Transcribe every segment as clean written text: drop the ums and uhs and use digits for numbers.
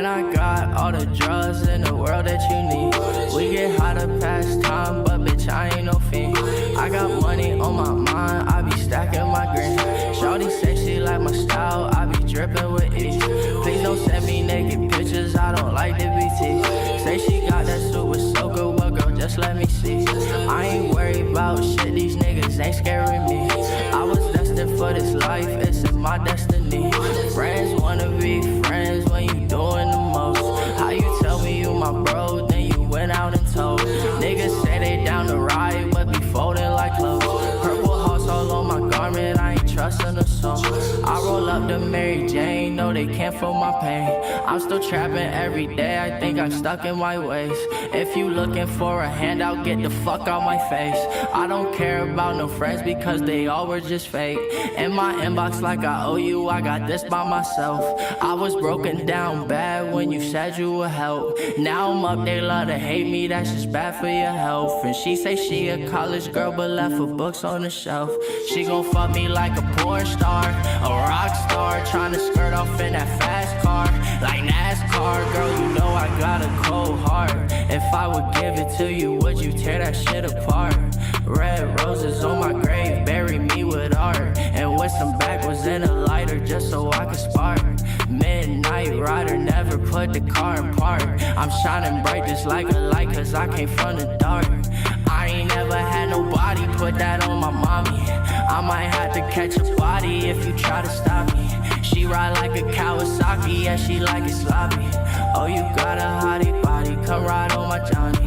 And I got all the drugs in the world that you need. We get high to pass time, but bitch, I ain't no fiend. I got money on my mind, I be stacking my green. Shawty say she like my style, I be dripping with ease. Please don't send me naked pictures, I don't like the BT. Say she got that super soaker, well girl, just let me see. I ain't worried about shit, these niggas ain't scaring me. I was destined for this life, it's in my destiny. Friends wanna be friends when you doing the most. How you tell me you my bro, then you went out and told. Niggas say they down to ride, but be folding like clothes. Purple hearts all on my garment, I ain't trusting a soul. I roll up to Mary Jane, no they can't feel my pain. I'm still trapping every day, I think I'm stuck in my ways. If you looking for a handout, get the fuck out my face. I don't care about no friends because they all were just fake. In my inbox like I owe you, I got this by myself. I was broken down bad when you said you would help. Now I'm up, they love to hate me, that's just bad for your health. And she say she a college girl but left her books on the shelf. She gon' fuck me like a porn star, a rock star, trying to skirt off in that fast car, like NASCAR. Girl, you know I got a cold heart. If I would give it to you, would you tear that shit apart? Red roses on my grave, bury me with art. And with some backwards and a lighter just so I can spark. Midnight rider, never put the car in park. I'm shining bright just like a light cause I came from the dark. I ain't never had nobody put that on my mommy. I might have to catch a body if you try to stop me. She ride like a Kawasaki, yeah, she like it sloppy. Oh, you got a hottie body, come ride on my Johnny.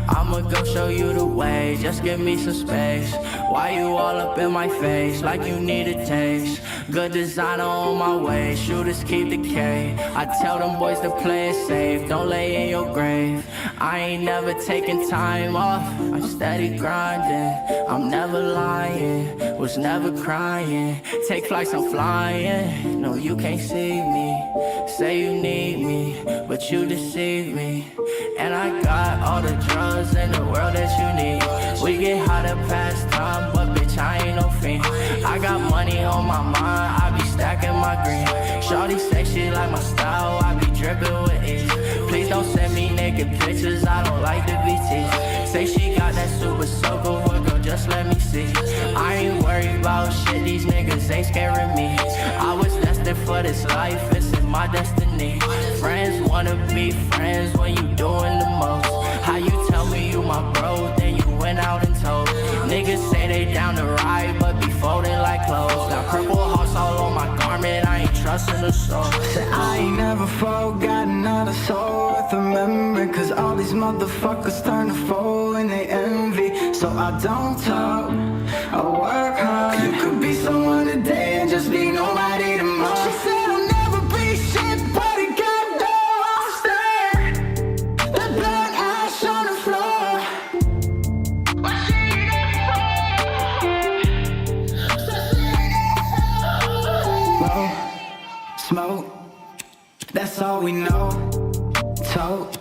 I'ma go show you the way, just give me some space. Why you all up in my face, like you need a taste? Good designer on my way, shooters keep the K. I tell them boys to play it safe, don't lay in your grave. I ain't never taking time off, I'm steady grinding. I'm never lying, was never crying. Take flights, I'm flying, no you can't see me. Say you need me, but you deceive me. And I got all the drugs in the world that you need. We get high to pass time, but bitch I ain't no fiend. I got money on my mind, I be stacking my green. Shawty say she like my style, I be dripping with ease. Please don't send me naked pictures, I don't like the BT. Say she got that super soaker, well girl, just let me see. I ain't worried about shit, these niggas ain't scaring me. I was destined for this life, it's in my destiny. Friends wanna be friends when you doing the most. How you tell me you my bro, then you went out and told. Niggas say they down to ride, but be folding like clothes. Got purple hearts all on my garment, I ain't trusting the soul. Say I ain't never forgotten all the soul worth remembering. Cause all these motherfuckers turn to foe when they envy. So I don't talk, I work hard. You could be someone today and just be nobody tomorrow. She said I'll never be shit, but it got no stare. The blood ash on the floor. What she there for? Smoke, that's all we know. Tote,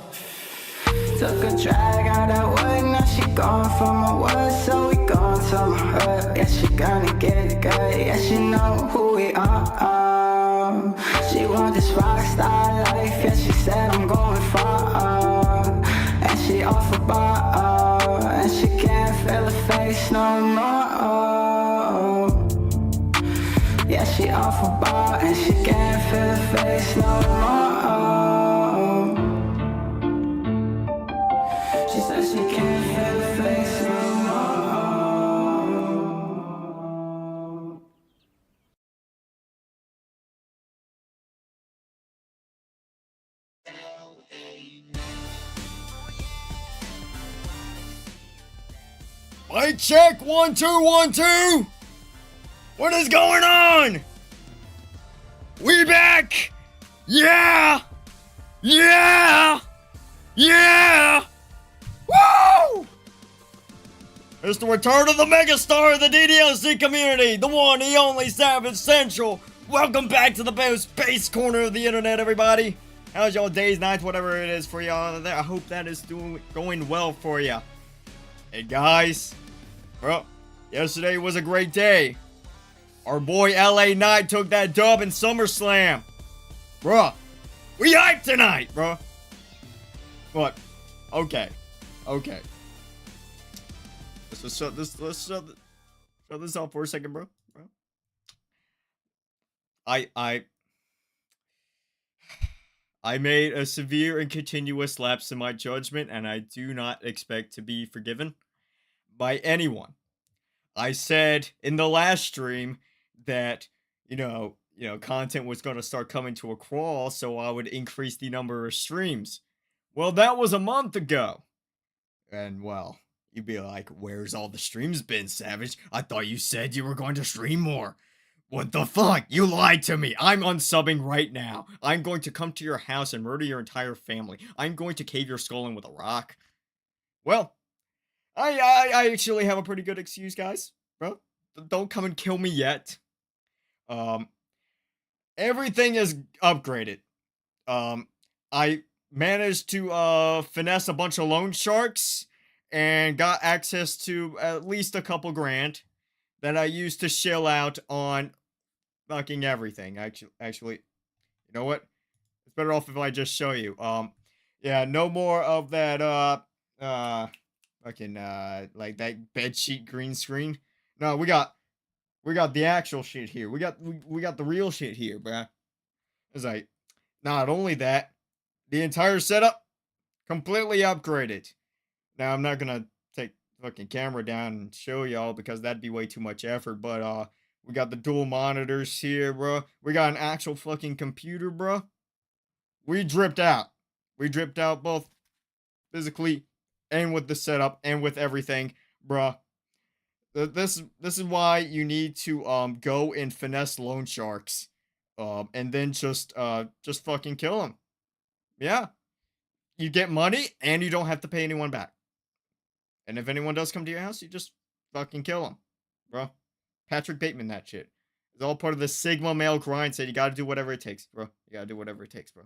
took a drag out that wood, now she gone from my wood, so we gone to my hood. Yeah, she gonna get it good, yeah, she know who we are. She want this rock star life, yeah, she said I'm going far. And she off a bar, and she can't feel her face no more. Yeah, she off a bar, and she can't feel her face no more. She said she can't feel her face no more. Mic check, 1 2 1 2. What is going on? We back. Yeah. Yeah. Yeah. Woo! It's the return of the megastar of the DDLC community, the one, the only Savage Sentral. Welcome back to the best base corner of the internet, everybody. How's y'all days, nights, whatever it is for y'all there? I hope that is going well for you. Hey guys, well, yesterday was a great day. Our boy LA Knight took that dub in SummerSlam. Bruh, We hyped tonight, bro. What? Okay. Okay. Let's shut this off for a second, bro. I made a severe and continuous lapse in my judgment, and I do not expect to be forgiven by anyone. I said in the last stream that, content was going to start coming to a crawl, so I would increase the number of streams. Well, that was a month ago. And, well, you'd be like, where's all the streams been, Savage? I thought you said you were going to stream more. What the fuck? You lied to me. I'm unsubbing right now. I'm going to come to your house and murder your entire family. I'm going to cave your skull in with a rock. Well, I actually have a pretty good excuse, guys. Bro, don't come and kill me yet. Everything is upgraded. I managed to finesse a bunch of loan sharks and got access to at least a couple grand that I used to shell out on fucking everything. Actually, you know what? It's better off if I just show you. Yeah, no more of that fucking like that bedsheet green screen. No, we got the actual shit here. We got the real shit here, bruh. It's like, not only that, the entire setup completely upgraded. Now I'm not gonna take fucking camera down and show y'all because that'd be way too much effort. But we got the dual monitors here, bro. We got an actual fucking computer, bro. We dripped out. We dripped out both physically and with the setup and with everything, bruh. This is why you need to go and finesse loan sharks, and then just fucking kill them. Yeah, you get money and you don't have to pay anyone back. And if anyone does come to your house, you just fucking kill them, bro. Patrick Bateman, that shit. It's all part of the Sigma male grind. Said you gotta do whatever it takes, bro. You gotta do whatever it takes, bro.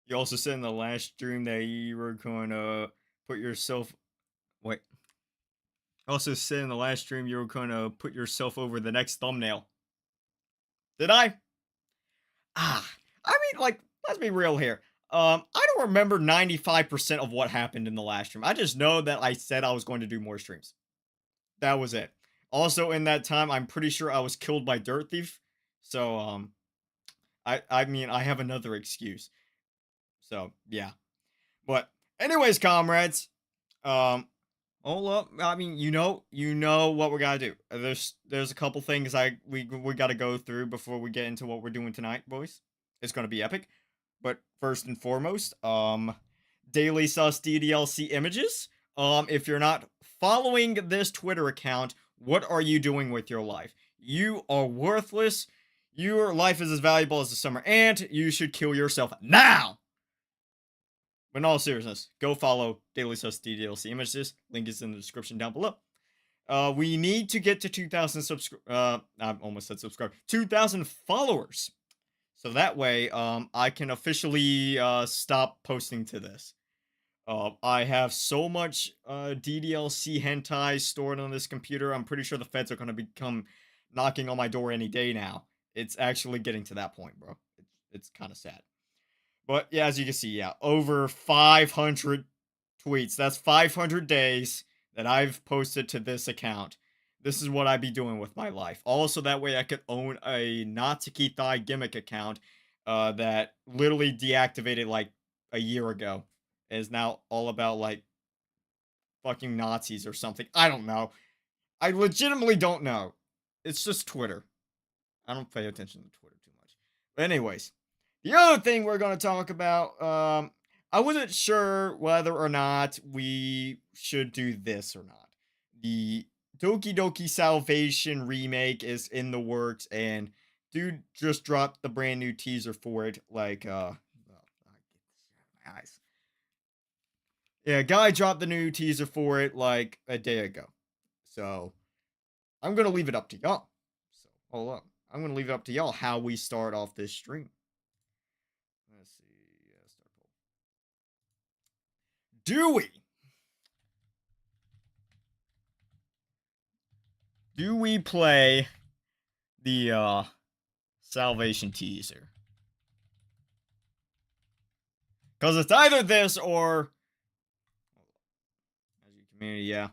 You also said in the last stream that you were gonna put yourself. Wait. Also said in the last stream you were gonna put yourself over the next thumbnail. Did I? I mean, like, let's be real here. I don't remember 95% of what happened in the last stream. I just know that I said I was going to do more streams. That was it. Also, in that time, I'm pretty sure I was killed by Dirt Thief. So, I mean, I have another excuse. So, yeah. But, anyways, comrades, hold up. I mean, you know what we gotta do. There's a couple things we gotta go through before we get into what we're doing tonight, boys. It's gonna be epic. But first and foremost, Daily Sus DDLC images. If you're not following this Twitter account, what are you doing with your life? You are worthless. Your life is as valuable as the summer ant. You should kill yourself now. But in all seriousness, go follow Daily Sus DDLC images. Link is in the description down below. We need to get to 2,000 I almost said subscribe. 2,000 followers. So that way, I can officially stop posting to this. I have so much DDLC hentai stored on this computer. I'm pretty sure the feds are going to become knocking on my door any day now. It's actually getting to that point, bro. It's kind of sad. But yeah, as you can see, yeah, over 500 tweets. That's 500 days that I've posted to this account. This is what I'd be doing with my life. Also, that way I could own a Natsuki Thigh gimmick account that literally deactivated like a year ago. It is now all about like fucking Nazis or something. I don't know. I legitimately don't know. It's just Twitter. I don't pay attention to Twitter too much. But anyways, the other thing we're going to talk about, I wasn't sure whether or not we should do this or not. The Doki Doki Salvation remake is in the works, and dude just dropped the brand new teaser for it, like, well, I get this out of my eyes. Yeah, guy dropped the new teaser for it, like, a day ago. So, I'm gonna leave it up to y'all. So, hold up. I'm gonna leave it up to y'all how we start off this stream. Let's see. Yeah, start poll. Do we play the Salvation teaser? Because it's either this or... Community, yeah.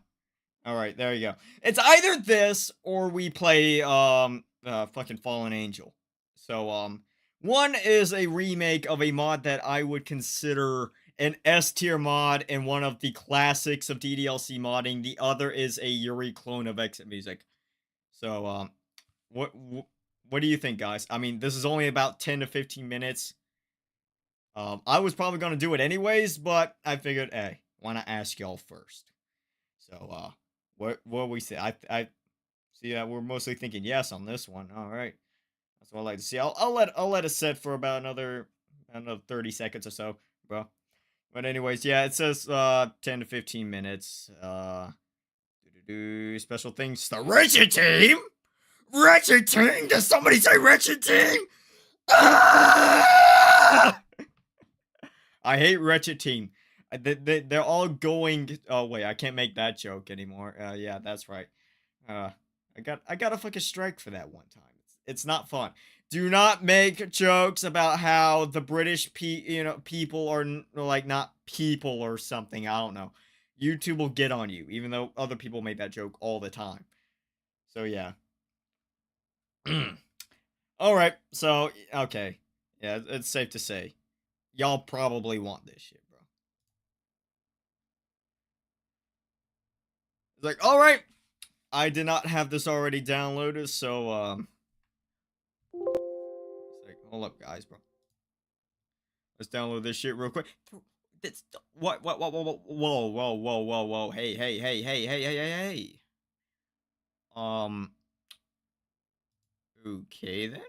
Alright, there you go. It's either this or we play, fucking Fallen Angel. So, one is a remake of a mod that I would consider an S tier mod and one of the classics of DDLC modding. The other is a Yuri clone of Exit Music. So, what do you think, guys? I mean, this is only about 10 to 15 minutes. I was probably going to do it anyways, but I figured, hey, why not ask y'all first? So, what we say? I see that we're mostly thinking yes on this one. All right, that's what I like to see. I'll let it set for about another 30 seconds or so, bro. But anyways, yeah, it says 10 to 15 minutes. Special things. The Wretched Team. Wretched Team. Does somebody say Wretched Team? Ah! I hate Wretched Team. They're all going. Oh wait, I can't make that joke anymore. Yeah, that's right. I got a fucking strike for that one time. It's not fun. Do not make jokes about how the British people are like not people or something. I don't know. YouTube will get on you, even though other people make that joke all the time. So yeah. All right. So okay. Yeah, it's safe to say, y'all probably want this shit. It's like, all right, I did not have this already downloaded, so it's like, hold up, guys, bro. Let's download this shit real quick. This, what, whoa, hey. Okay then.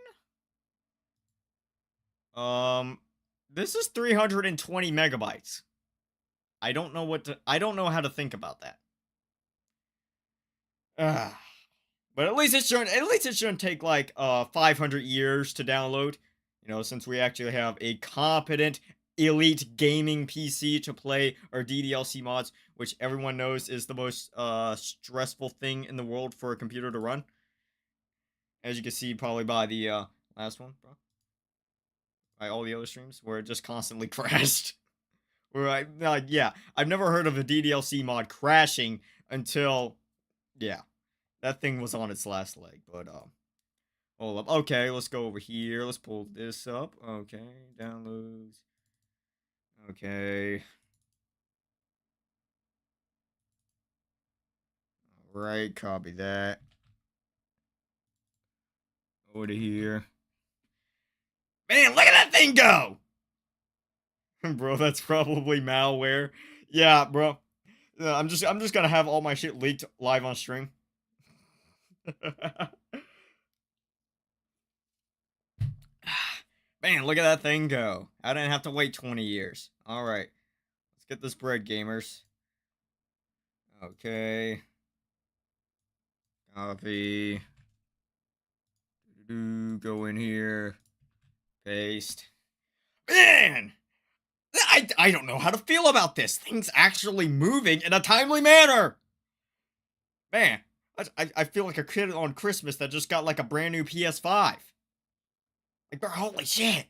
This is 320 megabytes. I don't know how to think about that. But at least it shouldn't take like 500 years to download. You know, since we actually have a competent elite gaming PC to play our DDLC mods, which everyone knows is the most stressful thing in the world for a computer to run. As you can see probably by the last one, bro. By all the other streams where it just constantly crashed. Where yeah, I've never heard of a DDLC mod crashing until, yeah. That thing was on its last leg, but, hold up. Okay, let's go over here. Let's pull this up. Okay, downloads. Okay. Alright, copy that. Over to here. Man, look at that thing go! Bro, that's probably malware. Yeah, bro. I'm just gonna have all my shit leaked live on stream. Man, look at that thing go. I didn't have to wait 20 years. Alright. Let's get this bread, gamers. Okay. Copy. Go in here. Paste. Man! I don't know how to feel about this. Things actually moving in a timely manner. Man, I feel like a kid on Christmas that just got like a brand new PS5. Like, holy shit.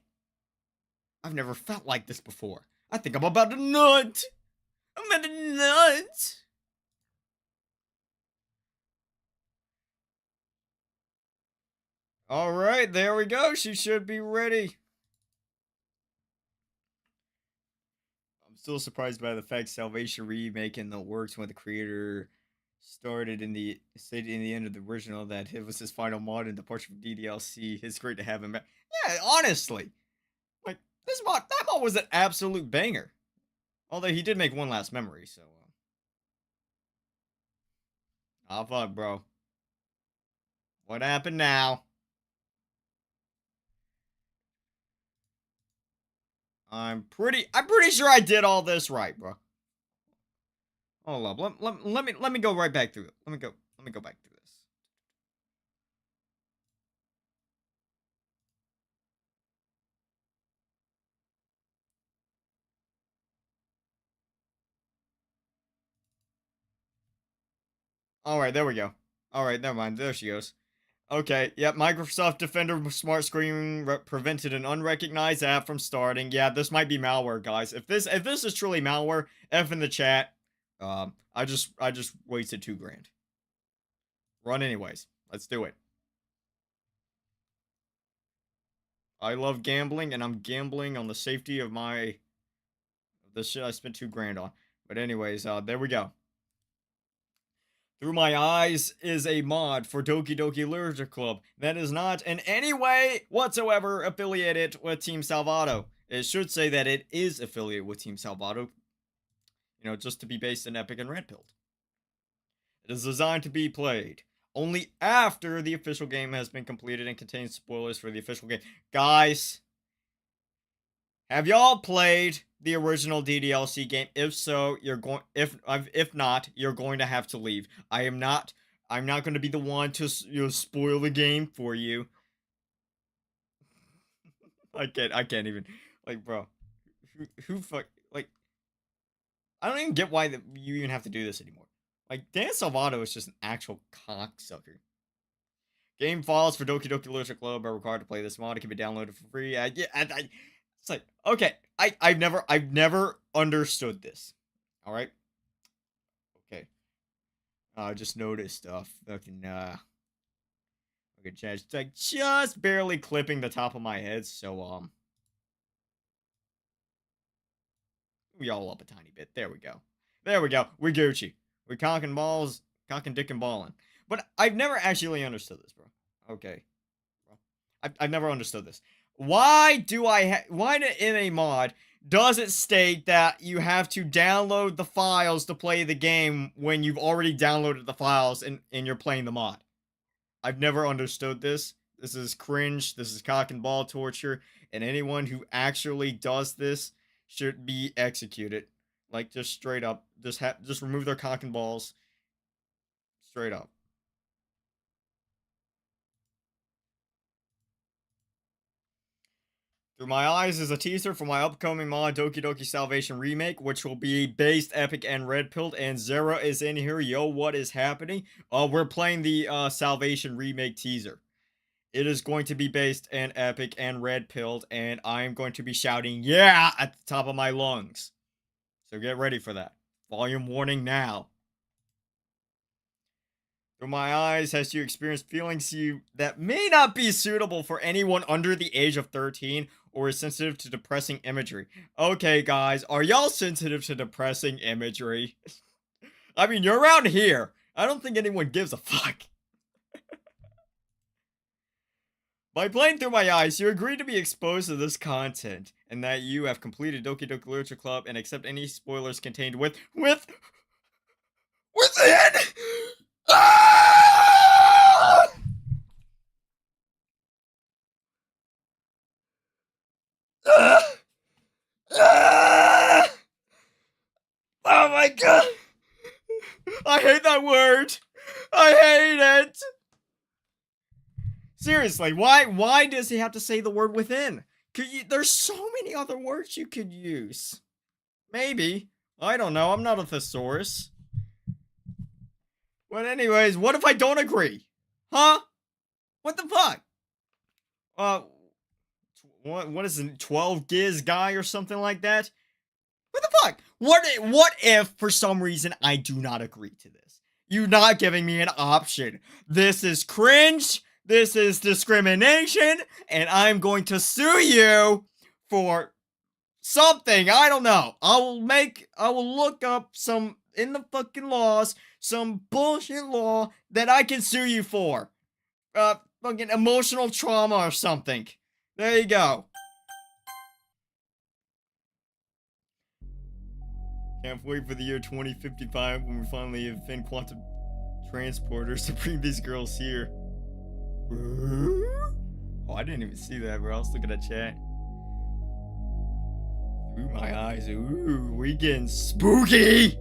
I've never felt like this before. I think I'm about to nut. I'm about to nut. Alright, there we go. She should be ready. I'm still surprised by the fact Salvation Remake in the works when the creator stated in the end of the original that it was his final mod in the portion of DDLC. It's great to have him back. Yeah, honestly. Like, that mod was an absolute banger. Although he did make one last memory, so. Oh, fuck, bro. What happened now? I'm pretty sure I did all this right, bro. Hold up. Let me go right back through it. Let me go back through this. Alright, there we go. Alright, never mind. There she goes. Okay, yep, Microsoft Defender Smart Screen prevented an unrecognized app from starting. Yeah, this might be malware, guys. If this is truly malware, F in the chat. I just wasted $2,000. Run anyways. Let's do it. I love gambling, and I'm gambling on the safety of the shit I spent $2,000 on. But anyways, there we go. Through My Eyes is a mod for Doki Doki Literature Club that is not in any way whatsoever affiliated with Team Salvato. It should say that it is affiliated with Team Salvato, you know, just to be based in Epic and Red Pilled. It is designed to be played only after the official game has been completed and contains spoilers for the official game. Guys, have y'all played the original DDLC game? If so, you're going. If not, you're going to have to leave. I'm not going to be the one to spoil the game for you. I can't even. Like, bro, who fuck like. I don't even get why you even have to do this anymore. Like, Dan Salvato is just an actual cocksucker. Game files for Doki Doki Literature Club are required to play this mod. It can be downloaded for free. It's like, okay, I've never understood this. All right. Okay. I just noticed fucking okay, chat, like just barely clipping the top of my head. So we all up a tiny bit. There we go. There we go. We're Gucci. We're cocking balls, cocking dick and balling. But I've never actually understood this, bro. Okay. I've never understood this. Why in a mod does it state that you have to download the files to play the game when you've already downloaded the files and you're playing the mod? I've never understood this. This is cringe. This is cock and ball torture. And anyone who actually does this should be executed. Like, just straight up. Just remove their cock and balls. Straight up. Through My Eyes is a teaser for my upcoming mod Doki Doki Salvation Remake, which will be based Epic and Red Pilled, and Zera is in here. Yo, what is happening? We're playing the Salvation Remake teaser. It is going to be based in Epic and Red Pilled, and I'm going to be shouting, yeah, at the top of my lungs. So get ready for that. Volume warning now. Through My Eyes has you experienced feelings that may not be suitable for anyone under the age of 13 or is sensitive to depressing imagery. Okay, guys, are y'all sensitive to depressing imagery? I mean, you're around here. I don't think anyone gives a fuck. By playing Through My Eyes, you agree to be exposed to this content, and that you have completed Doki Doki Literature Club and accept any spoilers contained within. Ah! Oh my god! I hate that word. I hate it. Seriously, why does he have to say the word within? There's so many other words you could use. Maybe. I don't know. I'm not a thesaurus. But anyways, what if I don't agree? Huh? What the fuck? What is it? 12 Giz guy or something like that? What the fuck? What if for some reason I do not agree to this? You're not giving me an option. This is cringe. This is discrimination, and I'm going to sue you for something. I don't know. I will look up some in the fucking laws, some bullshit law that I can sue you for. Fucking emotional trauma or something. There you go. Can't wait for the year 2055 when we finally invent quantum transporters to bring these girls here. Oh, I didn't even see that, bro. I was looking at chat. Through My Eyes. Ooh, we getting spooky.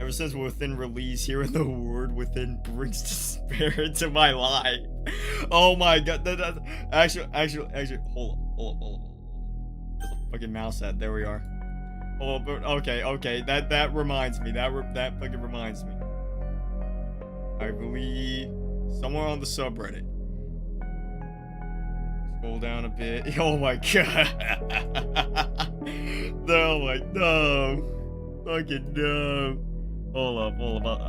Ever since Within release, hearing the word within brings despair into my life. Oh my god. Actually, hold up. There's a fucking mouse at. There we are. Oh, but okay. That reminds me. That fucking reminds me. I believe Somewhere on the subreddit. Scroll down a bit. Oh my god. No, like, no. Fucking no. Hold up.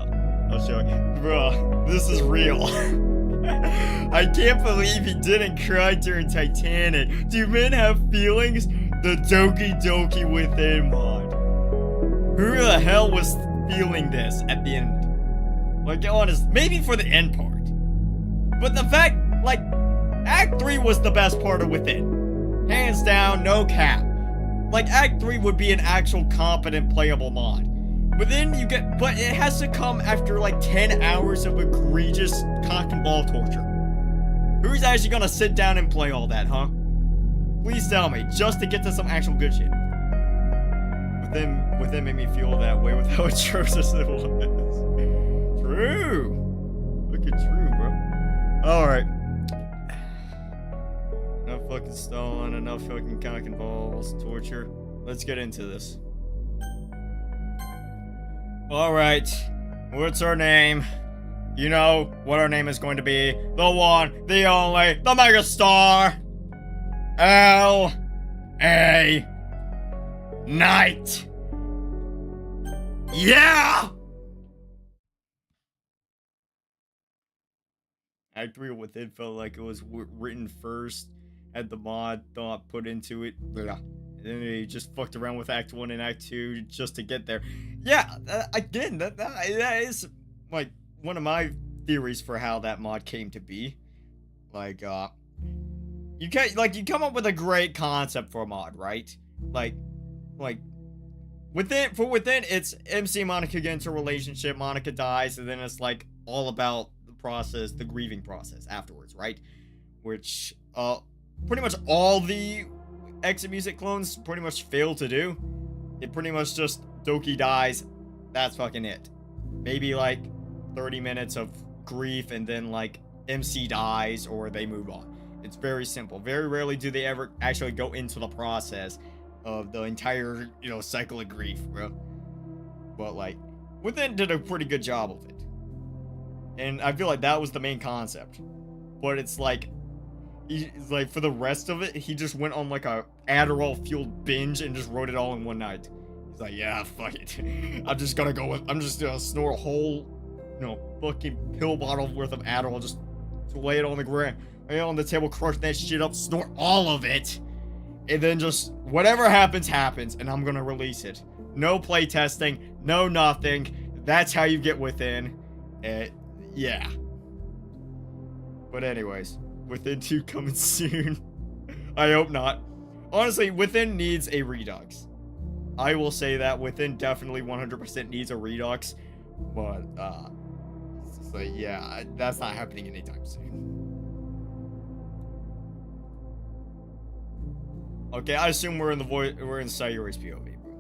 I'll show you. Bro, this is real. I can't believe he didn't cry during Titanic. Do men have feelings? The Doki Doki Within mod. Who the hell was feeling this at the end? Like, honest, maybe for the end part. But the fact, like, Act 3 was the best part of Within. Hands down, no cap. Like, Act 3 would be an actual competent playable mod. But then you get, but it has to come after like 10 hours of egregious cock and ball torture. Who's actually gonna sit down and play all that, huh? Please tell me, just to get to some actual good shit. Within made me feel that way with how atrocious it was. True. Look at true, bro. Alright. Enough fucking stalling, enough fucking cock and balls, torture. Let's get into this. Alright, what's her name? You know what her name is going to be. The one, the only, the megastar. L.A. Knight. Yeah! Act 3 Within felt like it was written first, had the mod thought put into it. Blah. And then they just fucked around with Act 1 and Act 2 just to get there. Yeah, again, that is, like, one of my theories for how that mod came to be. Like, you come up with a great concept for a mod, right? Like, Within, it's MC and Monica get into a relationship, Monica dies, and then it's, like, all about the process, the grieving process afterwards, right? Which, pretty much all the Exit Music clones pretty much fail to do. It pretty much just Doki dies, that's fucking it. Maybe like 30 minutes of grief and then like MC dies or they move on. It's very simple. Very rarely do they ever actually go into the process of the entire, you know, cycle of grief, bro. But like, Within did a pretty good job of it. And I feel like that was the main concept. But it's like, for the rest of it, he just went on like a Adderall-fueled binge and just wrote it all in one night. He's like, yeah, fuck it. I'm just gonna snort a whole, you know, fucking pill bottle worth of Adderall, just lay it on the ground, lay it on the table, crush that shit up, snort all of it, and then just, whatever happens, happens, and I'm gonna release it. No play testing, no nothing. That's how you get Within. Yeah. But anyways. Within 2 coming soon. I hope not. Honestly, Within needs a Redux. I will say that Within definitely 100% needs a Redux. But, so yeah, that's not happening anytime soon. Okay, I assume we're in Sayuri's POV, bro.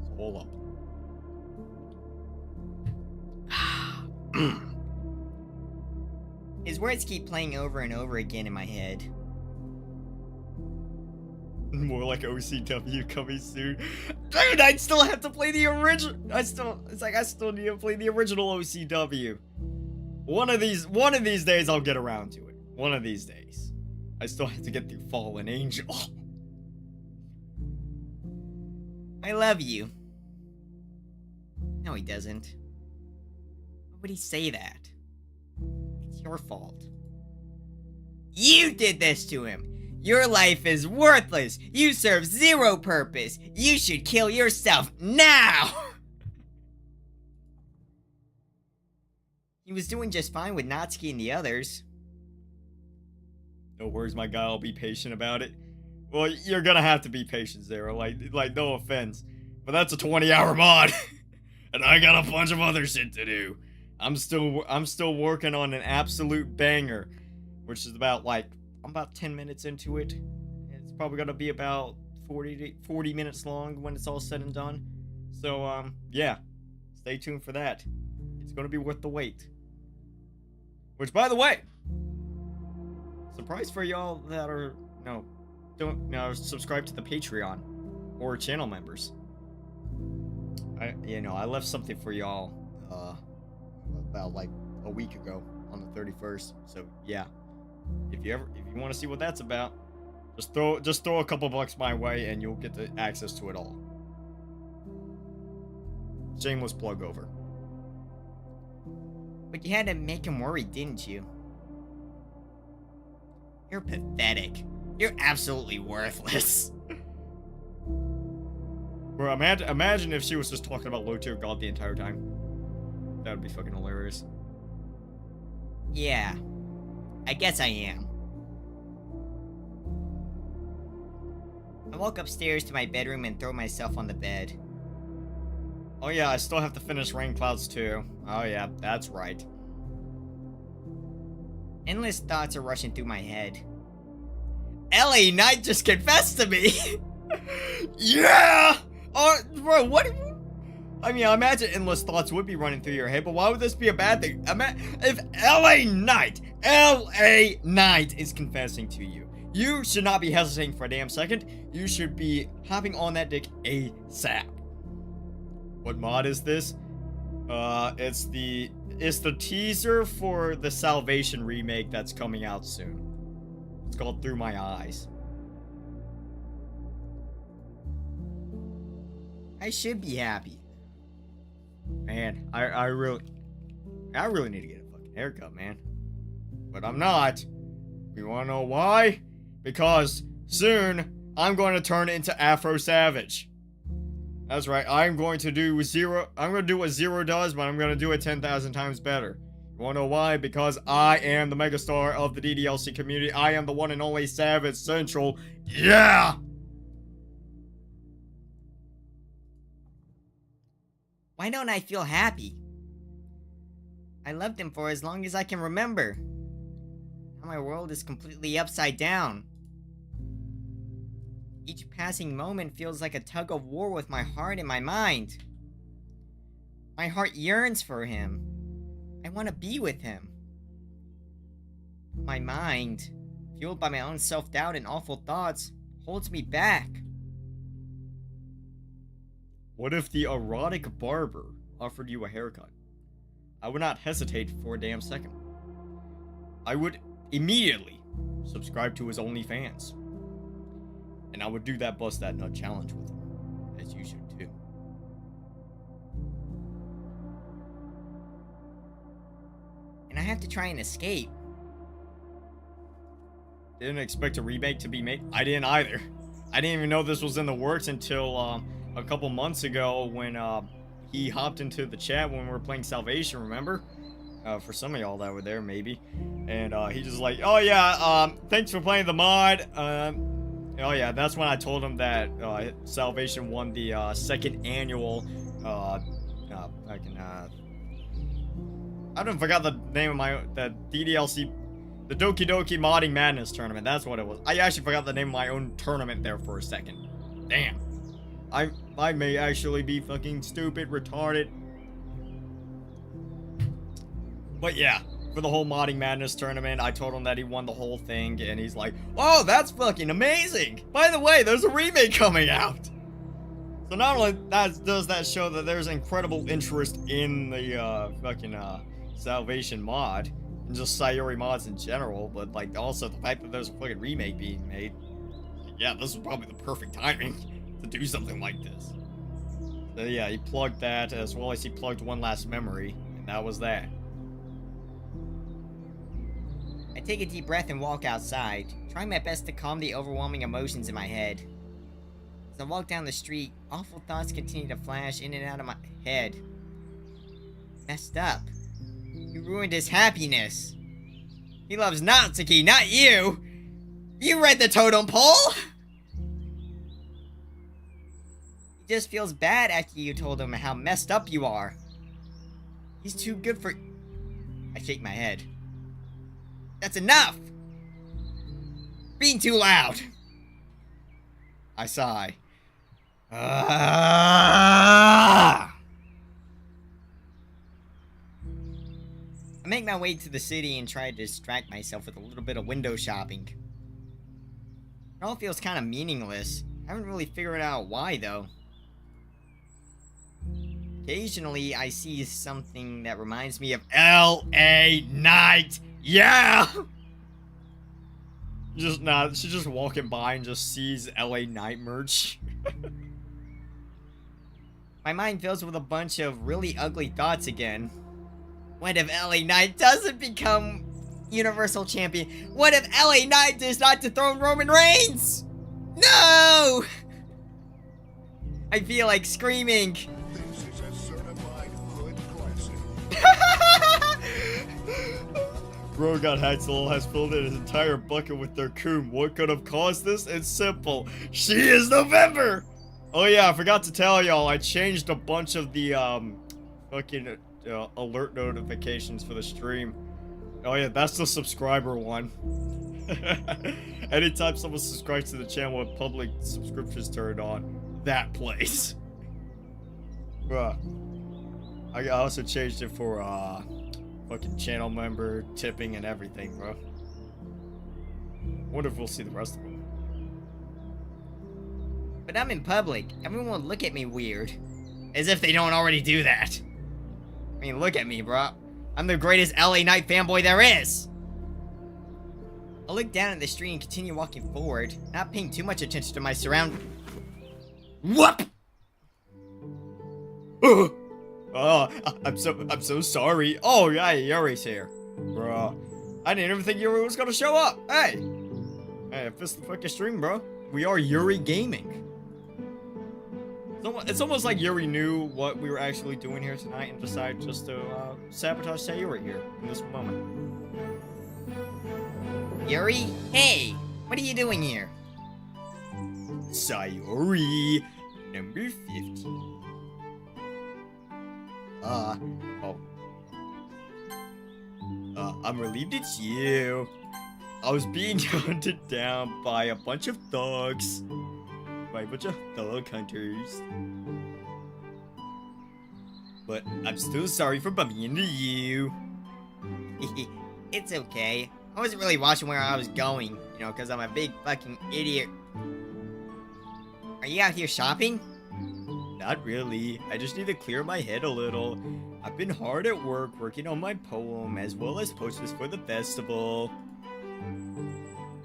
So hold up. His words keep playing over and over again in my head. More like OCW coming soon. Dude, I'd still have to play the original. I still need to play the original OCW. One of these days I'll get around to it. One of these days. I still have to get through Fallen Angel. I love you. No, he doesn't. Why would he say that? It's your fault. You did this to him. Your life is worthless. You serve zero purpose. You should kill yourself now. He was doing just fine with Natsuki and the others. No worries, my guy. I'll be patient about it. Well, you're gonna have to be patient, Zero. Like, no offense, but that's a 20-hour mod, and I got a bunch of other shit to do. I'm still working on an absolute banger, which is about I'm about 10 minutes into it. It's probably gonna be about 40 minutes long when it's all said and done. So yeah, stay tuned for that. It's gonna be worth the wait. Which, by the way, surprise for y'all that are don't subscribe to the Patreon or channel members. I left something for y'all about like a week ago. on the 31st. So yeah, if you want to see what that's about, just throw a couple bucks my way and you'll get the access to it all. Shameless plug over. But you had to make him worry, didn't you? You're pathetic. You're absolutely worthless. Bro, imagine if she was just talking about low tier god the entire time. That would be fucking hilarious. Yeah, I guess I am. I walk upstairs to my bedroom and throw myself on the bed. Oh yeah, I still have to finish Rain Clouds too. Oh yeah, that's right. Endless thoughts are rushing through my head. LA Knight just confessed to me! Yeah! Oh, bro, what? I mean, I imagine endless thoughts would be running through your head, but why would this be a bad thing? If LA Knight is confessing to you, you should not be hesitating for a damn second. You should be hopping on that dick ASAP. What mod is this? It's the teaser for the Salvation remake that's coming out soon. It's called Through My Eyes. I should be happy. Man, I really need to get a fucking haircut, man. But I'm not. You wanna know why? Because soon I'm going to turn into Afro Savage. That's right, I'm going to do what Zero does, but I'm going to do it 10,000 times better. You wanna know why? Because I am the megastar of the DDLC community. I am the one and only Savage Sentral. Yeah! Why don't I feel happy? I loved him for as long as I can remember. Now my world is completely upside down. Each passing moment feels like a tug of war with my heart and my mind. My heart yearns for him. I want to be with him. My mind, fueled by my own self-doubt and awful thoughts, holds me back. What if the erotic barber offered you a haircut? I would not hesitate for a damn second. I would immediately subscribe to his OnlyFans. And I would do that bust that nut challenge with him, as you should too. And I have to try and escape. Didn't expect a remake to be made. I didn't either. I didn't even know this was in the works until a couple months ago when he hopped into the chat when we were playing Salvation, remember? For some of y'all that were there, maybe. And he just like, oh yeah, thanks for playing the mod. Oh yeah, that's when I told him that Salvation won the second annual, I don't forgot the name of the DDLC, the Doki Doki Modding Madness tournament. That's what it was. I actually forgot the name of my own tournament there for a second. Damn. I may actually be fucking stupid, retarded. But yeah, for the whole Modding Madness tournament, I told him that he won the whole thing, and he's like, oh, that's fucking amazing! By the way, there's a remake coming out! So not only does that show that there's incredible interest in the fucking Salvation mod, and just Sayori mods in general, but like also the fact that there's a fucking remake being made. Yeah, this is probably the perfect timing to do something like this. So yeah, he plugged that, as well as he plugged One Last Memory, and that was that. I take a deep breath and walk outside, trying my best to calm the overwhelming emotions in my head. As I walk down the street, awful thoughts continue to flash in and out of my head. Messed up. You ruined his happiness. He loves Natsuki, not you! You read the totem pole! He just feels bad after you told him how messed up you are. He's too good for... I shake my head. That's enough! Being too loud! I sigh. I make my way to the city and try to distract myself with a little bit of window shopping. It all feels kind of meaningless. I haven't really figured out why, though. occasionally I see something that reminds me of L.A. Night. Yeah! She's just walking by and just sees L.A. Night merch. My mind fills with a bunch of really ugly thoughts again. What if L.A. Knight doesn't become Universal Champion? What if L.A. Knight does not dethrone Roman Reigns? No! I feel like screaming. This is a certified hood classic. Bro got hacked, Lol has filled in his entire bucket with their coom. What could have caused this? It's simple. She is November! Oh yeah, I forgot to tell y'all, I changed a bunch of the, fucking, alert notifications for the stream. Oh yeah, that's the subscriber one. Anytime someone subscribes to the channel with public subscriptions turned on, that place. Bruh. I also changed it for, fucking channel member, tipping, and everything, bro. Wonder if we'll see the rest of them. But I'm in public. Everyone will look at me weird. As if they don't already do that. I mean, look at me, bro. I'm the greatest LA Knight fanboy there is. I'll look down at the street and continue walking forward, not paying too much attention to my surroundings. Whoop! Oh, I'm so sorry. Oh, yeah, Yuri's here. Bro, I didn't even think Yuri was gonna show up. Hey, I fist the fucking stream, bro. We are Yuri Gaming. It's almost like Yuri knew what we were actually doing here tonight and decided just to sabotage Sayuri here in this moment. Yuri? Hey! What are you doing here? Sayuri, number 15. I'm relieved it's you. I was being hunted down by a bunch of thugs. By a bunch of thug hunters. But I'm still sorry for bumping into you. It's okay. I wasn't really watching where I was going, you know, because I'm a big fucking idiot. Are you out here shopping? Not really. I just need to clear my head a little. I've been hard at work working on my poem as well as posters for the festival.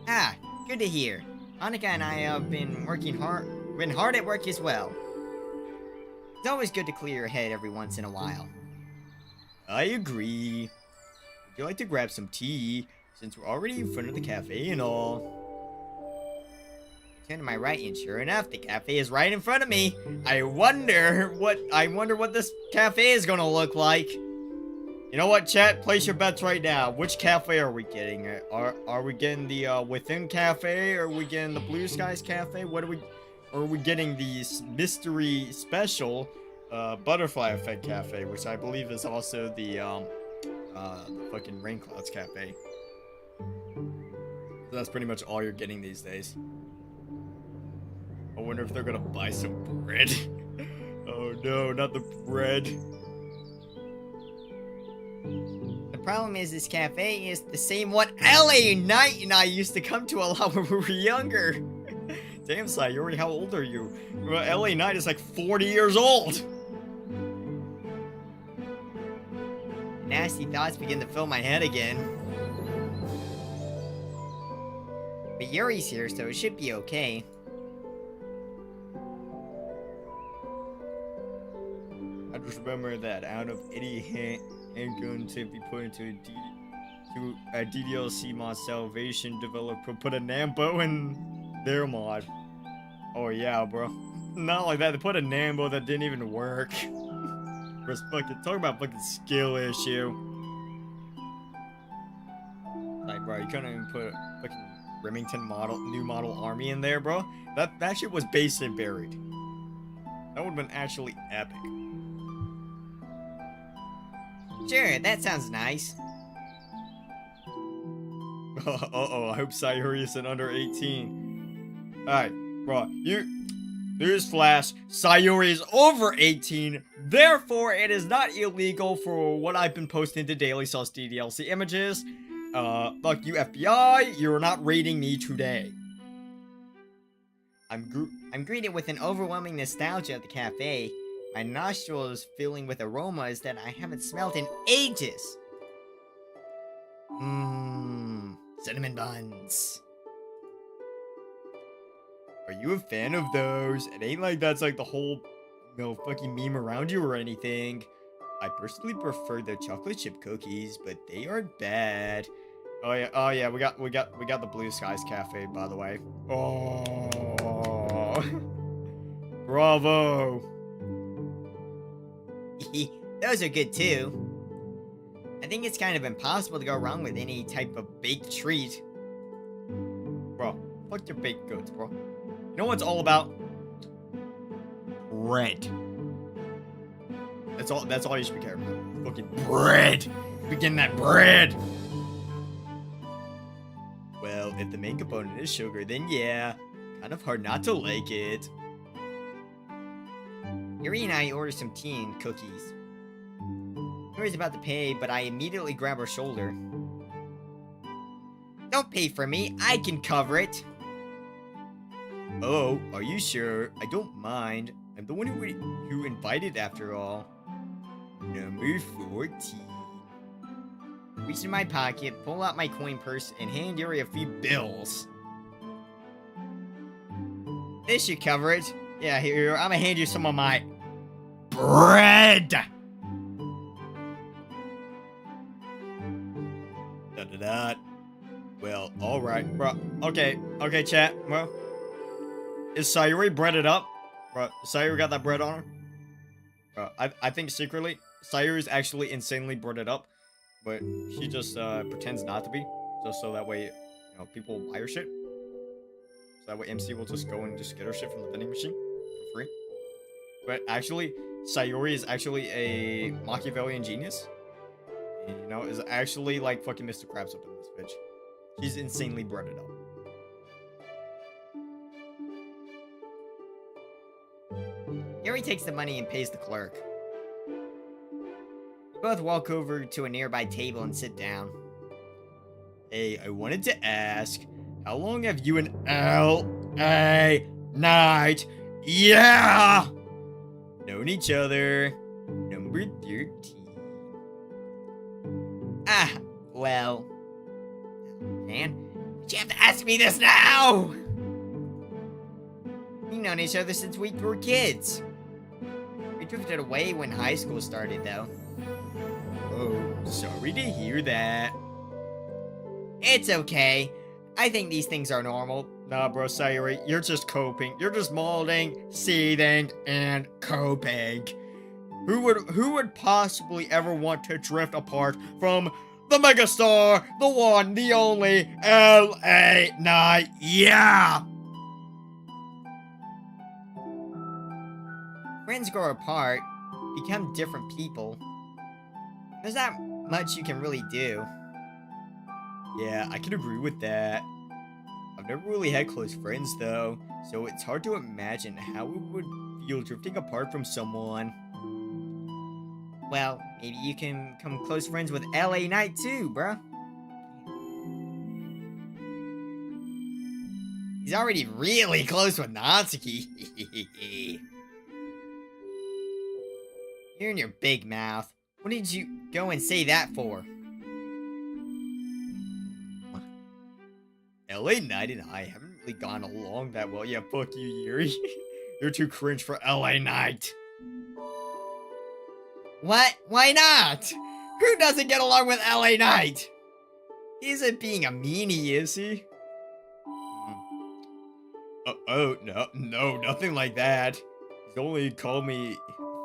Ah, good to hear. Annika and I have been hard at work as well. It's always good to clear your head every once in a while. I agree. Would you like to grab some tea, since we're already in front of the cafe and all? Turn to my right, and sure enough, the cafe is right in front of me. I wonder what this cafe is gonna look like. You know what, chat? Place your bets right now. Which cafe are we getting? Are we getting the Within Cafe? Or are we getting the Blue Skies Cafe? Or are we getting the mystery special Butterfly Effect Cafe, which I believe is also the fucking Rain Clouds Cafe. So that's pretty much all you're getting these days. I wonder if they're gonna buy some bread. Oh no, not the bread. The problem is this cafe is the same one LA Knight and I used to come to a lot when we were younger. Damn, Sayuri, how old are you? LA Knight is like 40 years old. Nasty thoughts begin to fill my head again. But Yuri's here, so it should be okay. I just remember that out of any handgun to be put into a DDLC mod, Salvation developer put a Nambo in their mod. Oh yeah, bro. Not like that, they put a Nambo that didn't even work. Just fucking talk about fucking skill issue. Like, bro, you couldn't even put a fucking Remington new model army in there, bro. That shit was based and buried. That would've been actually epic. Sure, that sounds nice. Uh-oh, I hope Sayuri isn't under 18. Alright, bro, newsflash, Sayuri is over 18, therefore it is not illegal for what I've been posting to Daily Sauce DDLC images. Fuck you FBI, you're not raiding me today. I'm greeted with an overwhelming nostalgia of the cafe. My nostrils filling with aromas that I haven't smelled in ages. Cinnamon buns. Are you a fan of those? It ain't like that's like the whole, fucking meme around you or anything. I personally prefer the chocolate chip cookies, but they aren't bad. Oh yeah, we got the Blue Skies Cafe, by the way. Oh, bravo. Those are good too. I think it's kind of impossible to go wrong with any type of baked treat. Bro, fuck your baked goods, bro. You know what it's all about? Bread. That's all you should be caring about. Fucking bread. Be getting that bread. Well, if the main component is sugar, then yeah, kind of hard not to like it. Yuri and I ordered some tea and cookies. Yuri's about to pay, but I immediately grab her shoulder. Don't pay for me, I can cover it. Oh, are you sure? I don't mind. I'm the one who invited after all. Number 14. Reach in my pocket, pull out my coin purse, and hand Yuri a few bills. This should cover it. Yeah, here, I'm gonna hand you some of my bread! Da-da-da. Well, alright, bro. Okay, chat, bro. Is Sayuri breaded up? Bro, Sayuri got that bread on her? Bro, I think secretly, Sayuri's actually insanely breaded up. But she just pretends not to be, just so that way, people buy her shit. So that way MC will just go and just get her shit from the vending machine for free. But actually, Sayuri is actually a Machiavellian genius. And, is actually like fucking Mr. Krabs up in this bitch. She's insanely breaded up. Yuri takes the money and pays the clerk. We both walk over to a nearby table and sit down. Hey, I wanted to ask, how long have you and L.A. Knight, yeah, known each other? Number 13. Well... Man, but you have to ask me this now! We've known each other since we were kids. We drifted away when high school started, though. Oh, sorry to hear that. It's okay. I think these things are normal. Nah, bro, Sayuri, you're just coping. You're just molding, seething, and coping. Who would possibly ever want to drift apart from the megastar, the one, the only, L.A. Knight, yeah! Friends grow apart, become different people. There's not much you can really do. Yeah, I can agree with that. I've never really had close friends though, so it's hard to imagine how it would feel drifting apart from someone. Well, maybe you can become close friends with L.A. Knight too, bruh. He's already really close with Natsuki. You're in your big mouth. What did you go and say that for? L.A. Knight and I haven't really gone along that well. Yeah, fuck you, Yuri. You're too cringe for L.A. Knight. What? Why not? Who doesn't get along with L.A. Knight? He isn't being a meanie, is he? Oh, no, nothing like that. He's only called me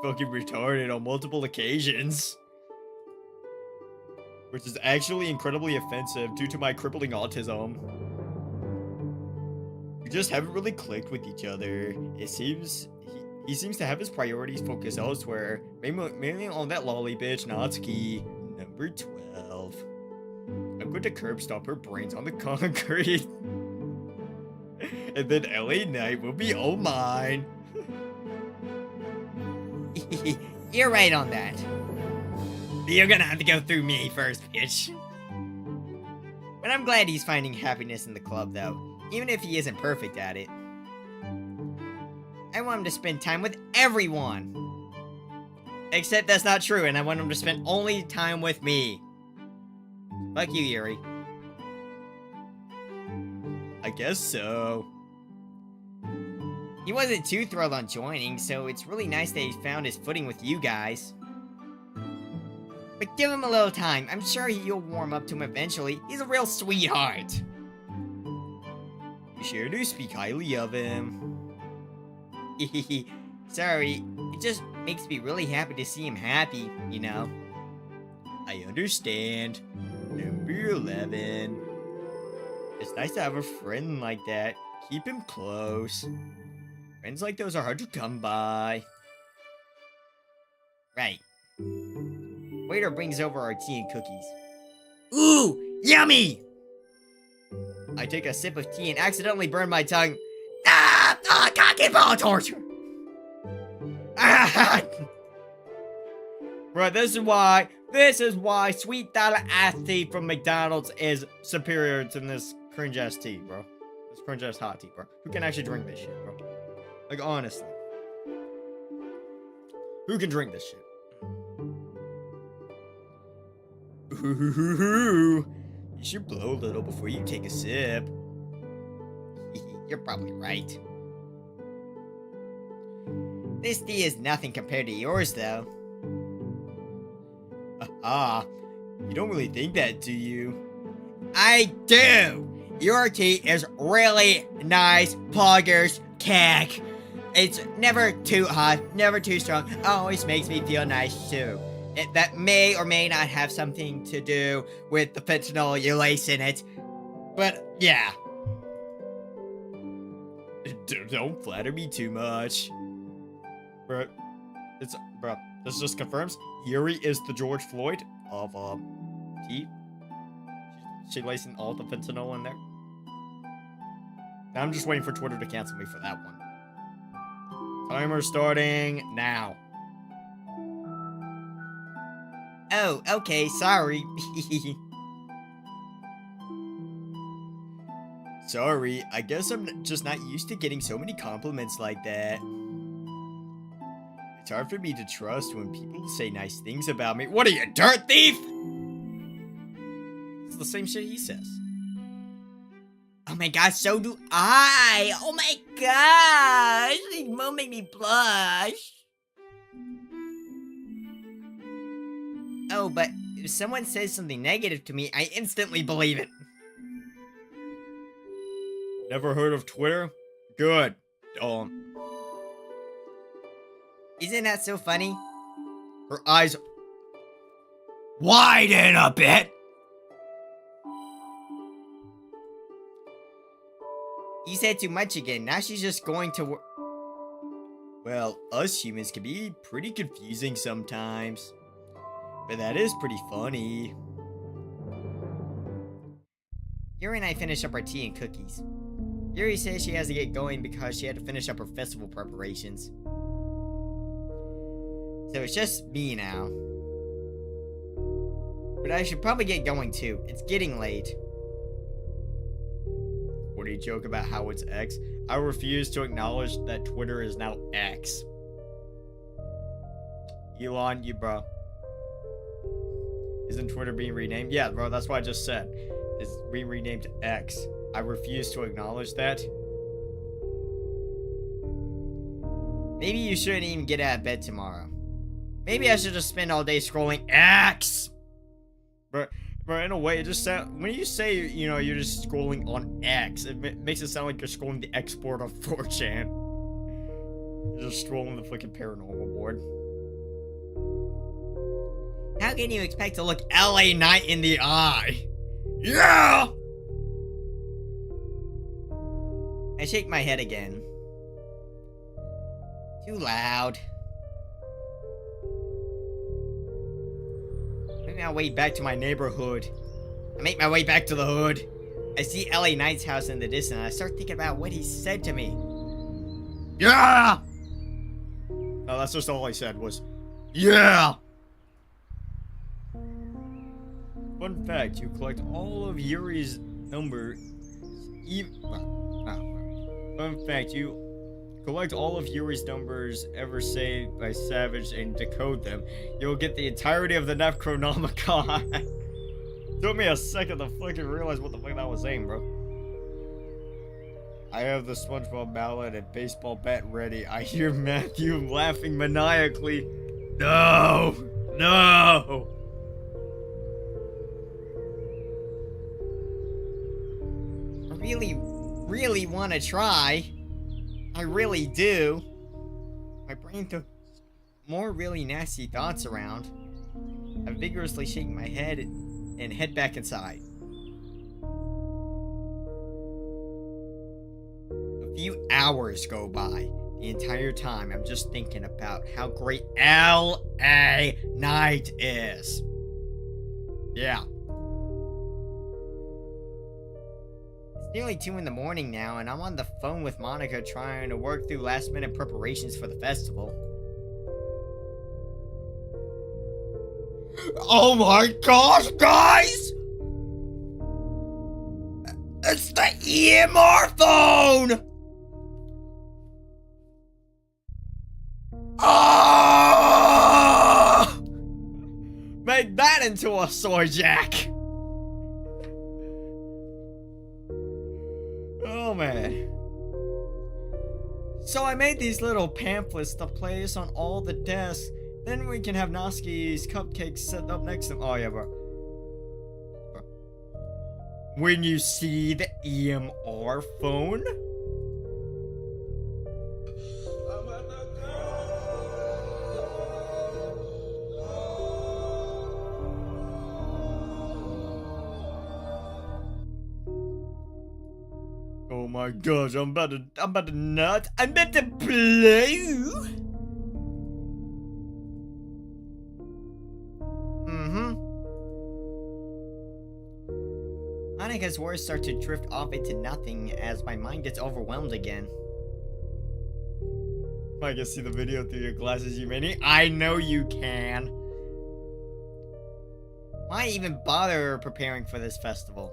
fucking retarded on multiple occasions. Which is actually incredibly offensive due to my crippling autism. We just haven't really clicked with each other. It seems he seems to have his priorities focused elsewhere, mainly on that lolly bitch Natsuki. Number 12. I'm going to curb stomp her brains on the concrete. And then L.A. Knight will be all mine. You're right on that. You're gonna have to go through me first, bitch. But I'm glad he's finding happiness in the club, though, even if he isn't perfect at it. I want him to spend time with everyone. Except that's not true, and I want him to spend only time with me. Fuck you, Yuri. I guess so. He wasn't too thrilled on joining, so it's really nice that he found his footing with you guys. But give him a little time. I'm sure you'll warm up to him eventually. He's a real sweetheart. You sure do speak highly of him. Sorry, it just makes me really happy to see him happy, you know. I understand. Number 11. It's nice to have a friend like that. Keep him close. Friends like those are hard to come by. Right. Waiter brings over our tea and cookies. Ooh, yummy! I take a sip of tea and accidentally burn my tongue. Cocky ball torture! Bro, this is why Sweet Dollar Ass Tea from McDonald's is superior to this cringe-ass tea, bro. This cringe-ass hot tea, bro. Who can actually drink this shit, bro? Like, honestly. Who can drink this shit? Ooh, you should blow a little before you take a sip. You're probably right. This tea is nothing compared to yours, though. You don't really think that, do you? I do! Your tea is really nice, poggers, cack. It's never too hot, never too strong, always makes me feel nice, too. That may or may not have something to do with the fentanyl you lace in it. But, yeah. Don't flatter me too much. Bro, this just confirms Yuri is the George Floyd of, tea. She lacing all the fentanyl in there. I'm just waiting for Twitter to cancel me for that one. Timer starting now. Oh, okay, sorry. Sorry, I guess I'm just not used to getting so many compliments like that. It's hard for me to trust when people say nice things about me. What are you, dirt thief? It's the same shit he says. Oh my gosh, so do I. Oh my gosh, it won't make me blush. Oh, but if someone says something negative to me, I instantly believe it. Never heard of Twitter? Good. Isn't that so funny? Her eyes widen a bit. You said too much again. Now she's just going to Well, us humans can be pretty confusing sometimes. But that is pretty funny. Yuri and I finish up our tea and cookies. Yuri says she has to get going because she had to finish up her festival preparations. So it's just me now. But I should probably get going too. It's getting late. What do you joke about how it's X? I refuse to acknowledge that Twitter is now X. Elon, you bro. Isn't Twitter being renamed? Yeah, bro, that's what I just said. It's being renamed to X. I refuse to acknowledge that. Maybe you shouldn't even get out of bed tomorrow. Maybe I should just spend all day scrolling X. But in a way, it just sounds, when you say, you know, you're just scrolling on X, it makes it sound like you're scrolling the export of 4chan. You're just scrolling the fucking paranormal board. How can you expect to look LA Knight in the eye? Yeah! I shake my head again. Too loud. I make my way back to my neighborhood. I make my way back to the hood. I see LA Knight's house in the distance and I start thinking about what he said to me. Yeah! No, that's just all I said was, yeah! Fun fact, you collect all of Yuri's number. Fun fact, you Collect all of Yuri's numbers ever saved by Savage and decode them. You'll get the entirety of the Necronomicon. Took me a second to fucking realize what the fuck that was saying, bro. I have the SpongeBob mallet and baseball bat ready. I hear Matthew laughing maniacally. No! No! I really want to try. I really do. My brain took more really nasty thoughts around. I vigorously shake my head and head back inside. A few hours go by. The entire time I'm just thinking about how great LA night is. Yeah. It's nearly 2 in the morning now, and I'm on the phone with Monica trying to work through last-minute preparations for the festival. Oh my gosh, guys! It's the EMR phone! Oh! Make that into a soy jack! Oh man. So I made these little pamphlets to place on all the desks. Then we can have Natsuki's cupcakes set up next to them. Oh yeah, bro. When you see the EMR phone? Oh my gosh, I'm about to nut. I'm about to blow. Monica's words start to drift off into nothing as my mind gets overwhelmed again. I can see the video through your glasses, you mini. I know you can. Why even bother preparing for this festival?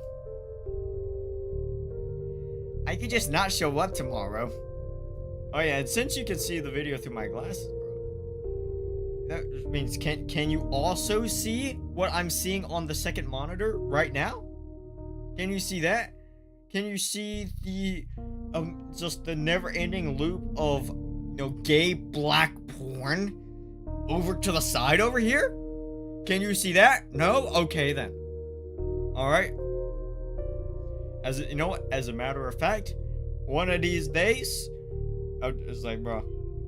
I could just not show up tomorrow. Oh yeah, and since you can see the video through my glasses, bro, that means can you also see what I'm seeing on the second monitor right now? Can you see that? Can you see the just the never-ending loop of gay black porn over to the side over here? Can you see that? No? Okay then. All right. As a matter of fact, one of these days, it's like, bro,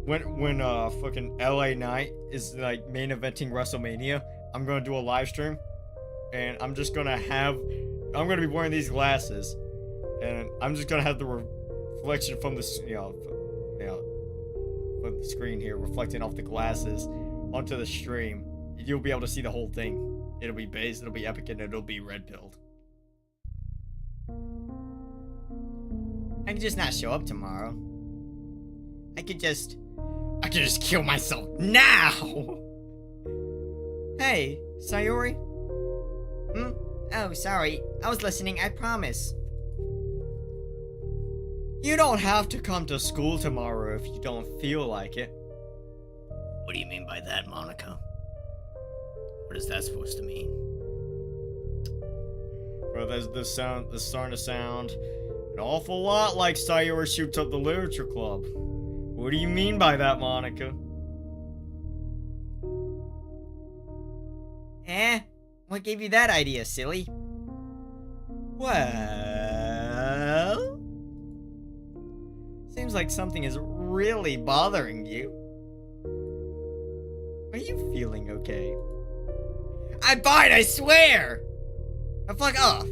when fucking LA Knight is like main eventing WrestleMania, I'm gonna do a live stream, and I'm gonna be wearing these glasses, and I'm just gonna have the reflection from the from the screen here reflecting off the glasses onto the stream. You'll be able to see the whole thing. It'll be based, it'll be epic, and it'll be red-pilled. I could just not show up tomorrow. I could just kill myself now! Hey, Sayori? Oh, sorry. I was listening, I promise. You don't have to come to school tomorrow if you don't feel like it. What do you mean by that, Monica? What is that supposed to mean? Bro, this starting to sound an awful lot like Sayori shoots up the literature club. What do you mean by that, Monica? What gave you that idea, silly? Well, seems like something is really bothering you. Are you feeling okay? I'm fine, I swear! Now fuck off.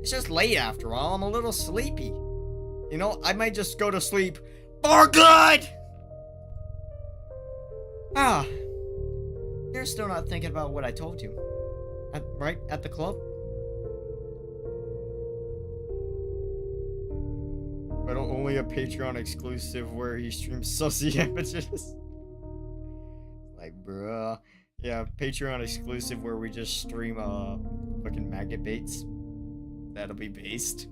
It's just late after all, I'm a little sleepy. I might just go to sleep for good! You're still not thinking about what I told you. Right? At the club? But only a Patreon exclusive where he streams sussy images. Like, bruh. Yeah, Patreon exclusive where we just stream fucking maggot baits. That'll be based.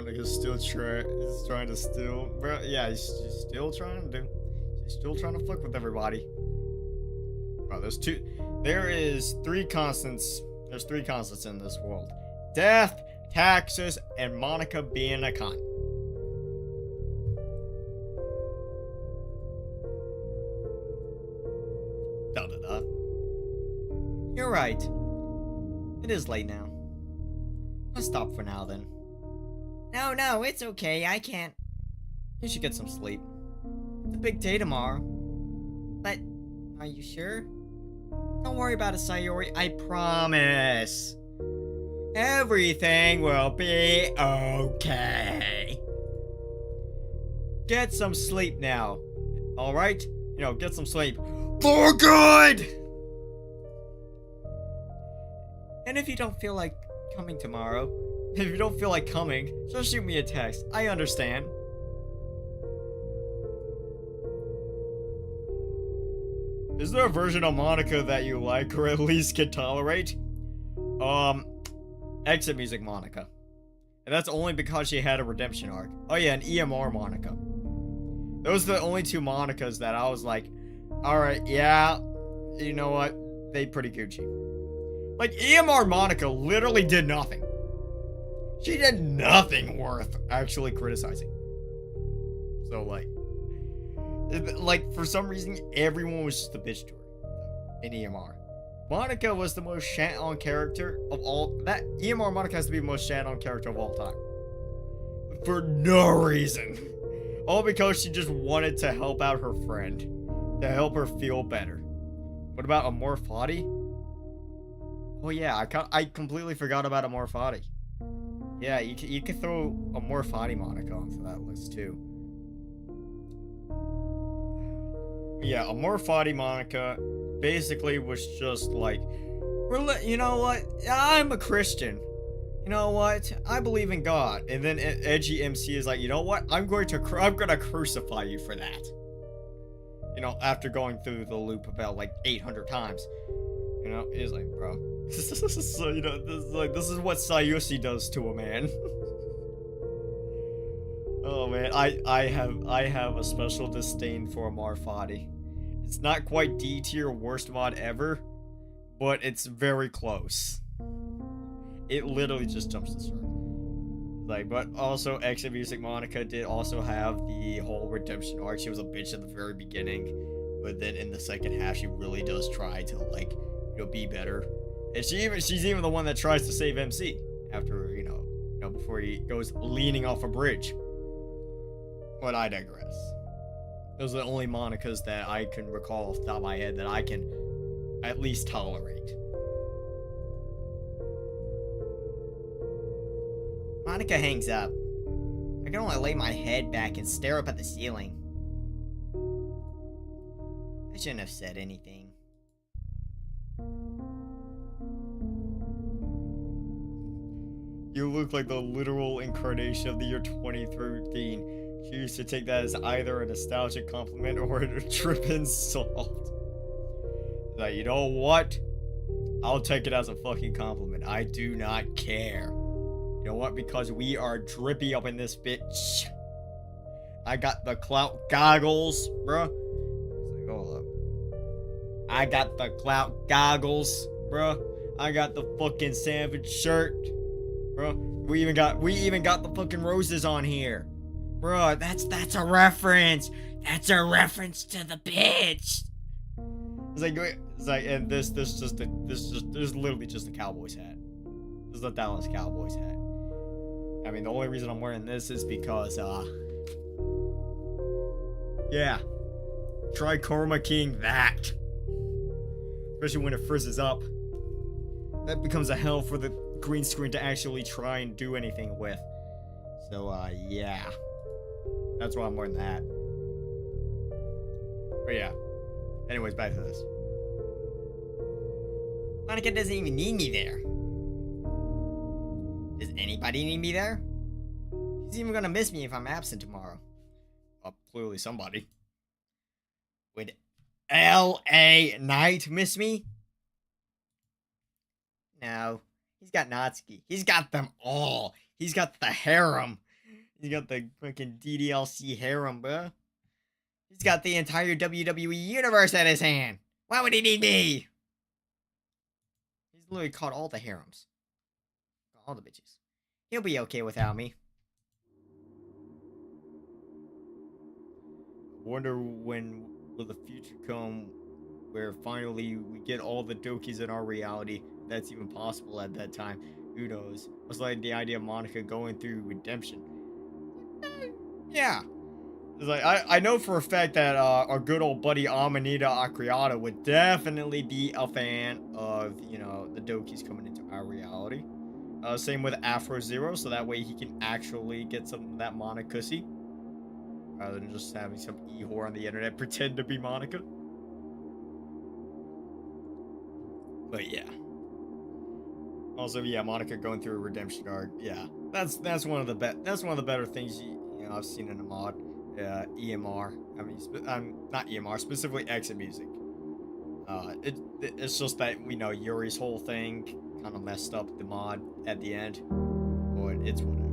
Monica's still trying to steal. Bro, yeah, he's still trying to do. She's still trying to fuck with everybody. Bro, there is three constants. There's three constants in this world: death, taxes, and Monica being a cunt. Da da da. You're right. It is late now. Let's stop for now then. No, it's okay. I can't. You should get some sleep. It's a big day tomorrow. But, are you sure? Don't worry about it, Sayori. I promise. Everything will be okay. Get some sleep now. Alright? Get some sleep. For good! And if you don't feel like coming tomorrow, if you don't feel like coming, just shoot me a text. I understand. Is there a version of Monica that you like or at least can tolerate? Exit Music Monica. And that's only because she had a redemption arc. Oh yeah, an EMR Monica. Those are the only two Monicas that I was like, alright, yeah, you know what? They pretty Gucci. Like, EMR Monica literally did nothing. She did nothing worth actually criticizing. So, like, for some reason, everyone was just a bitch to her in EMR. Monica was the most shat-on character of all. That EMR Monica has to be the most shat-on character of all time. For no reason. All because she just wanted to help out her friend. To help her feel better. What about Amor Fati? Oh yeah, I completely forgot about Amor Fati. Yeah, you could throw Amor Fati Monica onto that list too. Yeah, Amor Fati Monica basically was just like, you know what? I'm a Christian. You know what? I believe in God. And then Edgy MC is like, you know what? I'm gonna crucify you for that. After going through the loop about like 800 times. He's like, bro. So, this is what Sayushi does to a man. Oh man, I have a special disdain for Amor Fati. It's not quite D tier worst mod ever, but it's very close. It literally just jumps the shark. But also Exit Music Monica did also have the whole redemption arc. She was a bitch at the very beginning, but then in the second half she really does try to be better. And she's even the one that tries to save MC after, before he goes leaning off a bridge. But I digress. Those are the only Monicas that I can recall off the top of my head that I can at least tolerate. Monica hangs up. I can only lay my head back and stare up at the ceiling. I shouldn't have said anything. You look like the literal incarnation of the year 2013. She used to take that as either a nostalgic compliment or a trip insult. Like, you know what? I'll take it as a fucking compliment. I do not care. You know what? Because we are drippy up in this bitch. I got the clout goggles, bruh. It's like, hold up. I got the clout goggles, bruh. I got the fucking Savage shirt. Bro, we even got the fucking roses on here. Bro, that's a reference. That's a reference to the bitch. It's like, and this is literally just a Cowboys hat. This is a Dallas Cowboys hat. I mean, the only reason I'm wearing this is because, yeah. Try Karma King that. Especially when it frizzes up. That becomes a hell for the green screen to actually try and do anything with. So, yeah. That's why I'm wearing that. But yeah. Anyways, back to this. Monica doesn't even need me there. Does anybody need me there? She's even gonna miss me if I'm absent tomorrow. Clearly somebody. Would L.A. Knight miss me? No. He's got Natsuki. He's got them all. He's got the harem. He got the fucking DDLC harem, bro. He's got the entire WWE universe at his hand. Why would he need me? He's literally caught all the harems. All the bitches. He'll be okay without me. I wonder when will the future come where finally we get all the Dokis in our reality. That's even possible at that time. Who knows? I was like the idea of Monica going through redemption. Yeah. It's like I know for a fact that our good old buddy Amanita Akriata would definitely be a fan of, you know, the Dokis coming into our reality. Same with Afro Zero, so that way he can actually get some of that Monica-sy. Rather than just having some e-whore on the internet pretend to be Monica. But yeah. Also, yeah, Monica going through a redemption arc. Yeah, that's one of the better things you know I've seen in a mod. EMR. I mean, not EMR, specifically exit music. It's just that we know Yuri's whole thing kind of messed up the mod at the end, but it's whatever.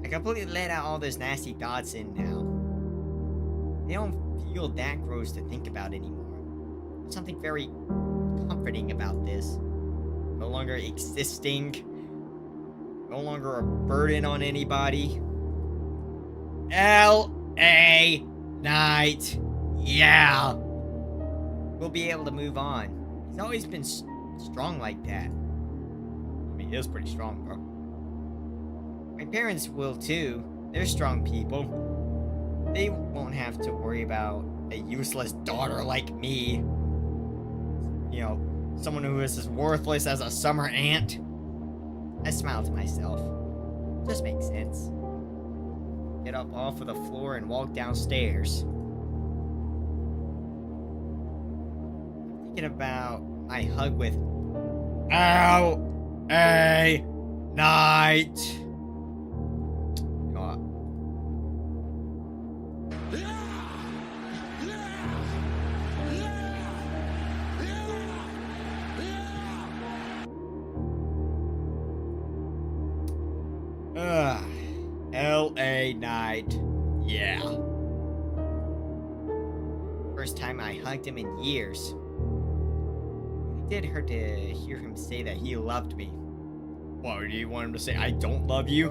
I completely let out all those nasty thoughts in now. They don't feel that gross to think about anymore. There's something very comforting about this. No longer existing. No longer a burden on anybody. L.A. Night. Yeah. We'll be able to move on. He's always been strong like that. I mean, he is pretty strong, bro. My parents will too. They're strong people. They won't have to worry about a useless daughter like me. You know, someone who is as worthless as a summer ant. I smiled to myself. Just makes sense. Get up off of the floor and walk downstairs. I'm thinking about my hug with L.A. Night. L.A. Night. Yeah. First time I hugged him in years. It did hurt to hear him say that he loved me. What, do you want him to say I don't love you?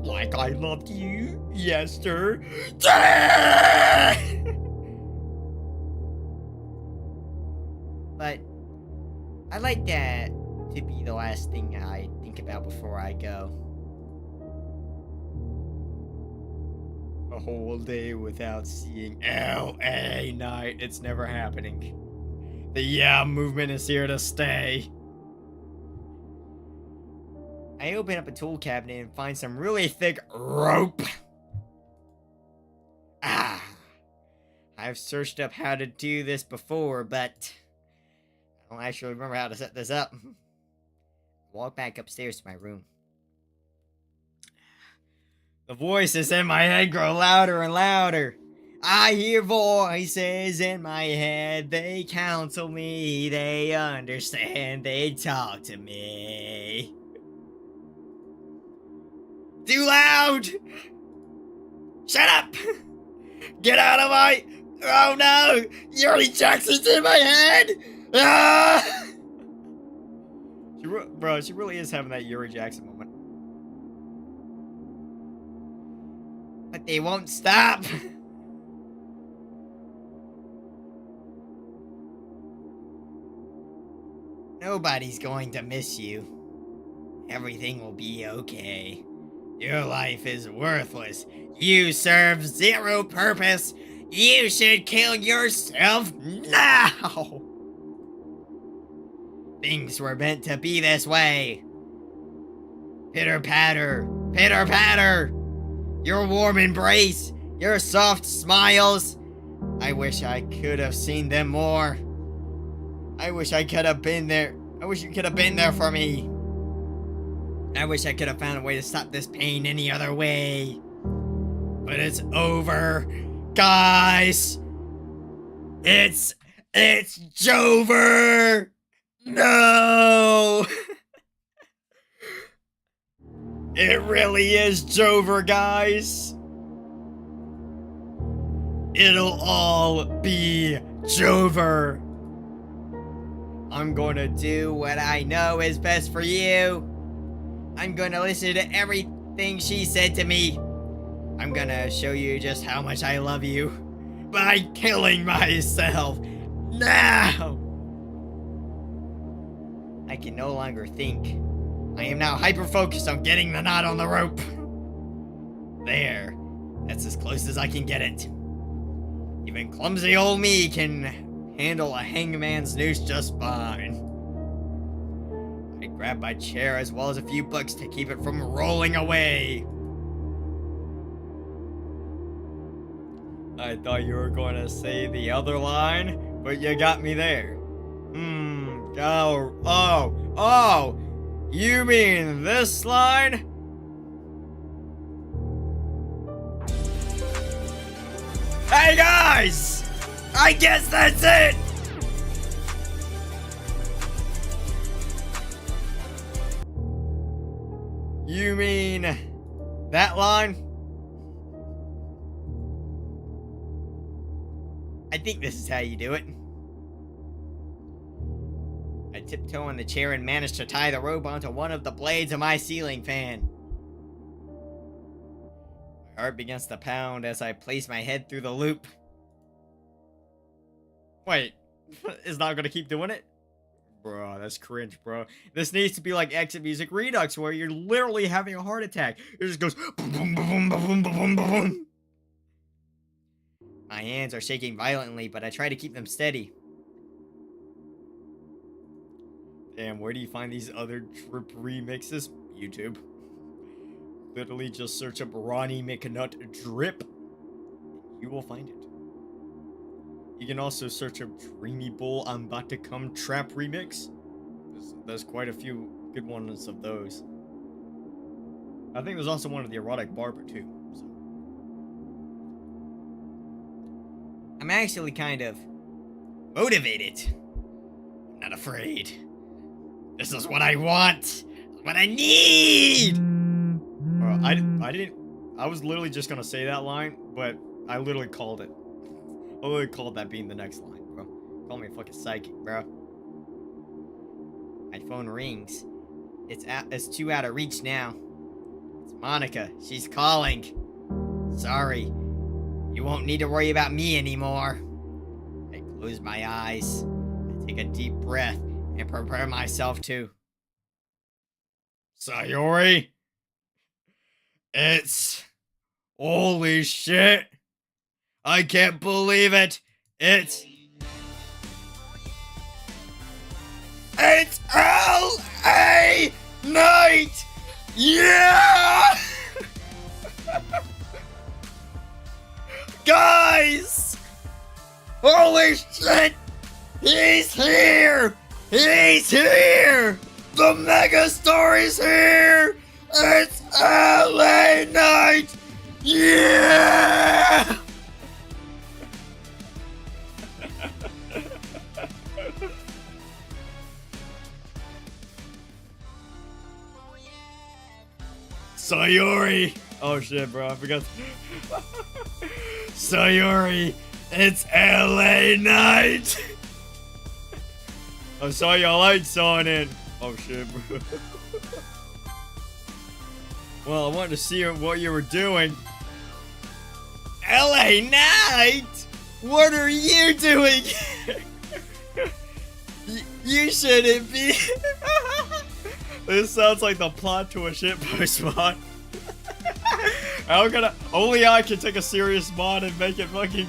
Like I loved you yesterday? But I like that to be the last thing I think about before I go. A whole day without seeing L.A. Night. It's never happening. The yeah movement is here to stay. I open up a tool cabinet and find some really thick rope. I've searched up how to do this before, but I don't actually remember how to set this up. Walk back upstairs to my room. The voices in my head grow louder and louder. I hear voices in my head. They counsel me. They understand. They talk to me. Too loud! Shut up! Get out of my... Oh no! Yuri Jackson's in my head! Ah! Bro, she really is having that Yuri Jackson moment. But they won't stop. Nobody's going to miss you. Everything will be okay. Your life is worthless. You serve zero purpose. You should kill yourself now. Things were meant to be this way. Pitter patter, pitter patter. Your warm embrace, your soft smiles. I wish I could have seen them more. I wish I could have been there. I wish you could have been there for me. I wish I could have found a way to stop this pain any other way. But it's over, guys. It's Jover. No. It really is Jover, guys. It'll all be Jover. I'm gonna do what I know is best for you. I'm gonna listen to everything she said to me. I'm gonna show you just how much I love you by killing myself now. I can no longer think. I am now hyper-focused on getting the knot on the rope. There. That's as close as I can get it. Even clumsy old me can handle a hangman's noose just fine. I grab my chair as well as a few books to keep it from rolling away. I thought you were going to say the other line, but you got me there. Oh, you mean this line? Hey guys! I guess that's it! You mean that line? I think this is how you do it. I tiptoe on the chair and manage to tie the rope onto one of the blades of my ceiling fan. My heart begins to pound as I place my head through the loop. Wait, it's not gonna keep doing it? Bro, that's cringe, bro. This needs to be like Exit Music Redux, where you're literally having a heart attack. It just goes boom, boom, boom, boom, boom, boom, boom. My hands are shaking violently, but I try to keep them steady. Damn, where do you find these other drip remixes? YouTube. Literally just search up Ronnie McNutt Drip. You will find it. You can also search up Dreamy Bull I'm About to Come Trap Remix. There's quite a few good ones of those. I think there's also one of the Erotic Barber too. So. I'm actually kind of motivated. I'm not afraid. This is what I want. What I need. Bro, I was literally just gonna say that line, but I literally called it. I literally called that being the next line, bro. Call me a fucking psychic, bro. My phone rings. It's too out of reach now. It's Monica. She's calling. Sorry. You won't need to worry about me anymore. I close my eyes. I take a deep breath and prepare myself to... Sayori? It's... Holy shit! I can't believe it! It's L.A. night! Yeah! Guys! Holy shit! He's here! He's here! The mega star is here! It's LA night! Yeah! Sayori! Oh shit, bro, I forgot. Sayori, it's LA night! I saw your lights on in. Oh shit, bro. Well, I wanted to see what you were doing. LA night? What are you doing? You shouldn't be. This sounds like the plot to a shitpost mod. How can only I can take a serious mod and make it fucking.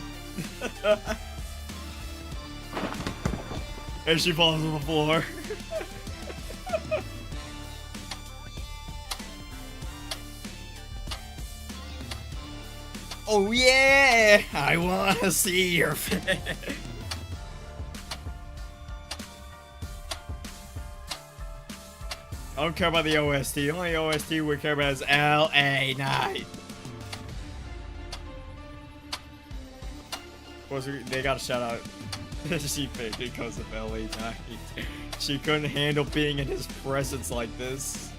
And she falls on the floor. Oh yeah! I wanna see your face. I don't care about the OST. The only OST we care about is LA Night. Of course, they got a shout out. She picked because of LA Night. She couldn't handle being in his presence like this.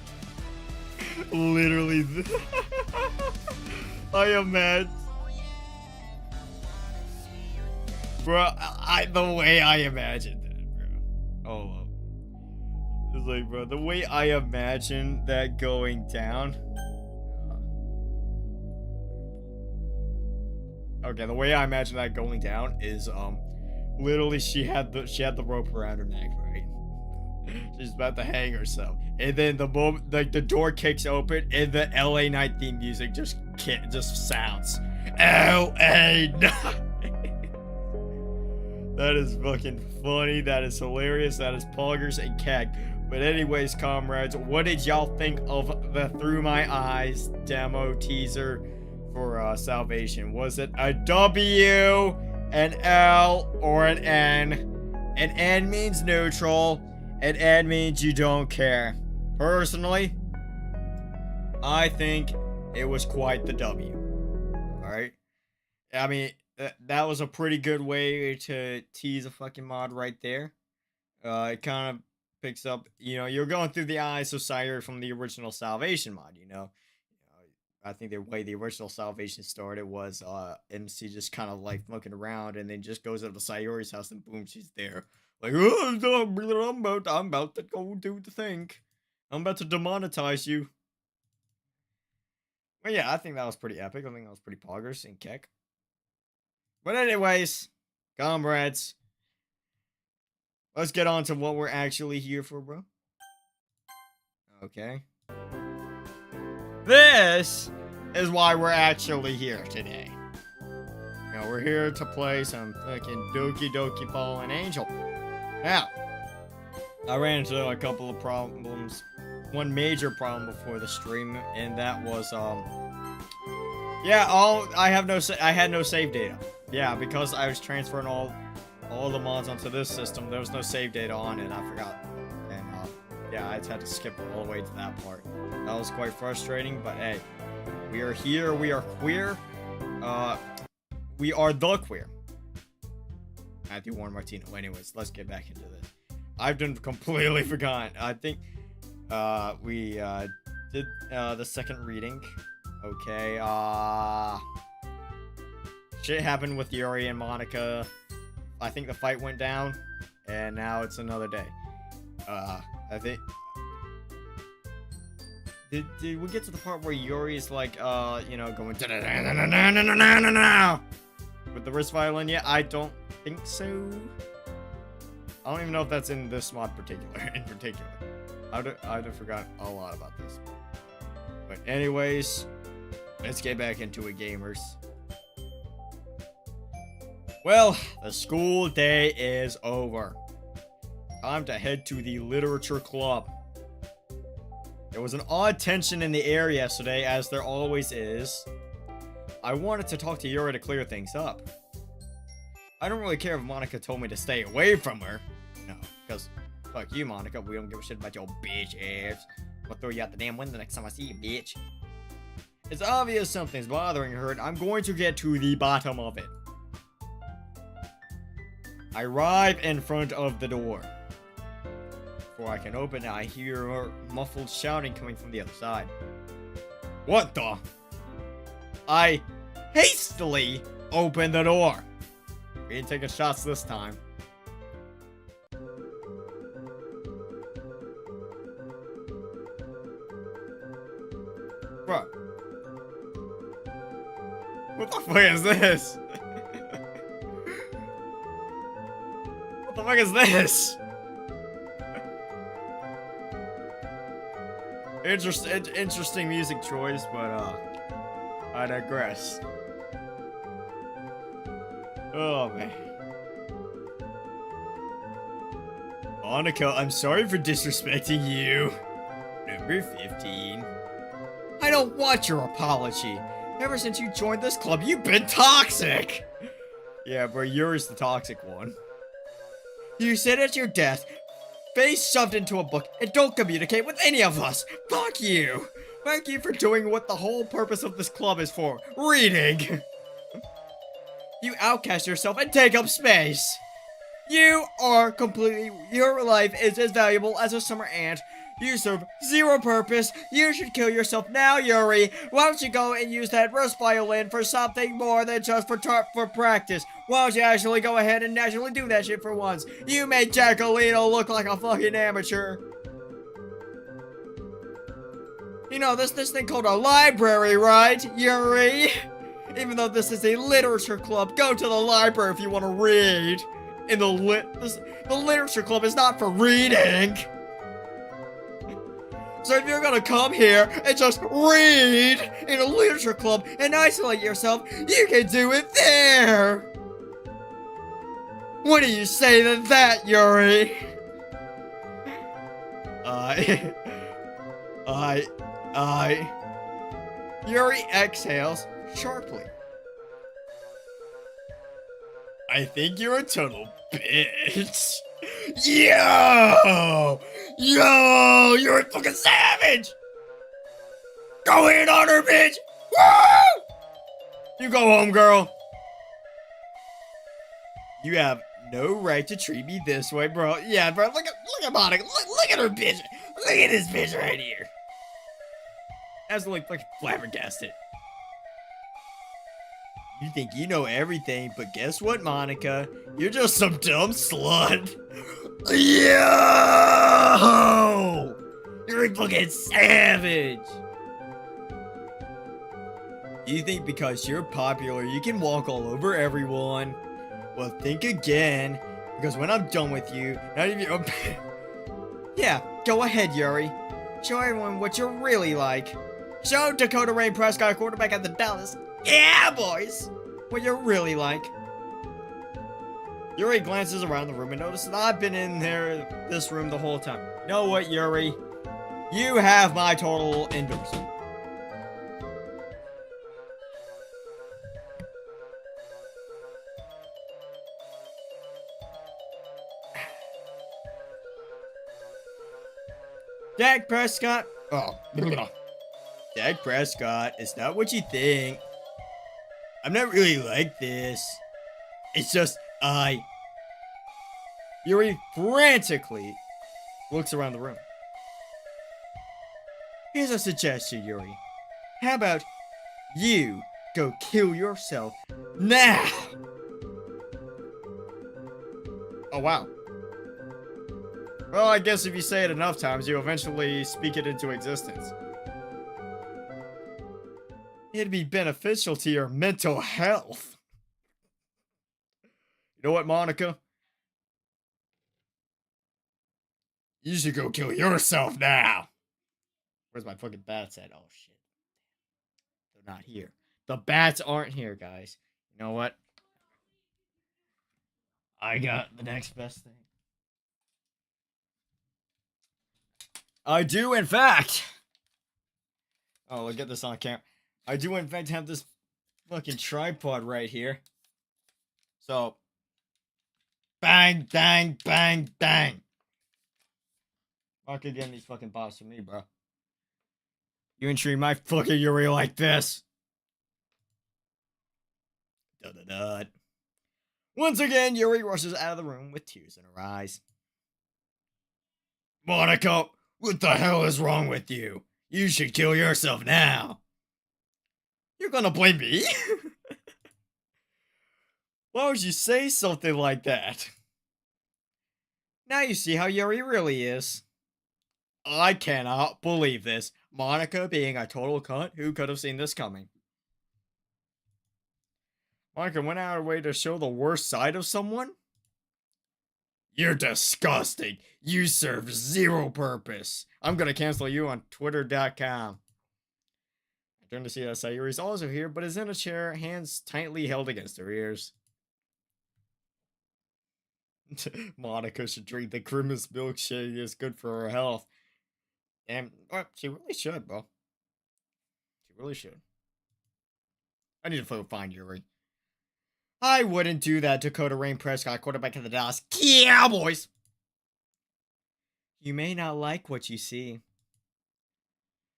Literally. I imagine. Bro, the way I imagined that, bro. Oh, it's like, bro, the way I imagine that going down. Okay, the way I imagine that going down is, literally she had the rope around her neck, right? She's about to hang herself, and then the moment, like, the door kicks open, and the LA Night theme music just sounds. LA Night. That is fucking funny. That is hilarious. That is poggers and keg. But anyways, comrades, what did y'all think of the Through My Eyes demo teaser for Salvation? Was it a W, an L, or an N? An N means neutral. An N means you don't care. Personally, I think it was quite the W. Alright? I mean, that was a pretty good way to tease a fucking mod right there. It kind of picks up, you know, you're going through the eyes of Sayuri from the original Salvation mod, you know. I think the way the original Salvation started was MC just kind of like looking around and then just goes up to Sayuri's house and boom, she's there. Like, oh, I'm about to go do the thing. I'm about to demonetize you. But yeah, I think that was pretty epic. I think that was pretty poggers and keck. But anyways, comrades, let's get on to what we're actually here for, bro. Okay. This is why we're actually here today. You know, we're here to play some fucking Doki Doki Fallen Angel. Now, I ran into a couple of problems. One major problem before the stream, and that was, yeah, I had no save data. Yeah, because I was transferring all the mods onto this system, there was no save data on it, and I forgot. And, yeah, I just had to skip all the way to that part. That was quite frustrating, but hey, we are here, we are queer. We are the queer. Matthew Warren Martino. Anyways, let's get back into this. I've done completely forgotten. I think, we, did, the second reading. Okay, shit happened with Yuri and Monica. I think the fight went down, and now it's another day. I think... Did we get to the part where Yuri's like, you know, going with the wrist violin yet? I don't think so. I don't even know if that's in this mod in particular. I'd have forgotten a lot about this. But anyways, let's get back into it, gamers. Well, the school day is over. Time to head to the literature club. There was an odd tension in the air yesterday, as there always is. I wanted to talk to Yuri to clear things up. I don't really care if Monica told me to stay away from her. No, because fuck you, Monica. We don't give a shit about your bitch ass. I'll throw you out the damn window next time I see you, bitch. It's obvious something's bothering her, and I'm going to get to the bottom of it. I arrive in front of the door. Before I can open it, I hear her muffled shouting coming from the other side. What the? I hastily open the door. We ain't taking shots this time. Bro. What the fuck is this? What the fuck is this? Interesting music choice, but I digress. Oh man. Monica, I'm sorry for disrespecting you. Number 15. I don't want your apology. Ever since you joined this club, you've been toxic. Yeah, bro, Yuri's the toxic one. You sit at your desk, face shoved into a book, and don't communicate with any of us. Fuck you. Thank you for doing what the whole purpose of this club is for. Reading. You outcast yourself and take up space. You are completely... Your life is as valuable as a summer ant. You serve zero purpose. You should kill yourself now, Yuri. Why don't you go and use that Rust violin for something more than just for practice? Why don't you actually go ahead and actually do that shit for once? You made Jackalino look like a fucking amateur. You know, this thing called a library, right, Yuri? Even though this is a literature club, go to the library if you want to read. In the literature club is not for reading. So if you're gonna come here and just read in a literature club and isolate yourself, you can do it there. What do you say to that, Yuri? Yuri exhales sharply. I think you're a total bitch. Yo! You're a fucking savage! Go in on her, bitch! Woo! You go home, girl. You have no right to treat me this way, bro. Yeah, bro, look at Monica. Look at her bitch. Look at this bitch right here. Absolutely fucking flabbergasted. You think you know everything, but guess what, Monica? You're just some dumb slut. Yo! You're a fucking savage. You think because you're popular, you can walk all over everyone? Well, think again, because when I'm done with you, not even your... Yeah, go ahead, Yuri. Show everyone what you're really like. Show Dakota Rain Prescott, quarterback at the Dallas Cowboys, what you're really like. Yuri glances around the room and notices that I've been in this room the whole time. You know what, Yuri? You have my total endorsement. Dak Prescott. Oh, Dak Prescott, it's not what you think. I'm not really like this. It's just Yuri frantically looks around the room. Here's a suggestion, Yuri. How about you go kill yourself now? Oh, wow. Well, I guess if you say it enough times, you eventually speak it into existence. It'd be beneficial to your mental health. You know what, Monica? You should go kill yourself now. Where's my fucking bats at? Oh, shit. They're not here. The bats aren't here, guys. You know what? I got the next best thing. I do, in fact. Oh, look at this on camera. I do, in fact, have this fucking tripod right here. So, bang, bang, bang, bang. Not gonna get these fucking bops from me, bro. You ain't treating my fucking Yuri like this. Dud. Once again, Yuri rushes out of the room with tears in her eyes. Monica, what the hell is wrong with you? You should kill yourself now. You're gonna blame me? Why would you say something like that? Now you see how Yuri really is. I cannot believe this. Monica being a total cunt. Who could have seen this coming? Monica went out of her way to show the worst side of someone? You're disgusting. You serve zero purpose. I'm gonna cancel you on Twitter.com. I turn to see that Sayuri's also here, but is in a chair, hands tightly held against her ears. Monica should drink the Grimace milkshake. It's good for her health. And well, she really should, bro. She really should. I need to find Yuri. I wouldn't do that, Dakota Rain Prescott, quarterback of the Dallas Cowboys. You may not like what you see.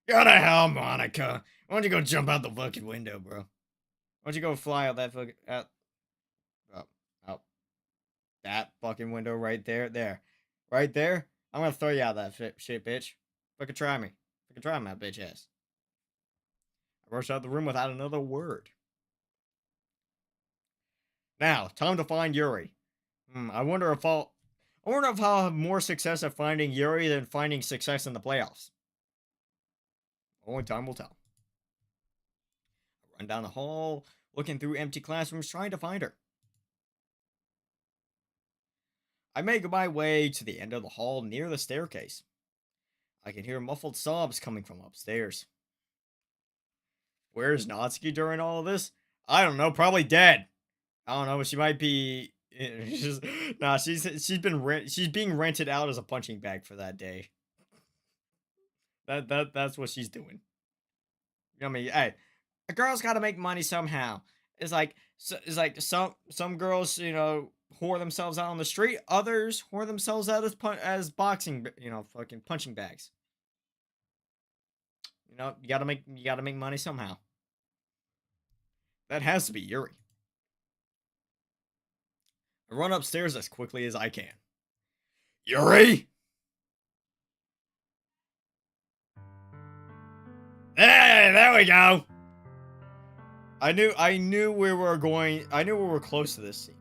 Go to hell, Monica. Why don't you go jump out the fucking window, bro? Why don't you go fly out that fucking out that fucking window right there, right there. I'm gonna throw you out that shit, bitch. Fucking try me. Fucking try my bitch ass. I rushed out of the room without another word. Now, time to find Yuri. I wonder if I'll have more success at finding Yuri than finding success in the playoffs. Only time will tell. I run down the hall, looking through empty classrooms, trying to find her. I make my way to the end of the hall near the staircase. I can hear muffled sobs coming from upstairs. Where's Natsuki during all of this? I don't know, probably dead. I don't know, but she might be. She's being rented out as a punching bag for that day. That's what she's doing. You know what I mean? Hey, a girl's got to make money somehow. It's like some girls, you know, whore themselves out on the street. Others whore themselves out as boxing, you know, fucking punching bags. You know, you gotta make money somehow. That has to be Yuri. I run upstairs as quickly as I can. Yuri! Hey, there we go. I knew we were close to this scene.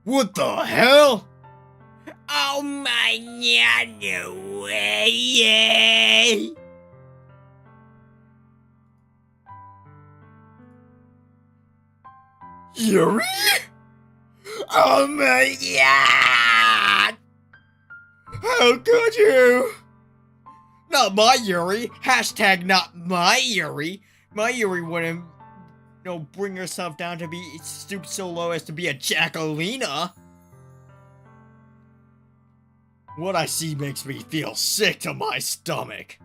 What the hell? Oh my god, no way! Yuri? Oh my god! How could you? Not my Yuri. Hashtag not my Yuri. My Yuri wouldn't, you know, bring herself down to be stooped so low as to be a Jackalina. What I see makes me feel sick to my stomach.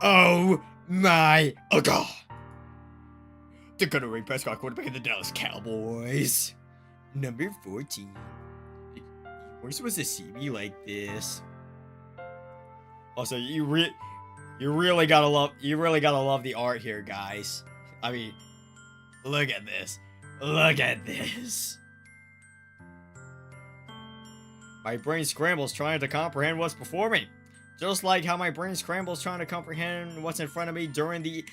Oh my god. The Gunner Ray Prescott quarterback of the Dallas Cowboys. Number 14. You're supposed to see me like this. Also, you really gotta love the art here, guys. I mean, look at this. Look at this. My brain scrambles trying to comprehend what's before me. Just like how my brain scrambles trying to comprehend what's in front of me during the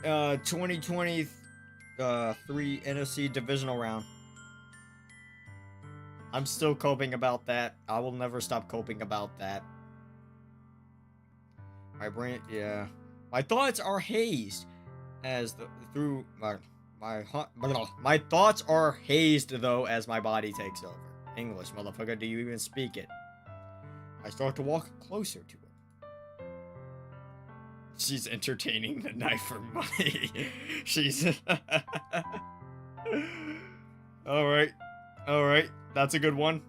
2023 NFC divisional round. I'm still coping about that. I will never stop coping about that. My brain, yeah. My thoughts are hazed as my thoughts are hazed though as my body takes over. English, motherfucker, do you even speak it? I start to walk closer to her. She's entertaining the knife for money. She's... Alright. That's a good one.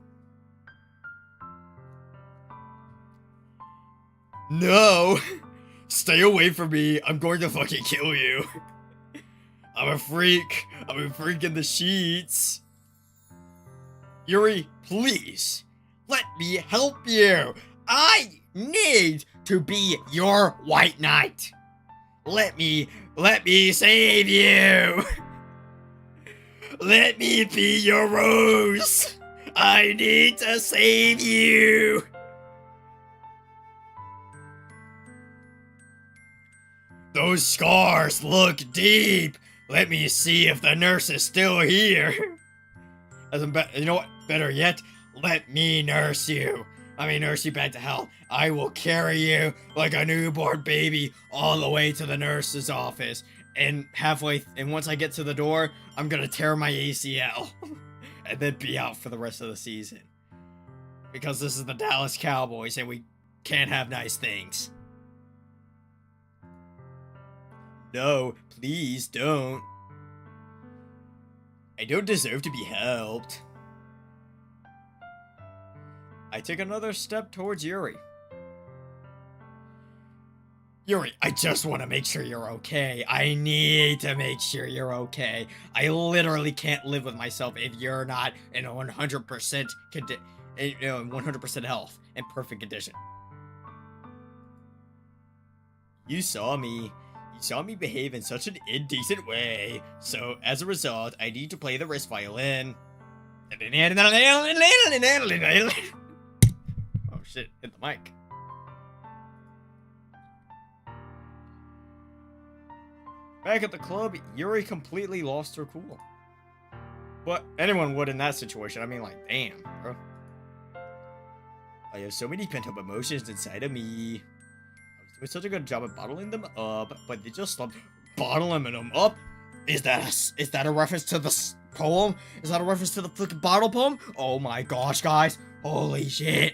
No! Stay away from me. I'm going to fucking kill you. I'm a freak. I'm a freak in the sheets. Yuri, please. Let me help you. I need to be your white knight. Let me save you. Let me be your rose. I need to save you. Those scars look deep. Let me see if the nurse is still here. You know what? Better yet, let me nurse you. Let me nurse you back to health. I will carry you like a newborn baby all the way to the nurse's office. And once I get to the door, I'm gonna tear my ACL. And then be out for the rest of the season. Because this is the Dallas Cowboys and we can't have nice things. No, please don't. I don't deserve to be helped. I take another step towards Yuri. Yuri, I just want to make sure you're okay. I need to make sure you're okay. I literally can't live with myself if you're not in a 100% health and perfect condition. You saw me behave in such an indecent way, so as a result, I need to play the wrist violin. Oh shit, hit the mic. Back at the club, Yuri completely lost her cool. But anyone would in that situation. I mean, like, damn, bro. I have so many pent-up emotions inside of me. I was doing such a good job at bottling them up, but they just stopped bottling them up. Is that a reference to the poem? Is that a reference to the fucking bottle poem? Oh my gosh, guys. Holy shit.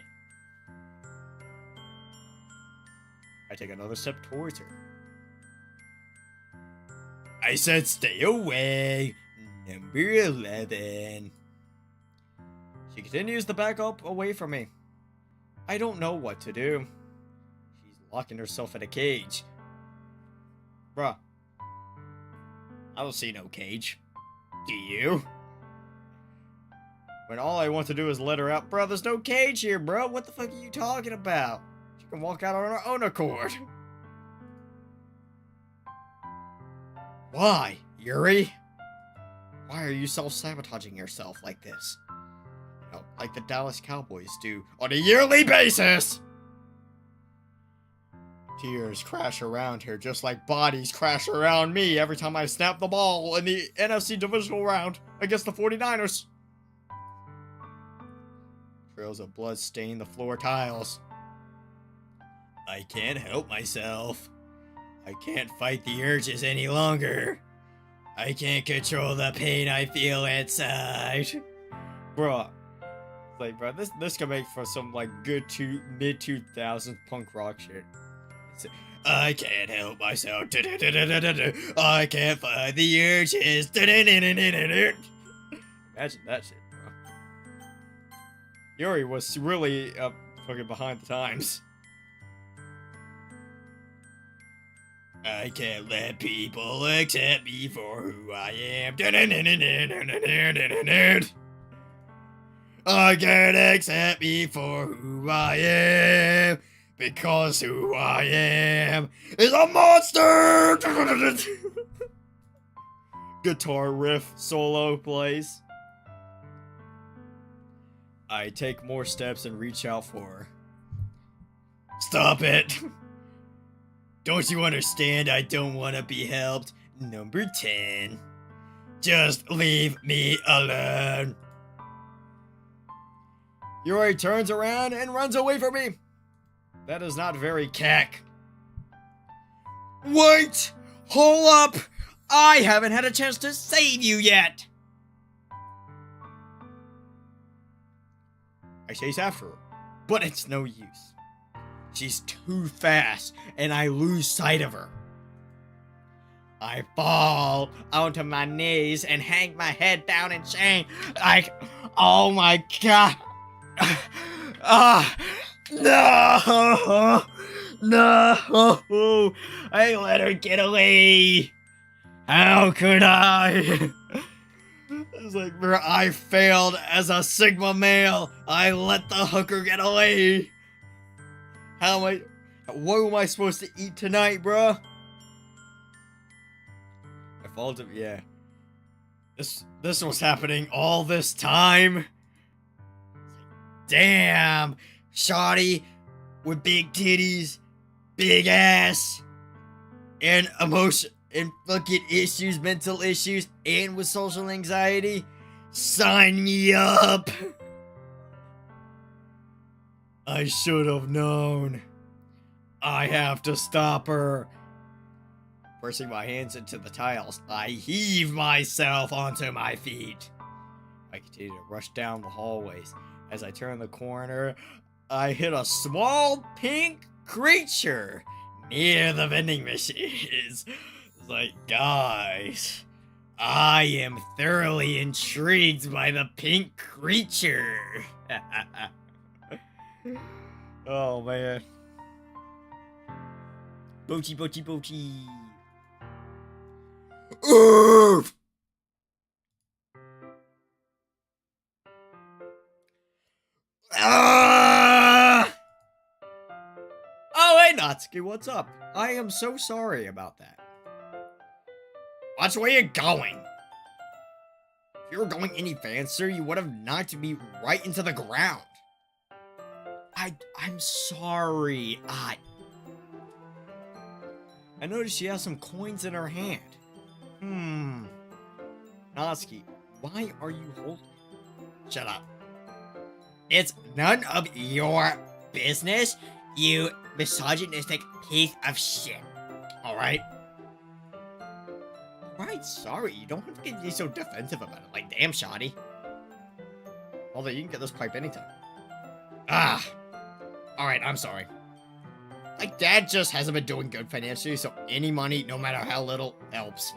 I take another step towards her. I said stay away. Number 11. She continues to back up away from me. I don't know what to do. She's locking herself in a cage. Bruh. I don't see no cage. Do you? When all I want to do is let her out. Bro, there's no cage here, bro. What the fuck are you talking about? She can walk out on her own accord. Why, Yuri? Why are you self-sabotaging yourself like this? You know, like the Dallas Cowboys do on a yearly basis! Tears crash around her just like bodies crash around me every time I snap the ball in the NFC divisional round against the 49ers. Trails of blood stain the floor tiles. I can't help myself. I can't fight the urges any longer. I can't control the pain I feel inside. Bruh. Like, bro, this could make for some, like, good mid-2000s punk rock shit. I can't help myself. I can't fight the urges. Imagine that shit, bro. Yuri was really fucking behind the times. I can't let people accept me for who I am. I can't accept me for who I am. Because who I am is a monster! Guitar riff solo plays. I take more steps and reach out for her. Stop it! Don't you understand I don't want to be helped? Number 10. Just leave me alone. Yuri turns around and runs away from me. That is not very cack. Wait! Hold up! I haven't had a chance to save you yet! I chase after her, but it's no use. She's too fast, and I lose sight of her. I fall onto my knees and hang my head down in shame. Like, oh my god. No! No! I let her get away! How could I? It's like, bro, I failed as a Sigma male. I let the hooker get away. What am I supposed to eat tonight, bro? I fall to, yeah. This was happening all this time? Damn! Shawty with big titties, big ass, and emotion, and fucking issues, mental issues, and with social anxiety. Sign me up! I should have known. I have to stop her. Pressing my hands into the tiles, I heave myself onto my feet. I continue to rush down the hallways. As I turn the corner, I hit a small pink creature near the vending machines. It's like, guys, I am thoroughly intrigued by the pink creature. Oh, man. Bochi, bochi, bochi. Oof! Ah! Oh, hey, Natsuki, what's up? I am so sorry about that. Watch where you're going. If you were going any fancier, you would have knocked me right into the ground. I'm sorry. I noticed she has some coins in her hand. Natsuki, why are you holding? Shut up. It's none of your business, you misogynistic piece of shit. Alright? Alright, sorry. You don't have to get so defensive about it. Like, damn, shoddy. Although you can get this pipe anytime. Alright, I'm sorry. Like, Dad just hasn't been doing good financially, so any money, no matter how little, helps.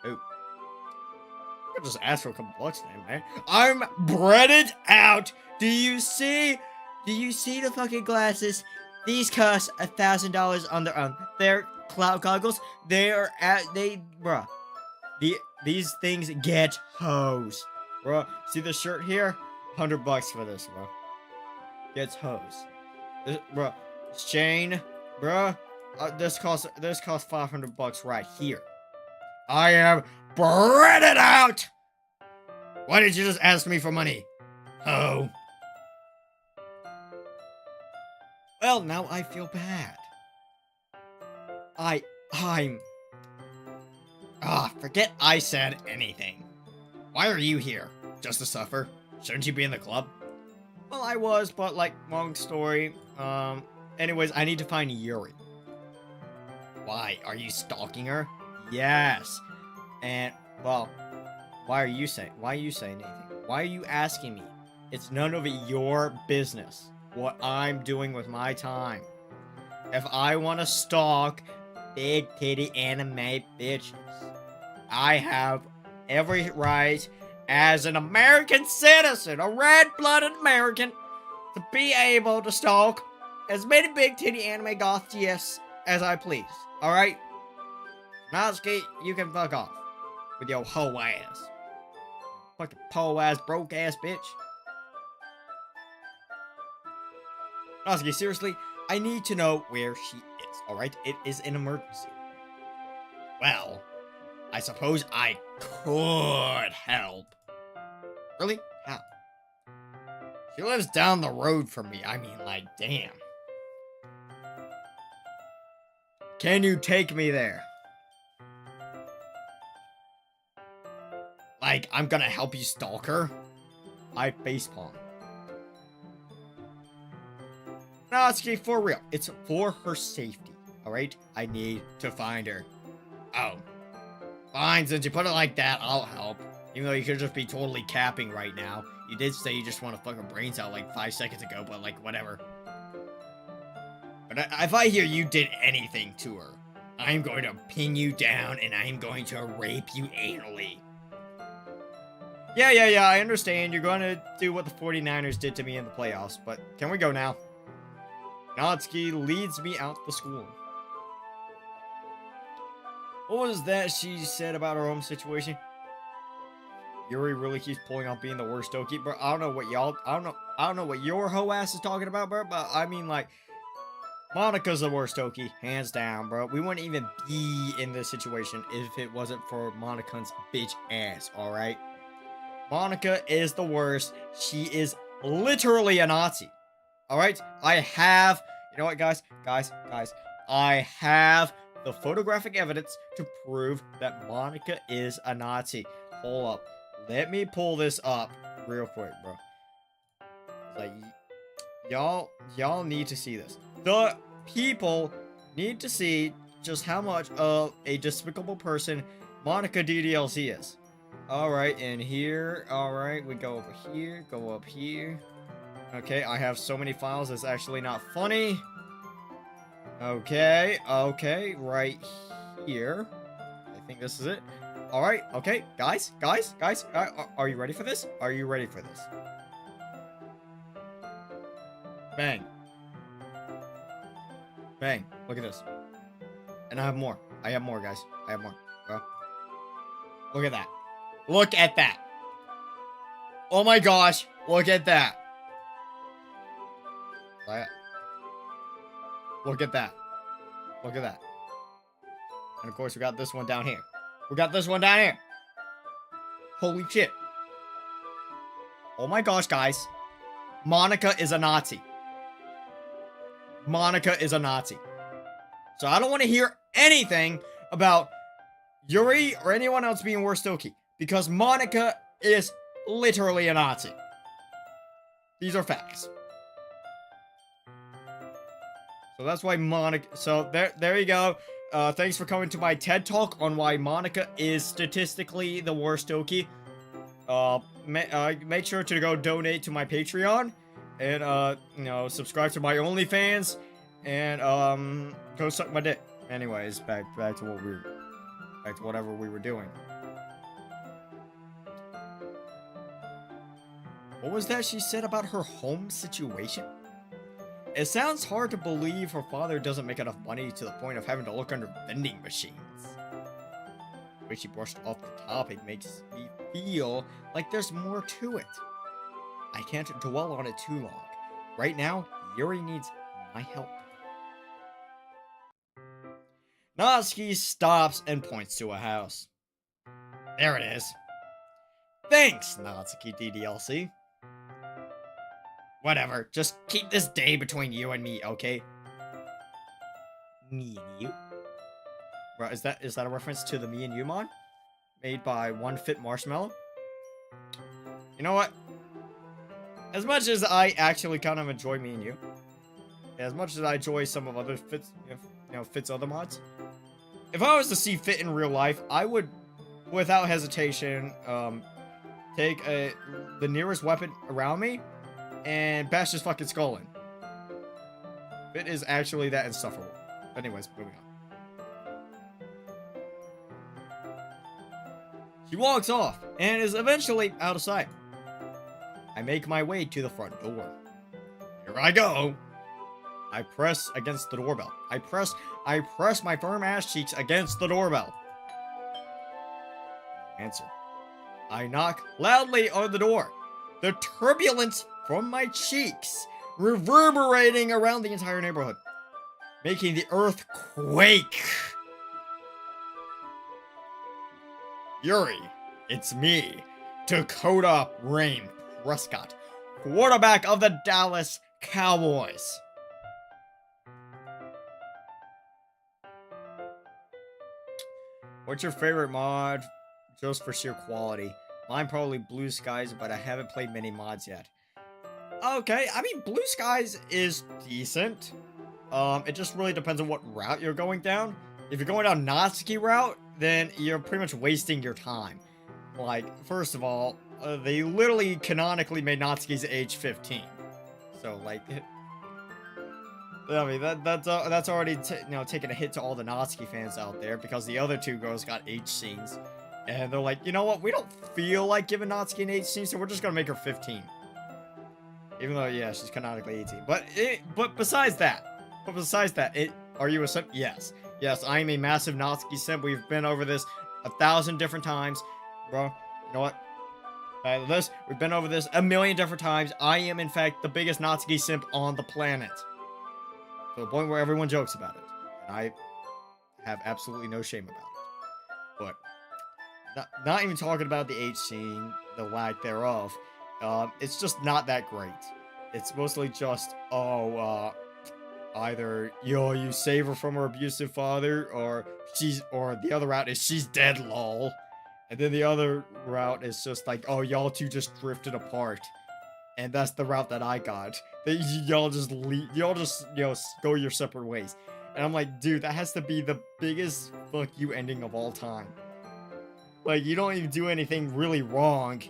Ooh. I could just ask for a couple bucks then, man. I'm breaded out! Do you see the fucking glasses? These cost $1,000 on their own. They're cloud goggles. Bruh. These things get hose. Bruh, see the shirt here? $100 for this, bro. Gets hose. Bruh, chain, bruh. This costs $500 right here. I am breaded out! Why did you just ask me for money? Oh. Well, now I feel bad. Forget I said anything. Why are you here? Just to suffer? Shouldn't you be in the club? Well, I was, but like, long story. Anyways, I need to find Yuri. Why? Are you stalking her? Yes. And, well, why are you saying anything? Why are you asking me? It's none of your business what I'm doing with my time. If I want to stalk big titty anime bitches, I have every right as an American citizen, a red-blooded American, to be able to stalk as many big titty anime goth GFs as I please. Alright? Natsuki, you can fuck off with your hoe ass. Fucking po ass, broke ass bitch. Natsuki, seriously, I need to know where she is, alright? It is an emergency. Well, I suppose I could help. Really? How? She lives down the road from me. I mean, like, damn. Can you take me there? Like, I'm gonna help you stalk her? I facepalm. Natsuki, for real. It's for her safety, alright? I need to find her. Oh. Fine, since you put it like that, I'll help. Even though you could just be totally capping right now. You did say you just want to fuck her brains out like 5 seconds ago, but like, whatever. But if I hear you did anything to her, I'm going to pin you down and I'm going to rape you anally. Yeah, I understand. You're going to do what the 49ers did to me in the playoffs, but can we go now? Natsuki leads me out the school. What was that she said about her home situation? Yuri really keeps pulling out being the worst Doki, bro. I don't know what your hoe ass is talking about, bro, but I mean, like, Monika's the worst Doki, hands down, bro. We wouldn't even be in this situation if it wasn't for Monika's bitch ass, alright? Monika is the worst. She is literally a Nazi. Alright? I have, you know what, guys? I have the photographic evidence to prove that Monika is a Nazi. Hold up. Let me pull this up real quick, bro. Like, y'all need to see this. The people need to see just how much of a despicable person Monika DDLC is. Alright, and here, alright, we go over here, go up here. Okay, I have so many files, it's actually not funny. Okay, right here. I think this is it. Alright, okay, guys, are you ready for this? Are you ready for this? Bang. Bang, look at this. And I have more, guys. I have more, bro. Look at that. Look at that. Oh my gosh, look at that. Look at that. Look at that. And of course, we got this one down here. Holy shit. Oh my gosh, guys. Monica is a Nazi. Monica is a Nazi. So I don't want to hear anything about Yuri or anyone else being worse Toki, because Monica is literally a Nazi. These are facts. So that's why Monica... So there you go. Thanks for coming to my TED Talk on why Monica is statistically the worst Toki. Make sure to go donate to my Patreon. And, you know, subscribe to my OnlyFans. And, go suck my dick. Anyways, back to what we were... Back to whatever we were doing. What was that she said about her home situation? It sounds hard to believe her father doesn't make enough money to the point of having to look under vending machines. The way she brushed off the topic makes me feel like there's more to it. I can't dwell on it too long. Right now, Yuri needs my help. Natsuki stops and points to a house. There it is. Thanks, Natsuki DDLC. Whatever, just keep this day between you and me, okay? Me and you? Right, is that a reference to the Me and You mod? Made by One Fit Marshmallow? You know what? As much as I actually kind of enjoy Me and You, as much as I enjoy some of other Fit's, Fit's other mods, if I was to see Fit in real life, I would, without hesitation, take the nearest weapon around me and bash his fucking skull in. Fit is actually that insufferable. Anyways, moving on. She walks off and is eventually out of sight. I make my way to the front door. Here I go. I press against the doorbell. I press my firm ass cheeks against the doorbell. No answer. I knock loudly on the door. The turbulence from my cheeks reverberating around the entire neighborhood, making the earth quake. Yuri, it's me, Dakota Rain Prescott, quarterback of the Dallas Cowboys. What's your favorite mod, just for sheer quality? Mine probably Blue Skies, but I haven't played many mods yet. Okay, I mean, Blue Skies is decent. It just really depends on what route you're going down. If you're going down Natsuki route, then you're pretty much wasting your time. Like, first of all, they literally canonically made Natsuki's age 15. So, like, I mean, that's already taking a hit to all the Natsuki fans out there, because the other two girls got age scenes. And they're like, you know what, we don't feel like giving Natsuki an age scene, so we're just gonna make her 15. Even though, yeah, she's canonically 18. But besides that, are you a simp? Yes. Yes, I am a massive Natsuki simp. We've been over this 1,000 different times. Bro, you know what? We've been over this 1,000,000 different times. I am, in fact, the biggest Natsuki simp on the planet. To the point where everyone jokes about it. And I have absolutely no shame about it. But, not even talking about the age scene, the lack thereof. It's just not that great. It's mostly just, either, you save her from her abusive father, or the other route is she's dead, lol. And then the other route is just like, oh, y'all two just drifted apart. And that's the route that I got. Y'all just go your separate ways. And I'm like, dude, that has to be the biggest fuck you ending of all time. Like, you don't even do anything really wrong,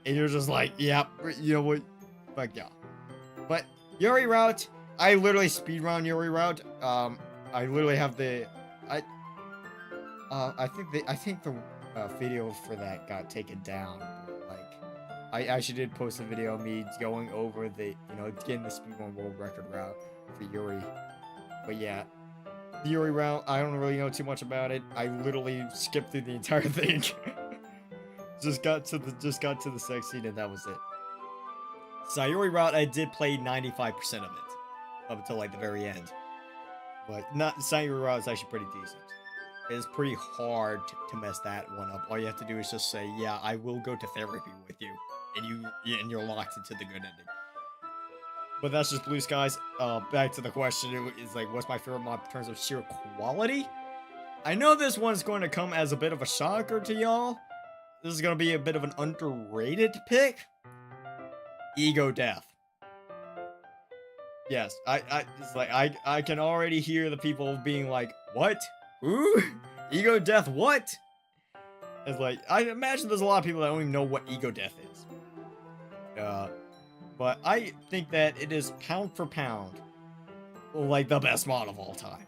and you're just like, yeah, you know what, fuck yeah. But Yuri route, I literally speedrun Yuri route. I literally have the, I think the video for that got taken down. Like, I actually did post a video of me going over the, getting the speedrun world record route for Yuri. But yeah, the Yuri route, I don't really know too much about it. I literally skipped through the entire thing. just got to the sex scene, and that was it. Sayuri route, I did play 95% of it up until like the very end. But Sayuri route is actually pretty decent. it's pretty hard to mess that one up. All you have to do is just say, yeah, I will go to therapy with you. And you're locked into the good ending. But that's just blue skies. Back to the question, it's like, what's my favorite mod in terms of sheer quality? I know this one's going to come as a bit of a shocker to y'all. This is going to be a bit of an underrated pick. Ego Death. Yes, I can already hear the people being like, what? Ooh, Ego Death, what? It's like, I imagine there's a lot of people that don't even know what Ego Death is. But I think that it is pound for pound, like the best mod of all time.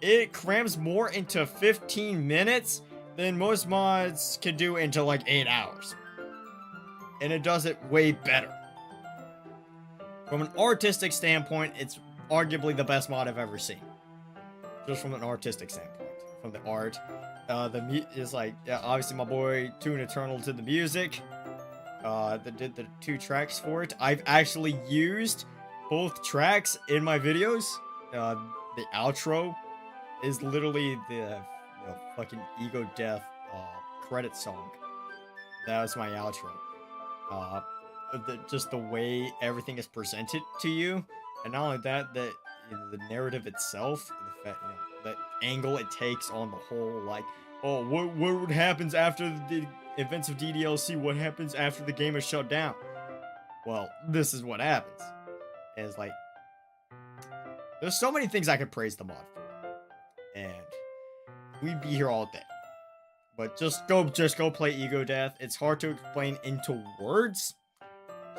It crams more into 15 minutes than most mods can do into like 8 hours. And it does it way better. From an artistic standpoint, it's arguably the best mod I've ever seen. Just from an artistic standpoint. From the art. Is like, yeah, obviously my boy Toon Eternal did the music. That did the 2 tracks for it. I've actually used both tracks in my videos. The outro is literally the fucking Ego Death credit song. That was my outro. Just the way everything is presented to you, and not only that, the narrative itself, the fact, the angle it takes on the whole, like, oh, what happens after the events of DDLC? What happens after the game is shut down? Well, this is what happens. And it's like, there's so many things I could praise the mod for, and we'd be here all day. But just go play Ego Death. It's hard to explain into words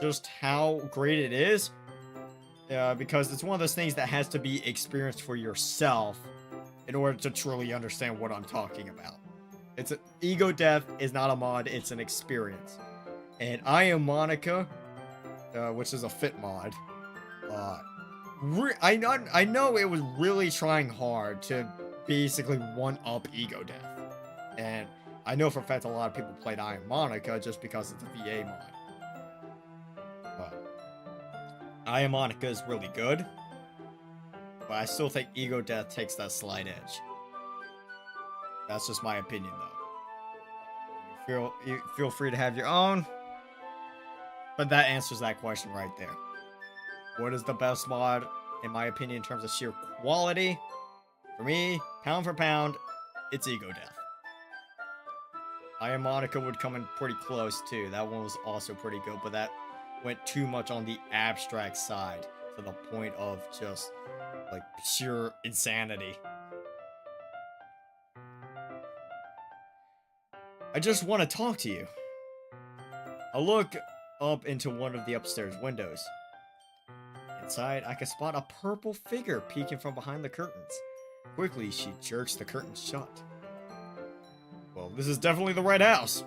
just how great it is, because it's one of those things that has to be experienced for yourself in order to truly understand what I'm talking about. Ego Death is not a mod, it's an experience. And I Am Monica, which is a fit mod, I know it was really trying hard to basically one-up Ego Death. And I know for a fact a lot of people played I Am Monica just because it's a VA mod. I Am Monica is really good, but I still think Ego Death takes that slight edge. That's just my opinion, though. You feel free to have your own, but that answers that question right there. What is the best mod, in my opinion, in terms of sheer quality? For me, pound for pound, it's Ego Death. I Am Monica would come in pretty close, too. That one was also pretty good, but that went too much on the abstract side to the point of just, like, pure insanity. I just want to talk to you. I look up into one of the upstairs windows. Inside, I can spot a purple figure peeking from behind the curtains. Quickly, she jerks the curtains shut. Well, this is definitely the right house.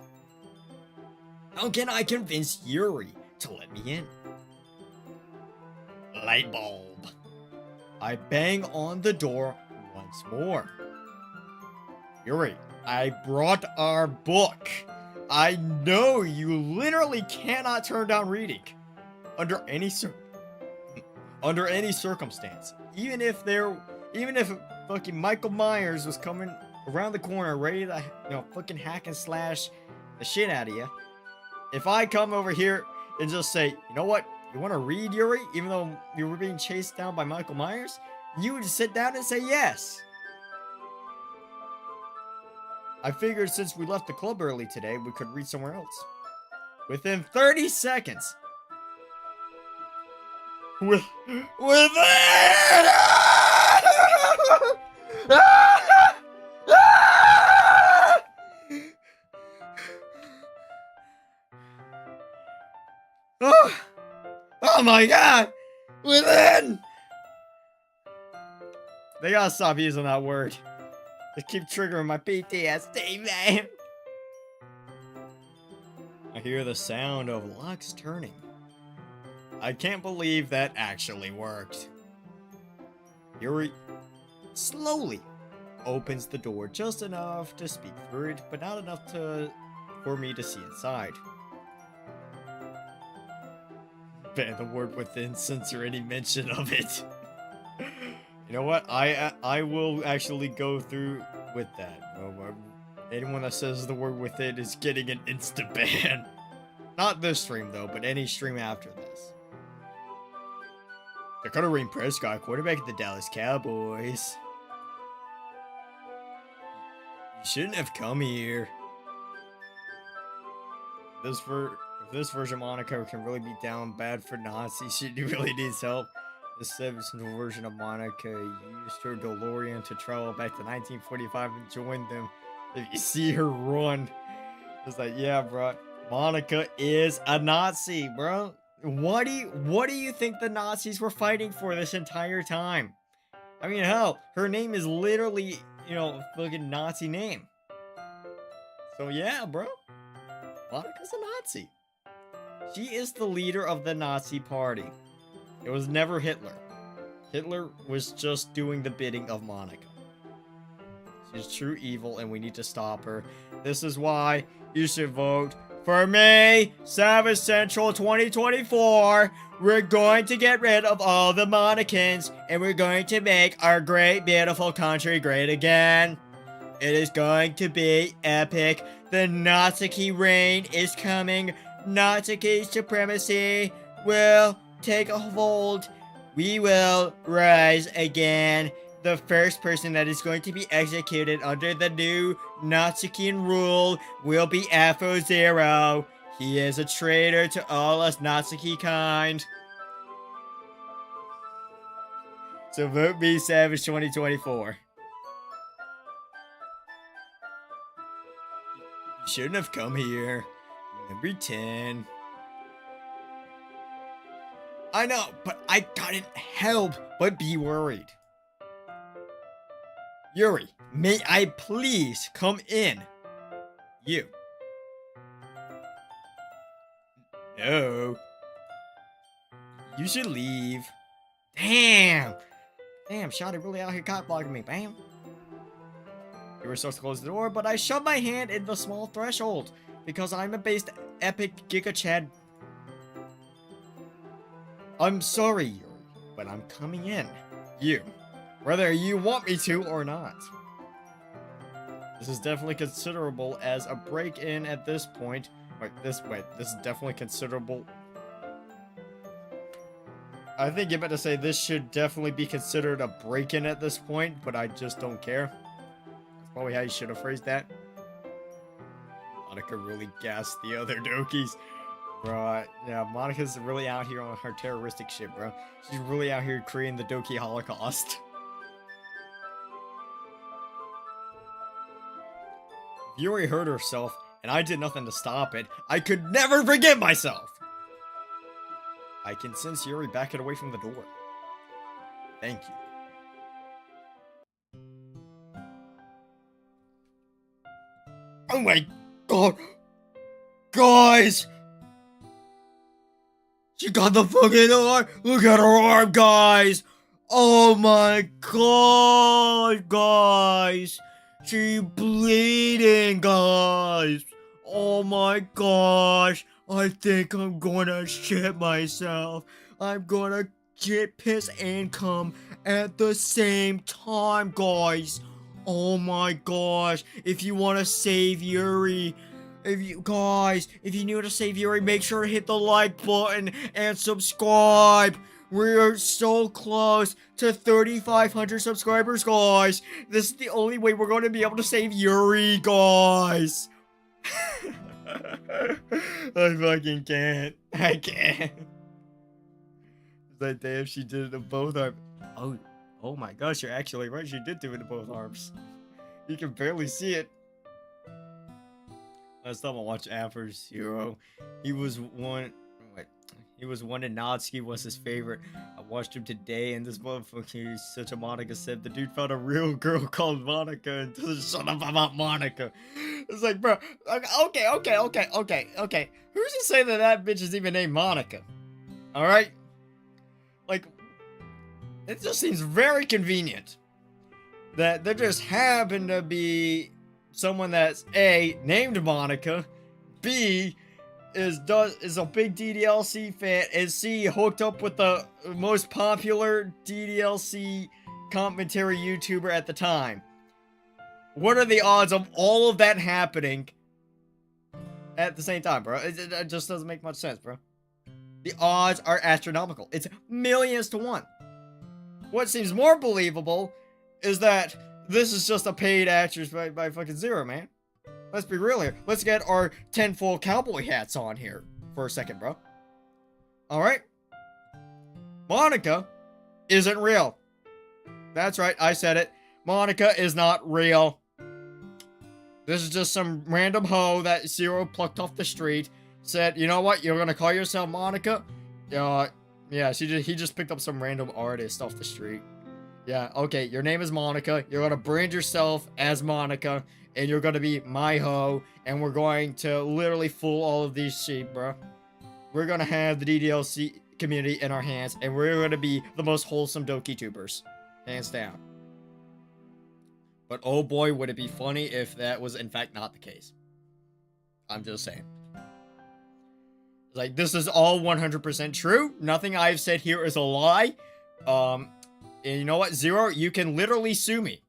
How can I convince Yuri to let me in? Light bulb. I bang on the door once more. Yuri, I brought our book. I know you literally cannot turn down reading under any circumstance. Even if fucking Michael Myers was coming around the corner ready to, fucking hack and slash the shit out of you. If I come over here and just say, you know what, you want to read, Yuri, even though you were being chased down by Michael Myers, you would sit down and say yes. I figured since we left the club early today, we could read somewhere else. Within 30 seconds. Oh my god! Within! They gotta stop using that word. They keep triggering my PTSD, man. I hear the sound of locks turning. I can't believe that actually worked. Yuri slowly opens the door just enough to speak through it, but not enough for me to see inside. Ban the word within, censor any mention of it. You know what? I will actually go through with that, bro. Anyone that says the word with it is getting an insta ban. Not this stream though, but any stream after this. Dakota Rain Prescott, quarterback of the Dallas Cowboys. You shouldn't have come here. If this version of Monica can really be down bad for Nazi, she really needs help. The 7th version of Monica used her DeLorean to travel back to 1945 and join them. If you see her run, it's like, yeah, bro. Monica is a Nazi, bro. What do you think the Nazis were fighting for this entire time? I mean, hell, her name is literally, a fucking Nazi name. So yeah, bro. Monica's a Nazi. She is the leader of the Nazi party. It was never Hitler. Hitler was just doing the bidding of Monica. She's true evil and we need to stop her. This is why you should vote for me, Savage Central 2024. We're going to get rid of all the Monicans and we're going to make our great, beautiful country great again. It is going to be epic. The Natsuki reign is coming. Natsuki supremacy will take a hold. We will rise again. The first person that is going to be executed under the new Natsukian rule will be Afro Zero. He is a traitor to all us Natsuki kind. So vote me, Savage 2024. You shouldn't have come here. Number 10. I know, but I couldn't help but be worried. Yuri, may I please come in? You. No. You should leave. Damn, Shotty really out here cop blocking me, bam. You were supposed to close the door, but I shoved my hand in the small threshold because I'm a based epic Giga Chad. I'm sorry, Yuri, but I'm coming in. You. Whether you want me to or not. This is definitely considerable as a break-in at this point. This is definitely considerable. I think you're about to say this should definitely be considered a break-in at this point, but I just don't care. That's probably how you should have phrased that. Monica really gassed the other Dokis. Bro, yeah, Monica's really out here on her terroristic shit, bro. She's really out here creating the Doki Holocaust. If Yuri hurt herself, and I did nothing to stop it, I could never forgive myself! I can sense Yuri backing away from the door. Thank you. Oh my god! Guys! She got the fucking arm! Look at her arm, guys! Oh my god, guys! She's bleeding, guys! Oh my gosh! I think I'm gonna shit myself. I'm gonna get piss and come at the same time, guys. Oh my gosh. If you want to save Yuri, if you need to save Yuri, make sure to hit the like button and subscribe. We are so close to 3,500 subscribers, guys. This is the only way we're going to be able to save Yuri, guys. I fucking can't. I can't. It's like, damn, she did it in both arms. Oh my gosh, you're actually right. She did do it in both arms. You can barely see it. Last time I watched Afro Zero, he was one and Natsuki was his favorite. I watched him today, and this motherfucker is such a Monica said. The dude found a real girl called Monica and doesn't shut up about Monica. It's like, bro, okay. Who's to say that bitch is even named Monica? Alright? Like, it just seems very convenient that there just happened to be someone that's A, named Monica, B, is a big DDLC fan, and C, hooked up with the most popular DDLC commentary YouTuber at the time. What are the odds of all of that happening at the same time, bro? It just doesn't make much sense, bro. The odds are astronomical. It's millions to one. What seems more believable is that this is just a paid actress by fucking Zero, man. Let's be real here. Let's get our 10 full cowboy hats on here for a second, bro. Alright? Monica isn't real. That's right, I said it. Monica is not real. This is just some random hoe that Zero plucked off the street. Said, you know what? You're gonna call yourself Monica? Yeah, he just picked up some random artist off the street. Yeah, okay, your name is Monica. You're gonna brand yourself as Monica, and you're gonna be my hoe, and we're going to literally fool all of these sheep, bro. We're gonna have the DDLC community in our hands, and we're gonna be the most wholesome Doki tubers. Hands down. But oh boy, would it be funny if that was in fact not the case. I'm just saying. Like, this is all 100% true. Nothing I've said here is a lie. And you know what, Zero? You can literally sue me.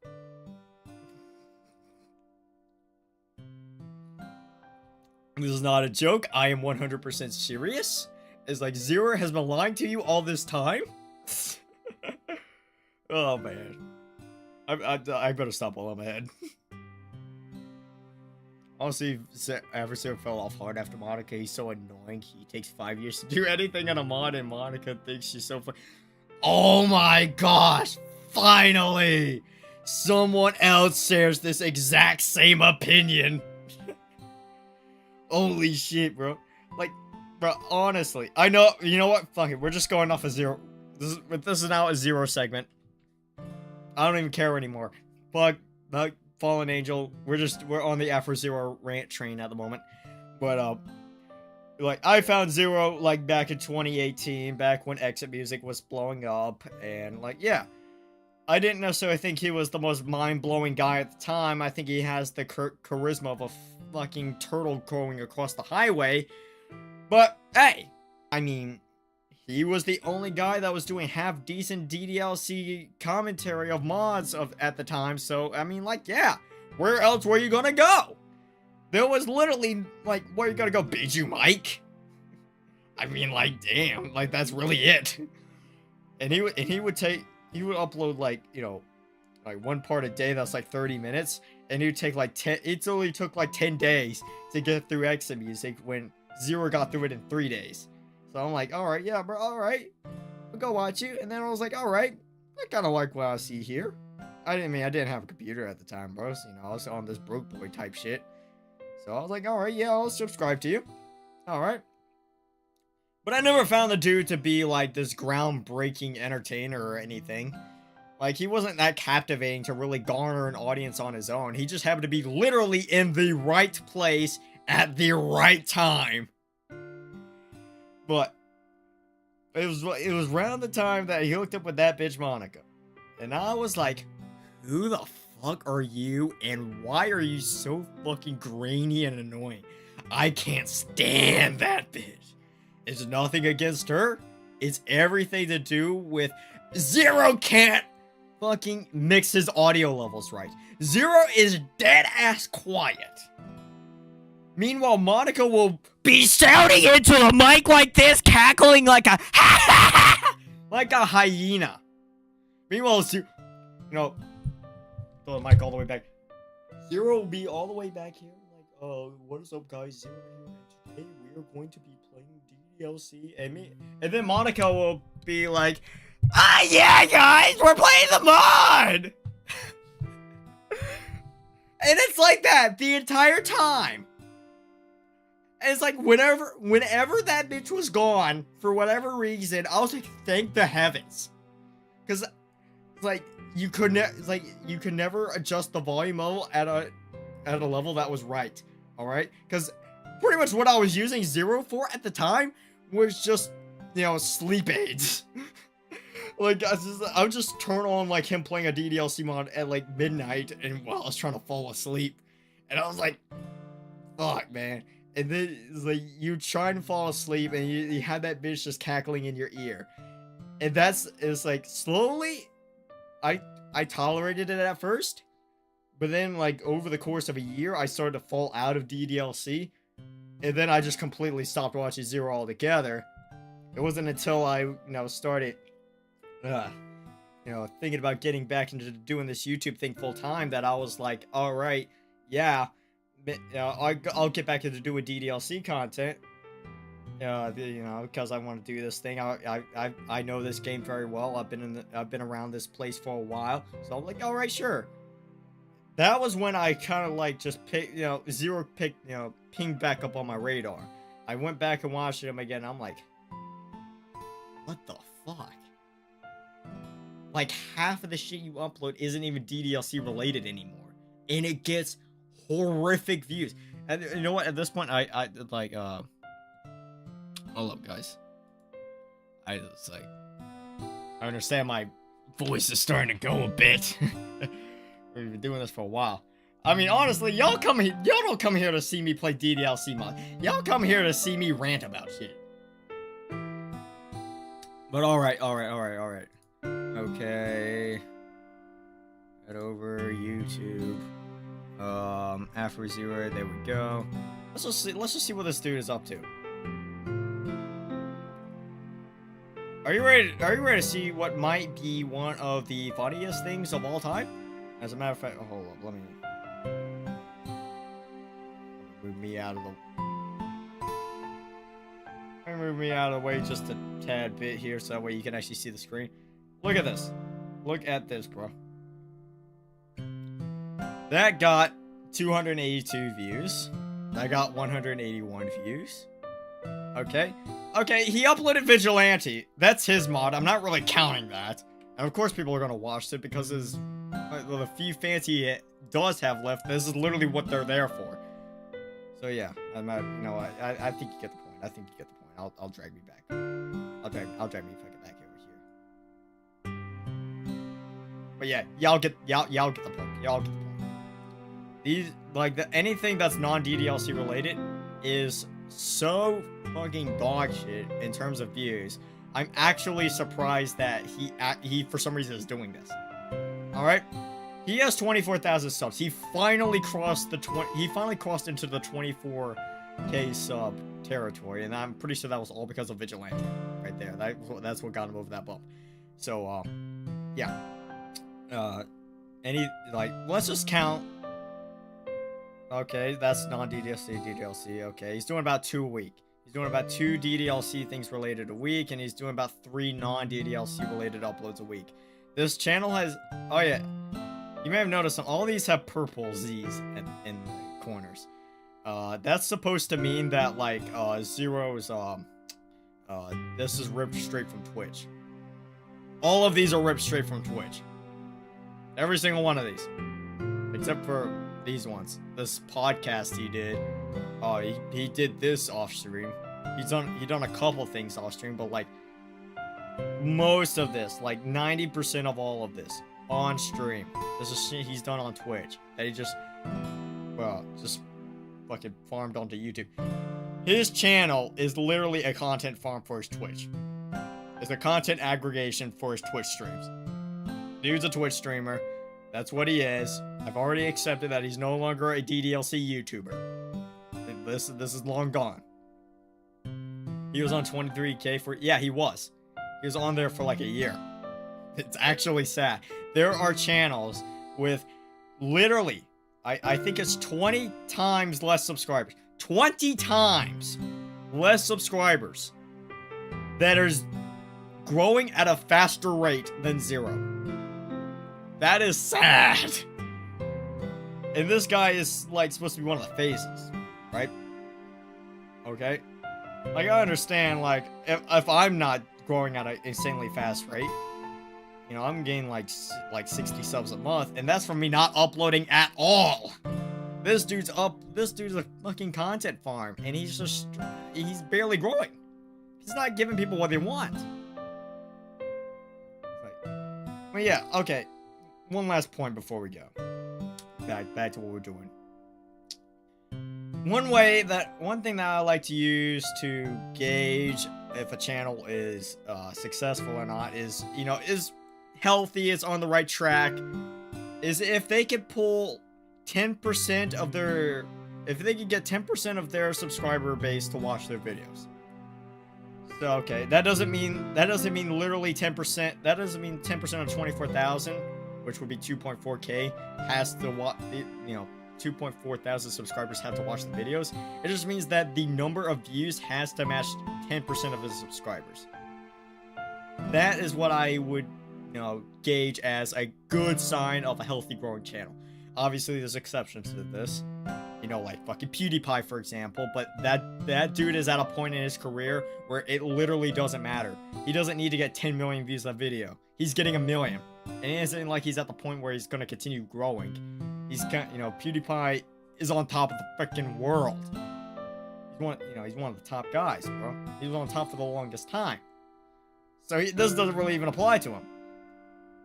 This is not a joke. I am 100% serious. It's like, Zero has been lying to you all this time? Oh, man. I better stop while I'm ahead. Honestly, Adversary fell off hard after Monica. He's so annoying. He takes 5 years to do anything on a mod, and Monica thinks she's so fun. Oh my gosh! Finally! Someone else shares this exact same opinion. Holy shit, bro. Like, bro, honestly. I know, you know what? Fuck it. We're just going off a Zero. This is now a Zero segment. I don't even care anymore. Fuck. Fallen Angel, we're on the Afro Zero rant train at the moment. But like, I found Zero like back in 2018, back when Exit Music was blowing up, and like, yeah, I didn't necessarily think he was the most mind-blowing guy at the time. I think he has the charisma of a fucking turtle going across the highway. But hey, I mean, he was the only guy that was doing half-decent DDLC commentary of mods at the time, so, I mean, like, yeah. Where else were you gonna go? There was literally, like, where you gonna go? Biju Mike? I mean, like, damn. Like, that's really it. And he would upload, like, you know, like, one part a day that's, like, 30 minutes. And he would take, like, it only took, like, 10 days to get through Exit Music when Zero got through it in 3 days. So I'm like, alright, yeah, bro, alright. I'll go watch you. And then I was like, alright, I kind of like what I see here. I didn't have a computer at the time, bro. So, you know, I was on this broke boy type shit. So I was like, alright, yeah, I'll subscribe to you. Alright. But I never found the dude to be like this groundbreaking entertainer or anything. Like, he wasn't that captivating to really garner an audience on his own. He just happened to be literally in the right place at the right time. But it was around the time that he hooked up with that bitch Monica. And I was like, who the fuck are you, and why are you so fucking grainy and annoying? I can't stand that bitch. It's nothing against her. It's everything to do with Zero can't fucking mix his audio levels right. Zero is dead ass quiet. Meanwhile, Monica will be shouting into the mic like this, cackling like a like a hyena. Meanwhile, you know, throw the mic all the way back. Zero will be all the way back here, like, what is up, guys? Zero here, and today we are going to be playing DLC, and then Monica will be like, yeah, guys, we're playing the mod. And it's like that the entire time. And it's like, whenever that bitch was gone, for whatever reason, I was like, thank the heavens. Because, like, you could never adjust the volume level at a level that was right. Alright? Because pretty much what I was using Zero for at the time was just, you know, sleep aids. Like, I would just turn on, like, him playing a DDLC mod at, like, midnight, and while I was trying to fall asleep. And I was like, fuck, man. And then, it's like, you try and fall asleep, and you had that bitch just cackling in your ear. And it's like, slowly, I tolerated it at first. But then, like, over the course of a year, I started to fall out of DDLC. And then I just completely stopped watching Zero altogether. It wasn't until I, started, thinking about getting back into doing this YouTube thing full time that I was like, all right, yeah, I'll get back into doing DDLC content. Because I want to do this thing. I know this game very well. I've been around this place for a while, so I'm like, all right, sure. That was when I kind of like just pinged back up on my radar. I went back and watched him again. I'm like, what the fuck? Like, half of the shit you upload isn't even DDLC related anymore, and it gets horrific views. And you know what? At this point, I like hold up, guys. I understand my voice is starting to go a bit. We've been doing this for a while. I mean, honestly, y'all don't come here to see me play DDLC mod. Y'all come here to see me rant about shit. But alright. Okay. Head over YouTube. After Zero, there we go. Let's just see what this dude is up to. Are you ready to see what might be one of the funniest things of all time? As a matter of fact, hold up, let me move me out of the way just a tad bit here so that way you can actually see the screen. Look at this. Look at this, bro. That got 282 views. That got 181 views. Okay, he uploaded Vigilante. That's his mod. I'm not really counting that. And of course people are gonna watch it because the few fans he does have left, this is literally what they're there for. So yeah, I think you get the point. I'll drag me back. I'll drag me if I get back over here. But yeah, y'all get the point. These, anything that's non-DDLC related is so fucking dog shit in terms of views. I'm actually surprised that he for some reason is doing this. All right, he has 24,000 subs. He finally crossed into the 24K sub territory, and I'm pretty sure that was all because of Vigilante right there. That's what got him over that bump. So yeah. Let's just count. Okay, that's non-DDLC, DDLC. Okay, he's doing about 2 a week. He's doing about 2 DDLC things related a week, and he's doing about 3 non-DDLC related uploads a week. This channel has, oh yeah, you may have noticed all these have purple Z's in the corners. That's supposed to mean that Zero's this is ripped straight from Twitch. All of these are ripped straight from Twitch. Every single one of these, except for these ones. This podcast he did. He did this off stream. He done a couple things off stream, but most of this, 90% of all of this on stream. This is shit he's done on Twitch that he just fucking farmed onto YouTube. His channel is literally a content farm for his Twitch. It's a content aggregation for his Twitch streams. Dude's a Twitch streamer. That's what he is. I've already accepted that he's no longer a DDLC YouTuber. This is long gone. He was on 23K for... Yeah, he was. He was on there for a year. It's actually sad. There are channels with literally... I think it's 20 times less subscribers. 20 times less subscribers that are growing at a faster rate than Zero. That is sad. And this guy is supposed to be one of the faces, right? Okay? I understand if I'm not growing at an insanely fast rate, I'm getting 60 subs a month, and that's from me not uploading at all. This dude's a fucking content farm, and he's barely growing. He's not giving people what they want. Well, yeah, okay. One last point before we go. Back to what we're doing. One thing that I like to use to gauge if a channel is successful or not is healthy, is on the right track, is if they could pull 10% of their, if they could get 10% of their subscriber base to watch their videos. So, okay, that doesn't mean literally 10%, that doesn't mean 10% of 24,000, which would be 2.4K, has to watch, 2.4 thousand subscribers have to watch the videos. It just means that the number of views has to match 10% of the subscribers. That is what I would, gauge as a good sign of a healthy growing channel. Obviously, there's exceptions to this. Like fucking PewDiePie, for example, but that dude is at a point in his career where it literally doesn't matter. He doesn't need to get 10 million views on video. He's getting 1 million. And it isn't like he's at the point where he's going to continue growing. He's PewDiePie is on top of the freaking world. He's one of the top guys, bro. He was on top for the longest time. So this doesn't really even apply to him.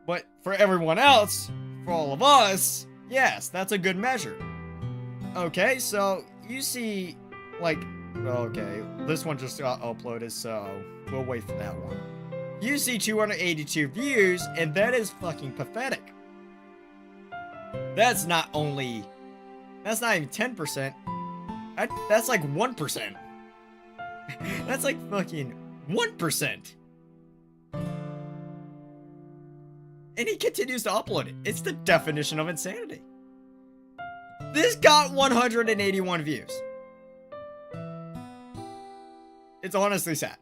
But for everyone else, for all of us, yes, that's a good measure. Okay, so you see, okay, this one just got uploaded, so we'll wait for that one. You see 282 views, and that is fucking pathetic. That's not even 10%. That's like 1%. That's like fucking 1%. And he continues to upload it. It's the definition of insanity. This got 181 views. It's honestly sad.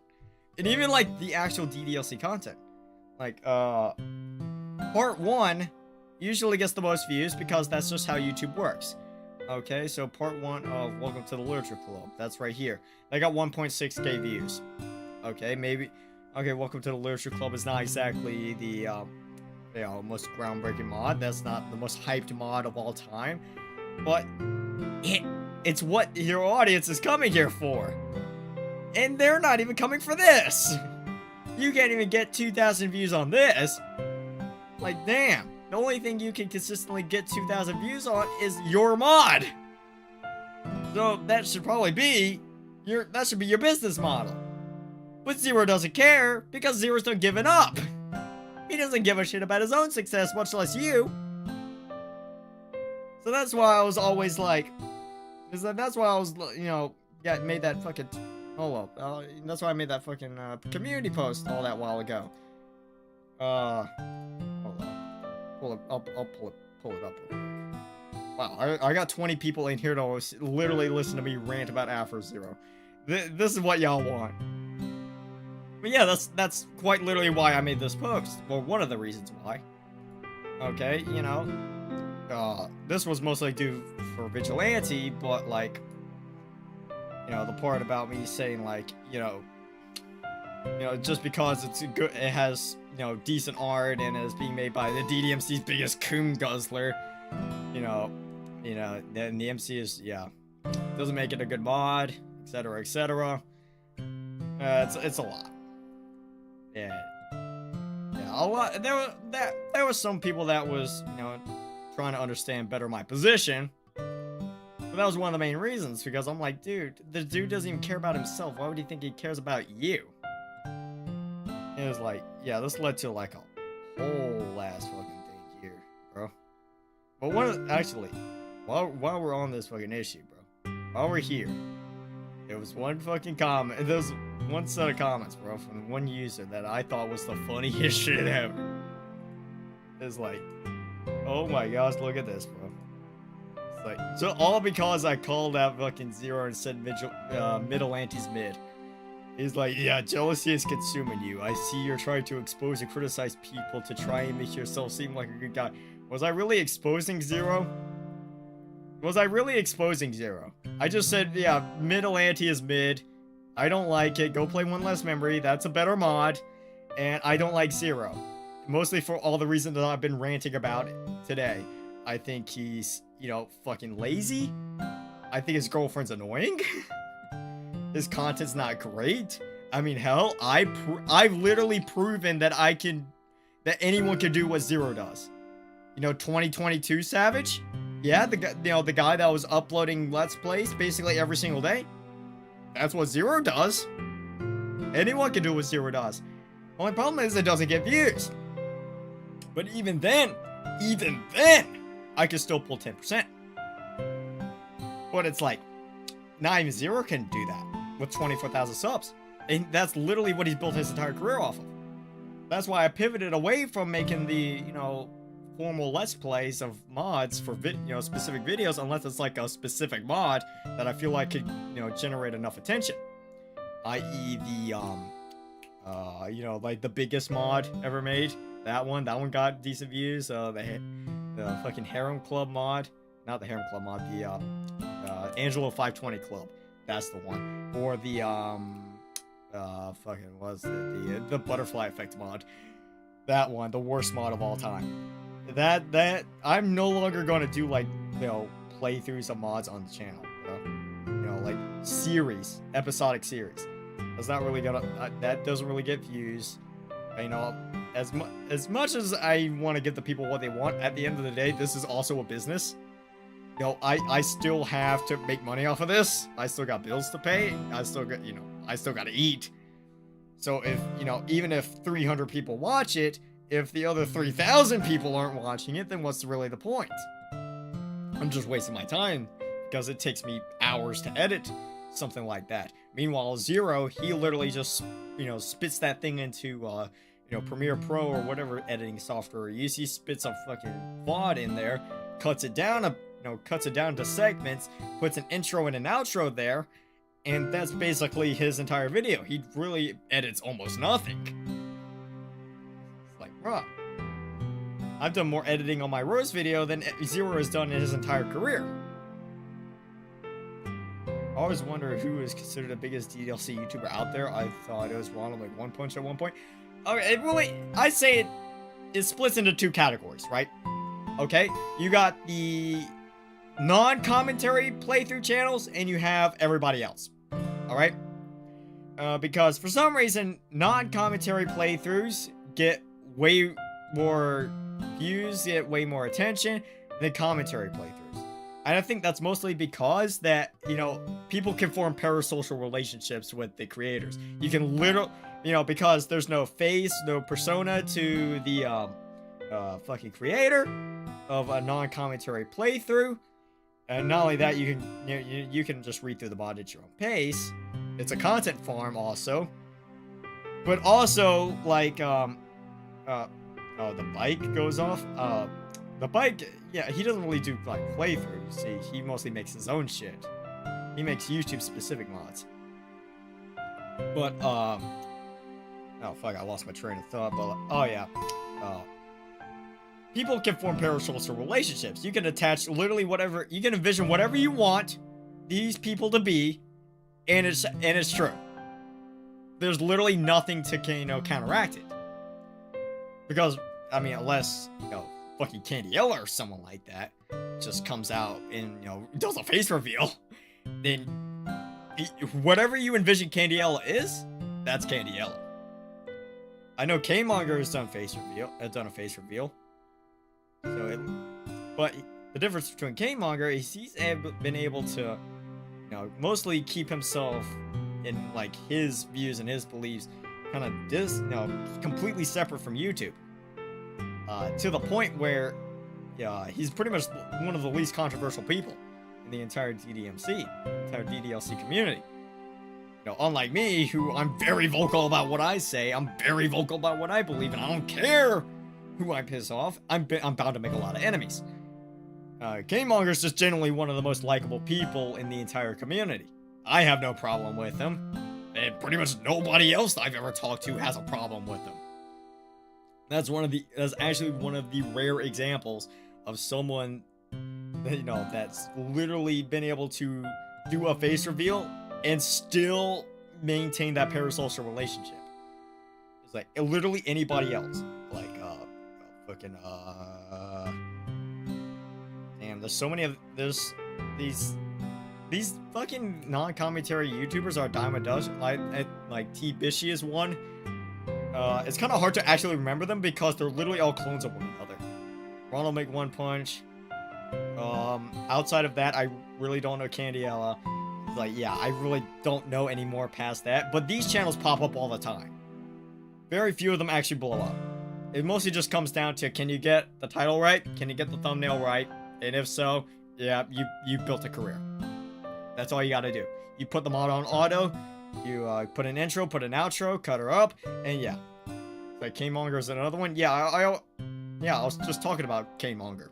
And even like the actual DDLC content. Like, part 1 usually gets the most views because that's just how YouTube works. Okay, so part 1 of Welcome to the Literature Club. That's right here. They got 1.6k views. Okay, okay, Welcome to the Literature Club is not exactly the, most groundbreaking mod. That's not the most hyped mod of all time. But it's what your audience is coming here for. And they're not even coming for this. You can't even get 2,000 views on this. Like, damn. The only thing you can consistently get 2,000 views on is your mod. So that should probably be your business model. But Zero doesn't care because Zero's not giving up. He doesn't give a shit about his own success, much less you. So that's why I was always like, that's why I was, made that fucking, that's why I made that fucking community post all that while ago. Hold on, I'll pull it up. Wow, I got 20 people in here to literally listen to me rant about Afro Zero. This is what y'all want. But yeah, that's quite literally why I made this post. Well, one of the reasons why. Okay, this was mostly due for Vigilante, but like, the part about me saying like, just because it's good, it has, decent art and is being made by the DDMC's biggest coon guzzler, then the MC is, doesn't make it a good mod, etc., etc. It's a lot. Yeah, a lot. There was some people that was, trying to understand better my position. But that was one of the main reasons, because I'm like, dude, the dude doesn't even care about himself. Why would he think he cares about you? And it was like, yeah, this led to like a whole ass fucking thing here, bro. But while we're on this fucking issue, bro, while we're here, there was one fucking comment, there was one set of comments, bro, from one user that I thought was the funniest shit ever. It's like, oh my gosh, look at this, bro. It's like, so all because I called out fucking Zero and said middle anti's mid. He's like, yeah, jealousy is consuming you. I see you're trying to expose and criticize people to try and make yourself seem like a good guy. Was I really exposing Zero? Was I really exposing Zero? I just said, yeah, middle anti is mid. I don't like it. Go play One Less Memory. That's a better mod. And I don't like Zero. Mostly for all the reasons that I've been ranting about today. I think he's, fucking lazy. I think his girlfriend's annoying. His content's not great. I mean, hell, I've literally proven that that anyone can do what Zero does. 2022 Savage? Yeah, the guy that was uploading Let's Plays basically every single day. That's what Zero does. Anyone can do what Zero does. Only problem is it doesn't get views. But even then, I can still pull 10%. But it's like, not even Zero can do that with 24,000 subs. And that's literally what he's built his entire career off of. That's why I pivoted away from making the, you know, formal Let's Plays of mods for specific videos, unless it's like a specific mod that I feel like could, you know, generate enough attention. I.e. the, you know, like the biggest mod ever made. That one got decent views. The fucking Harem Club mod. Not the Harem Club mod, the, Angelo 520 Club. That's the one. Or the, fucking, was it? The Butterfly Effect mod. That one, the worst mod of all time. That, I'm no longer going to do, like, you know, playthroughs of mods on the channel. You know, like, series, episodic series. That's not really gonna, that doesn't really get views. You know, as much as I want to give the people what they want, at the end of the day, this is also a business. You know, I still have to make money off of this. I still got bills to pay. I still got, you know, I still got to eat. So if, you know, even if 300 people watch it, if the other 3,000 people aren't watching it, then what's really the point? I'm just wasting my time because it takes me hours to edit something like that. Meanwhile, Zero, he literally just, you know, spits that thing into, you know, Premiere Pro or whatever editing software he uses. He spits a fucking VOD in there, cuts it down, cuts it down to segments, puts an intro and an outro there, and that's basically his entire video. He really edits almost nothing. It's like, bruh, I've done more editing on my Rose video than Zero has done in his entire career. I always wonder who is considered the biggest DDLC YouTuber out there. I thought it was Ronald like One Punch at one point. Okay, it really, I say it splits into two categories, right? Okay, you got the non-commentary playthrough channels, and you have everybody else. All right, because for some reason, non-commentary playthroughs get way more views, get way more attention than commentary playthroughs. And I think that's mostly because that, you know, people can form parasocial relationships with the creators. You can literally, you know, because there's no face, no persona to the fucking creator of a non-commentary playthrough. And not only that, you can you can just read through the mod at your own pace. It's a content farm also. But also, like, oh, the bike goes off. The bike, yeah, he doesn't really do, like, playthroughs. See, he mostly makes his own shit. He makes YouTube-specific mods. But, oh, fuck, I lost my train of thought, but, oh, yeah. People can form parasocial relationships. You can attach literally whatever, you can envision whatever you want these people to be, and it's true. There's literally nothing to, you know, counteract it. Because, I mean, unless, you know, fucking Candiella or someone like that just comes out and, you know, does a face reveal, then whatever you envision Candiella is, that's Candiella. I know K-Monger has done a face reveal. So but the difference between K-Monger is he's been able to, you know, mostly keep himself in, like, his views and his beliefs kind of completely separate from YouTube. To the point where, he's pretty much one of the least controversial people in the entire DDLC community. You know, unlike me, who I'm very vocal about what I say, I'm very vocal about what I believe, and I don't care who I piss off. I'm bound to make a lot of enemies. K-Monger's just generally one of the most likable people in the entire community. I have no problem with him, and pretty much nobody else I've ever talked to has a problem with him. That's actually one of the rare examples of someone, you know, that's literally been able to do a face reveal and still maintain that parasocial relationship. It's like literally anybody else, like fucking damn, there's so many of these fucking non-commentary YouTubers are a dime a dozen. Like T Bishy is one. It's kind of hard to actually remember them because they're literally all clones of one another. Ronald Make One Punch. Outside of that, I really don't know Candiella. Like, yeah, I really don't know any more past that. But these channels pop up all the time. Very few of them actually blow up. It mostly just comes down to, can you get the title right? Can you get the thumbnail right? And if so, yeah, you built a career. That's all you gotta do. You put the mod on auto, you put an intro, put an outro, cut her up, and yeah. Like Kmonger is another one. Yeah, I was just talking about Kmonger.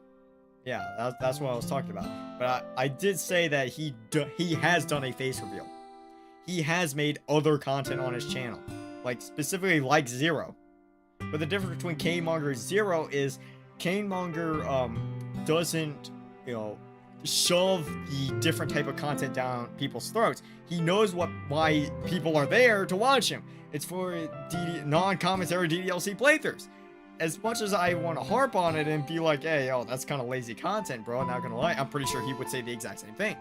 Yeah, that's what I was talking about. But I did say that he has done a face reveal. He has made other content on his channel, like specifically like Zero. But the difference between Kmonger and Zero is Kmonger doesn't, you know, shove the different type of content down people's throats. He knows why people are there to watch him. It's for non-commentary DDLC playthroughs. As much as I want to harp on it and be like, hey, yo, that's kind of lazy content, bro, not gonna lie, I'm pretty sure he would say the exact same thing.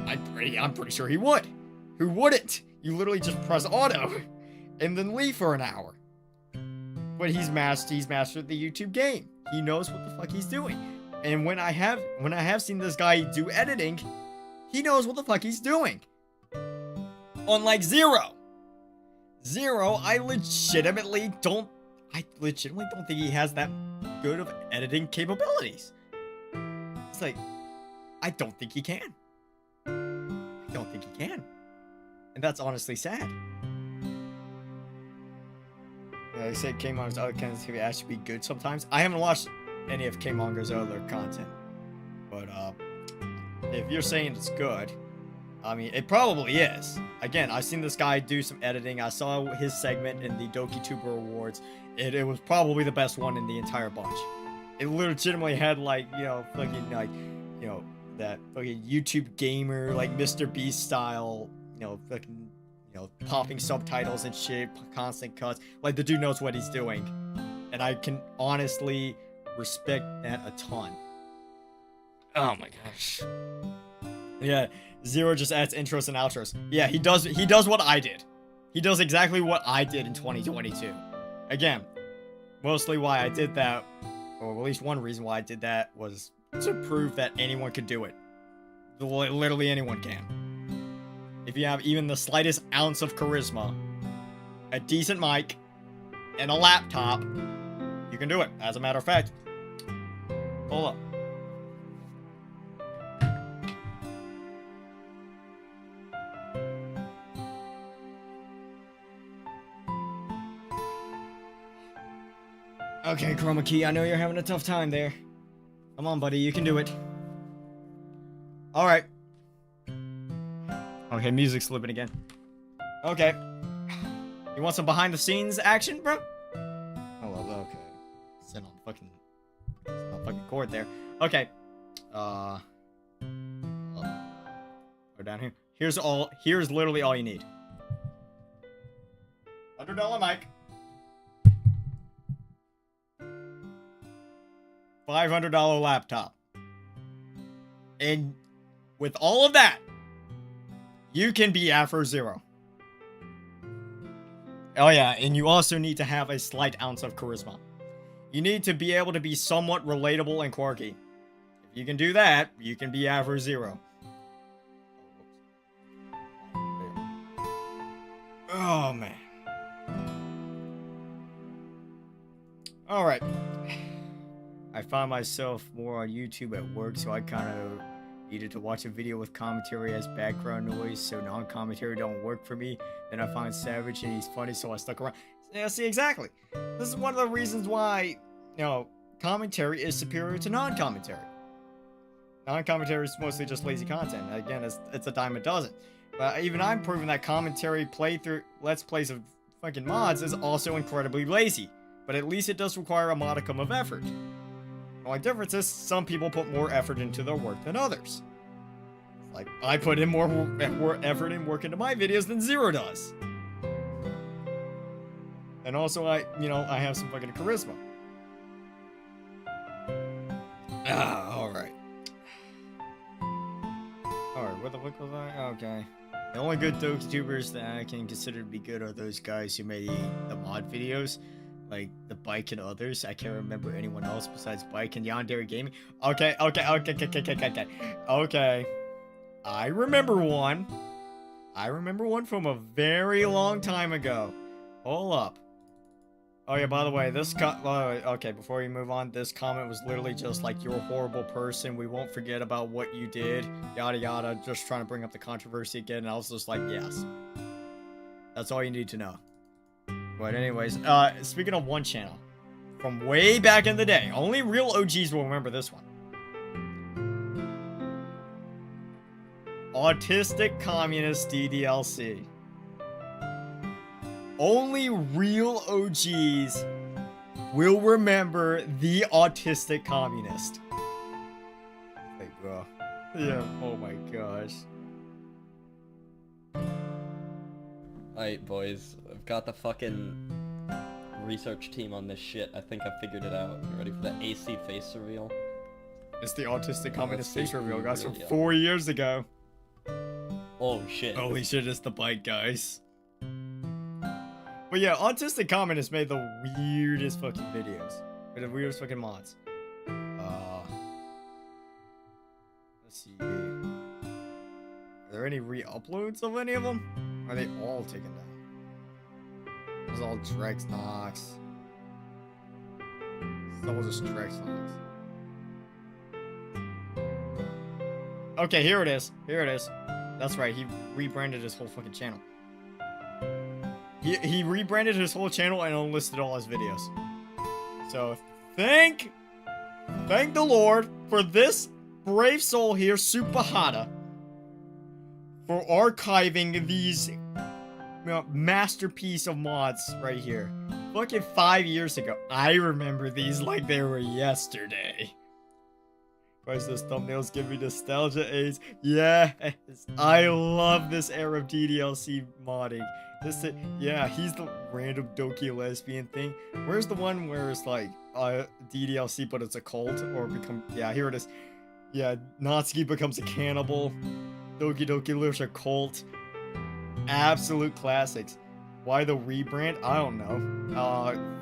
I'm pretty sure he would. Who wouldn't? You literally just press auto and then leave for an hour. But he's mastered the YouTube game. He knows what the fuck he's doing. And when I have seen this guy do editing, he knows what the fuck he's doing. Unlike Zero. Zero, I legitimately don't think he has that good of editing capabilities. It's like, I don't think he can. I don't think he can. And that's honestly sad. Yeah, I said Kmonger's other content can actually be good sometimes. I haven't watched any of Kmonger's other content. But, if you're saying it's good, I mean, it probably is. Again, I've seen this guy do some editing. I saw his segment in the DokiTuber Awards. It was probably the best one in the entire bunch. It legitimately had, like, you know, fucking, like, you know, that fucking YouTube gamer, like, Mr. Beast style, you know, fucking, you know, popping subtitles and shit, constant cuts. Like, the dude knows what he's doing. And I can honestly respect that a ton. Oh my gosh. Yeah. Zero just adds intros and outros. Yeah, he does what I did. He does exactly what I did in 2022. Again, mostly why I did that, or at least one reason why I did that, was to prove that anyone could do it. Literally anyone can. If you have even the slightest ounce of charisma, a decent mic, and a laptop, you can do it. As a matter of fact, hold up. Okay, Chroma Key, I know you're having a tough time there. Come on, buddy, you can do it. Alright. Okay, music's slipping again. Okay. You want some behind-the-scenes action, bro? Oh, well, okay. Sit on fucking cord there. Okay. Go down here. Here's literally all you need. $100 mic. $500 laptop. And with all of that, you can be Afro Zero. Oh yeah, and you also need to have a slight ounce of charisma. You need to be able to be somewhat relatable and quirky. If you can do that, you can be Afro Zero. Oh man. Alright. I found myself more on YouTube at work, so I kind of needed to watch a video with commentary as background noise, so non-commentary don't work for me. Then I found Savage and he's funny, so I stuck around. Yeah, see, exactly. This is one of the reasons why, you know, commentary is superior to non-commentary. Non-commentary is mostly just lazy content. Again, it's a dime a dozen. But even I'm proving that commentary playthrough Let's Plays of fucking mods is also incredibly lazy. But at least it does require a modicum of effort. The only difference is some people put more effort into their work than others. Like, I put in more effort and work into my videos than Zero does. And also, I have some fucking charisma. Alright. Alright, what the fuck was I? Okay. The only good YouTubers that I can consider to be good are those guys who made the mod videos. Like the Bike and others. I can't remember anyone else besides Bike and Yuri Gaming. Okay. Okay. I remember one. from a very long time ago. Hold up. Oh yeah, by the way, this okay, before we move on, this comment was literally just like, you're a horrible person, we won't forget about what you did, yada yada, just trying to bring up the controversy again, and I was just like, yes. That's all you need to know. But anyways, speaking of one channel, from way back in the day, only real OGs will remember this one. Autistic Communist DDLC. Only real OGs will remember the Autistic Communist. Like, bro. Yeah, oh my gosh. Alright, boys. I've got the fucking research team on this shit. I think I figured it out. You ready for the AC face reveal? It's the Autistic Communist face reveal, guys, from Yeah. 4 years ago. Oh shit. Holy shit, it's the bike, guys. But yeah, Autistic Communist made the weirdest fucking videos. The weirdest fucking mods. Let's see. Are there any re-uploads of any of them? Or are they all taken down? This is all Drex Knox. This is all just Drex Knox. Okay, here it is. Here it is. That's right, he rebranded his whole fucking channel. He rebranded his whole channel and unlisted all his videos. So, thank the Lord for this brave soul here, Supahata, for archiving these masterpiece of mods right here. Fucking 5 years ago. I remember these like they were yesterday. Guys, those thumbnails give me nostalgia aids. Yes, I love this era of DDLC modding. Yeah, he's the random dokey lesbian thing. Where's the one where it's like DDLC but it's a cult or become? Yeah, here it is. Yeah, Natsuki becomes a cannibal. Doki Doki lives a cult. Absolute classics. Why the rebrand? I don't know.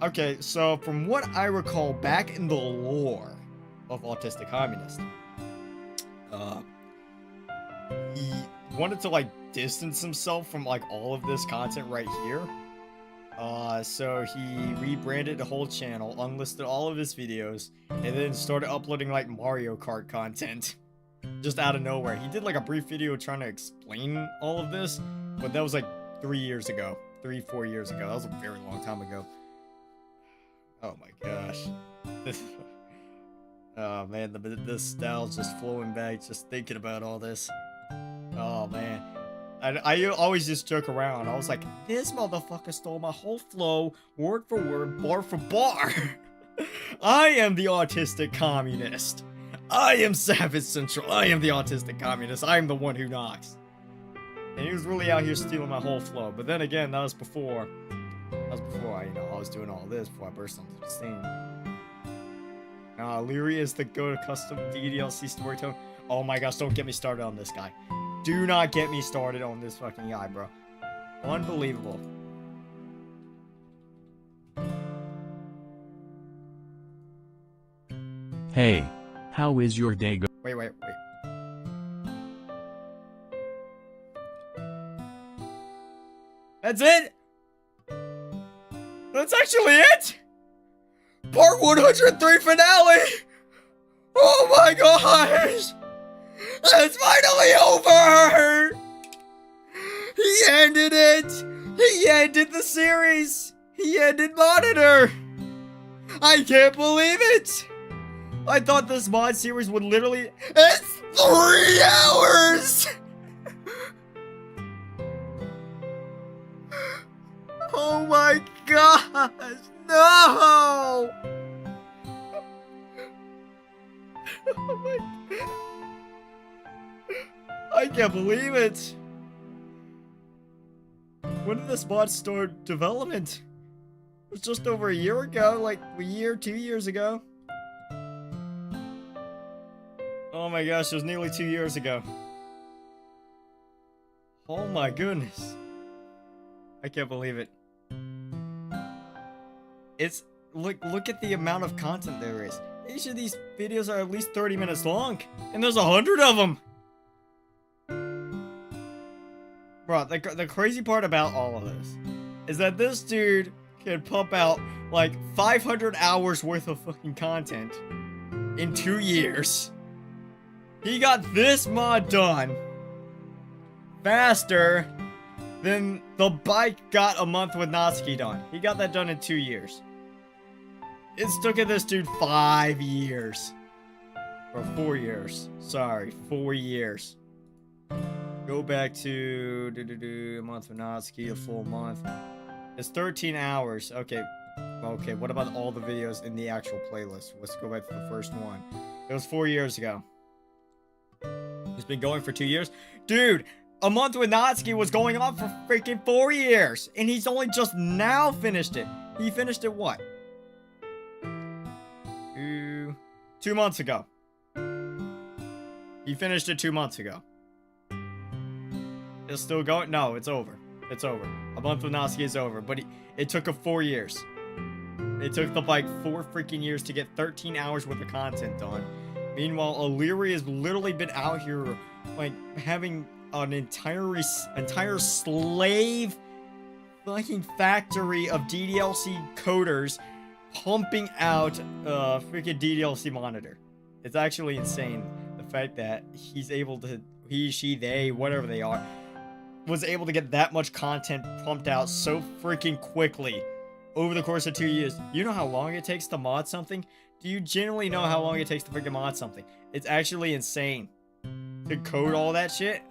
Okay, so from what I recall, back in the lore of Autistic Communist, he wanted to like distance himself from like all of this content right here. So he rebranded the whole channel, unlisted all of his videos, and then started uploading like Mario Kart content just out of nowhere. He did like a brief video trying to explain all of this, but that was like 4 years ago. That was a very long time ago. Oh my gosh. Oh man, the nostalgia just flowing back just thinking about all this. Oh man. I always just joke around. I was like, this motherfucker stole my whole flow, word for word, bar for bar. I am the Autistic Communist. I am Savage Sentral. I am the Autistic Communist. I am the one who knocks. And he was really out here stealing my whole flow. But then again, that was before I was doing all this, before I burst onto the scene. Yuri is the go to custom DDLC storyteller. Oh my gosh, don't get me started on this guy. Do not get me started on this fucking guy, bro. Unbelievable. Hey, how is your day going? Wait. That's it? That's actually it? Part 103 finale! Oh my gosh! It's finally over! He ended it! He ended the series! He ended Monitor! I can't believe it! I thought this mod series would literally... It's 3 hours! Oh my gosh! No! Oh my God. I can't believe it! When did this mod start development? It was just over a year ago, like a year, 2 years ago. Oh my gosh, it was nearly 2 years ago. Oh my goodness. I can't believe it. It's, look at the amount of content there is. Each of these videos are at least 30 minutes long, and there's 100 of them! Bro, the crazy part about all of this is that this dude can pump out like 500 hours worth of fucking content in 2 years. He got this mod done faster than the bike got a month with Natsuki done. He got that done in 2 years. It's taken this dude 5 years. Or 4 years. Sorry, 4 years. Go back to a month with Natsuki, a full month. It's 13 hours. Okay. Okay, what about all the videos in the actual playlist? Let's go back to the first one. It was 4 years ago. It's been going for 2 years. Dude, a month with Natsuki was going on for freaking 4 years. And he's only just now finished it. He finished it what? 2 months ago. He finished it 2 months ago. It's still going? No, it's over. It's over. A month with Natsuki is over. But it took him 4 years. It took the bike 4 freaking years to get 13 hours worth of content done. Meanwhile, Yuri has literally been out here, like, having an entire slave fucking factory of DDLC coders pumping out a freaking DDLC monitor. It's actually insane. The fact that he's able to, he, she, they, whatever they are, was able to get that much content pumped out so freaking quickly over the course of 2 years. You know how long it takes to mod something? Do you genuinely know how long it takes to freaking mod something? It's actually insane. To code all that shit?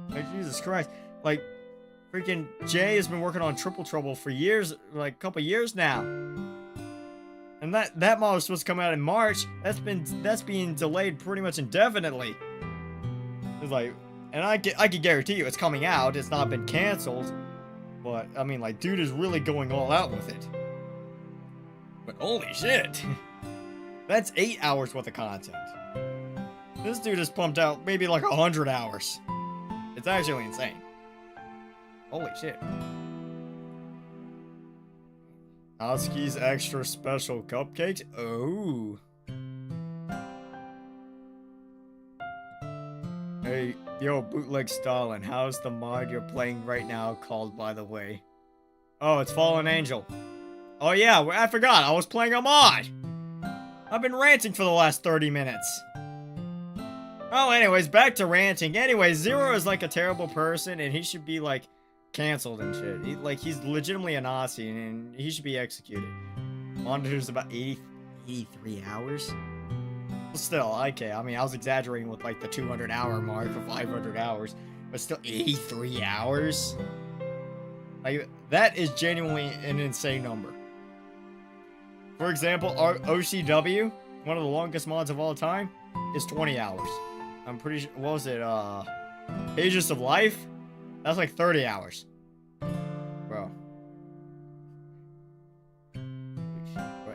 Like, Jesus Christ. Like, freaking Jay has been working on Triple Trouble for years, like a couple years now. And that mod was supposed to come out in March. That's being delayed pretty much indefinitely. It's like, and I can guarantee you it's coming out. It's not been canceled. But, I mean, like, dude is really going all out with it. But holy shit. That's 8 hours worth of content. This dude has pumped out maybe like 100 hours. It's actually insane. Holy shit. Natsuki's extra special cupcakes? Oh. Hey, yo, Bootleg Stalin, how's the mod you're playing right now called, by the way? Oh, it's Fallen Angel. Oh yeah, I forgot, I was playing a mod! I've been ranting for the last 30 minutes. Oh, anyways, back to ranting. Anyways, Zero is like a terrible person, and he should be, like, canceled and shit. He's legitimately a Nazi, and he should be executed. Monitor's about 83 hours? Still, okay, I mean, I was exaggerating with, like, the 200-hour mark or 500 hours, but still 83 hours? Like, that is genuinely an insane number. For example, our OCW, one of the longest mods of all time, is 20 hours. I'm pretty sure, what was it, Pages of Life? That's like 30 hours. Bro.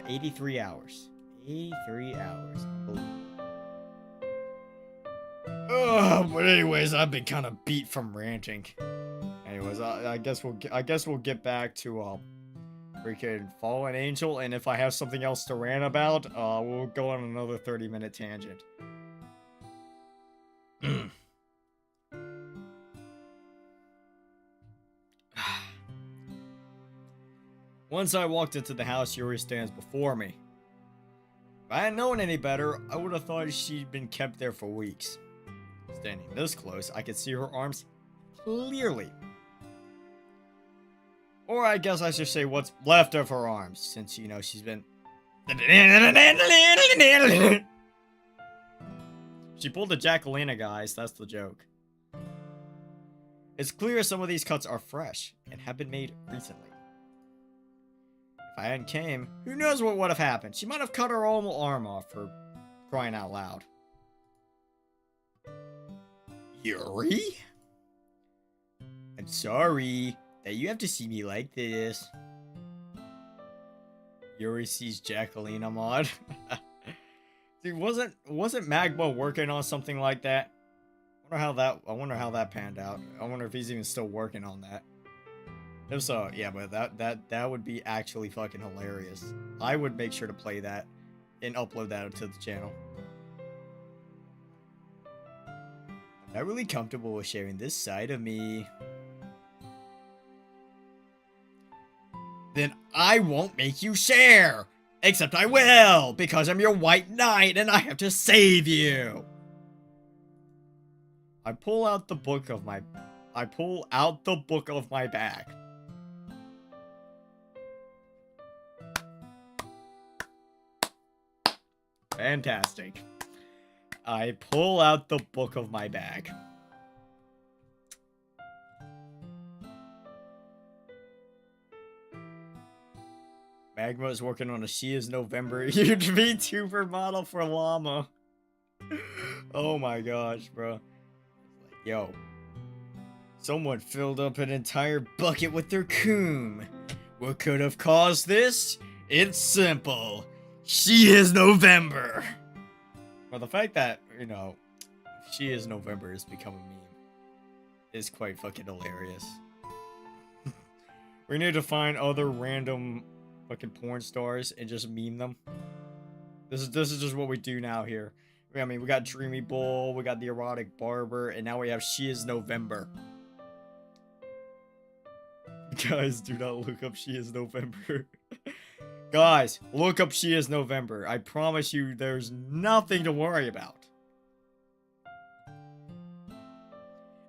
83 hours. 83 hours. But anyways, I've been kind of beat from ranting. Anyways, I guess we'll get back to freaking Fallen Angel, and if I have something else to rant about, we'll go on another 30-minute tangent. Once I walked into the house, Yuri stands before me. If I hadn't known any better, I would have thought she'd been kept there for weeks. Standing this close, I could see her arms clearly. Or I guess I should say what's left of her arms, since, you know, she's been... She pulled the Jackalina, guys, that's the joke. It's clear some of these cuts are fresh, and have been made recently. If I hadn't came, who knows what would have happened? She might have cut her own arm off, for crying out loud. Yuri? I'm sorry that you have to see me like this. Yuri sees Jackalina mod. Dude, wasn't Magma working on something like that? I wonder how that panned out. I wonder if he's even still working on that. If so, yeah, but that would be actually fucking hilarious. I would make sure to play that and upload that to the channel. I'm not really comfortable with sharing this side of me. then I won't make you share. Except I will, because I'm your white knight and I have to save you. I pull out the book of my bag. Fantastic. I pull out the book of my bag. Magma is working on a She Is November VTuber model for Llama. Oh my gosh, bro. Yo. Someone filled up an entire bucket with their coom. What could have caused this? It's simple. She Is November. Well, the fact that, you know, She Is November has become a meme is quite fucking hilarious. We need to find other random fucking porn stars and just meme them. This is just what we do now here. I mean, we got Dreamy Bull, we got the Erotic Barber, and now we have She Is November. Guys, do not look up She Is November. Guys, look up She Is November. I promise you there's nothing to worry about.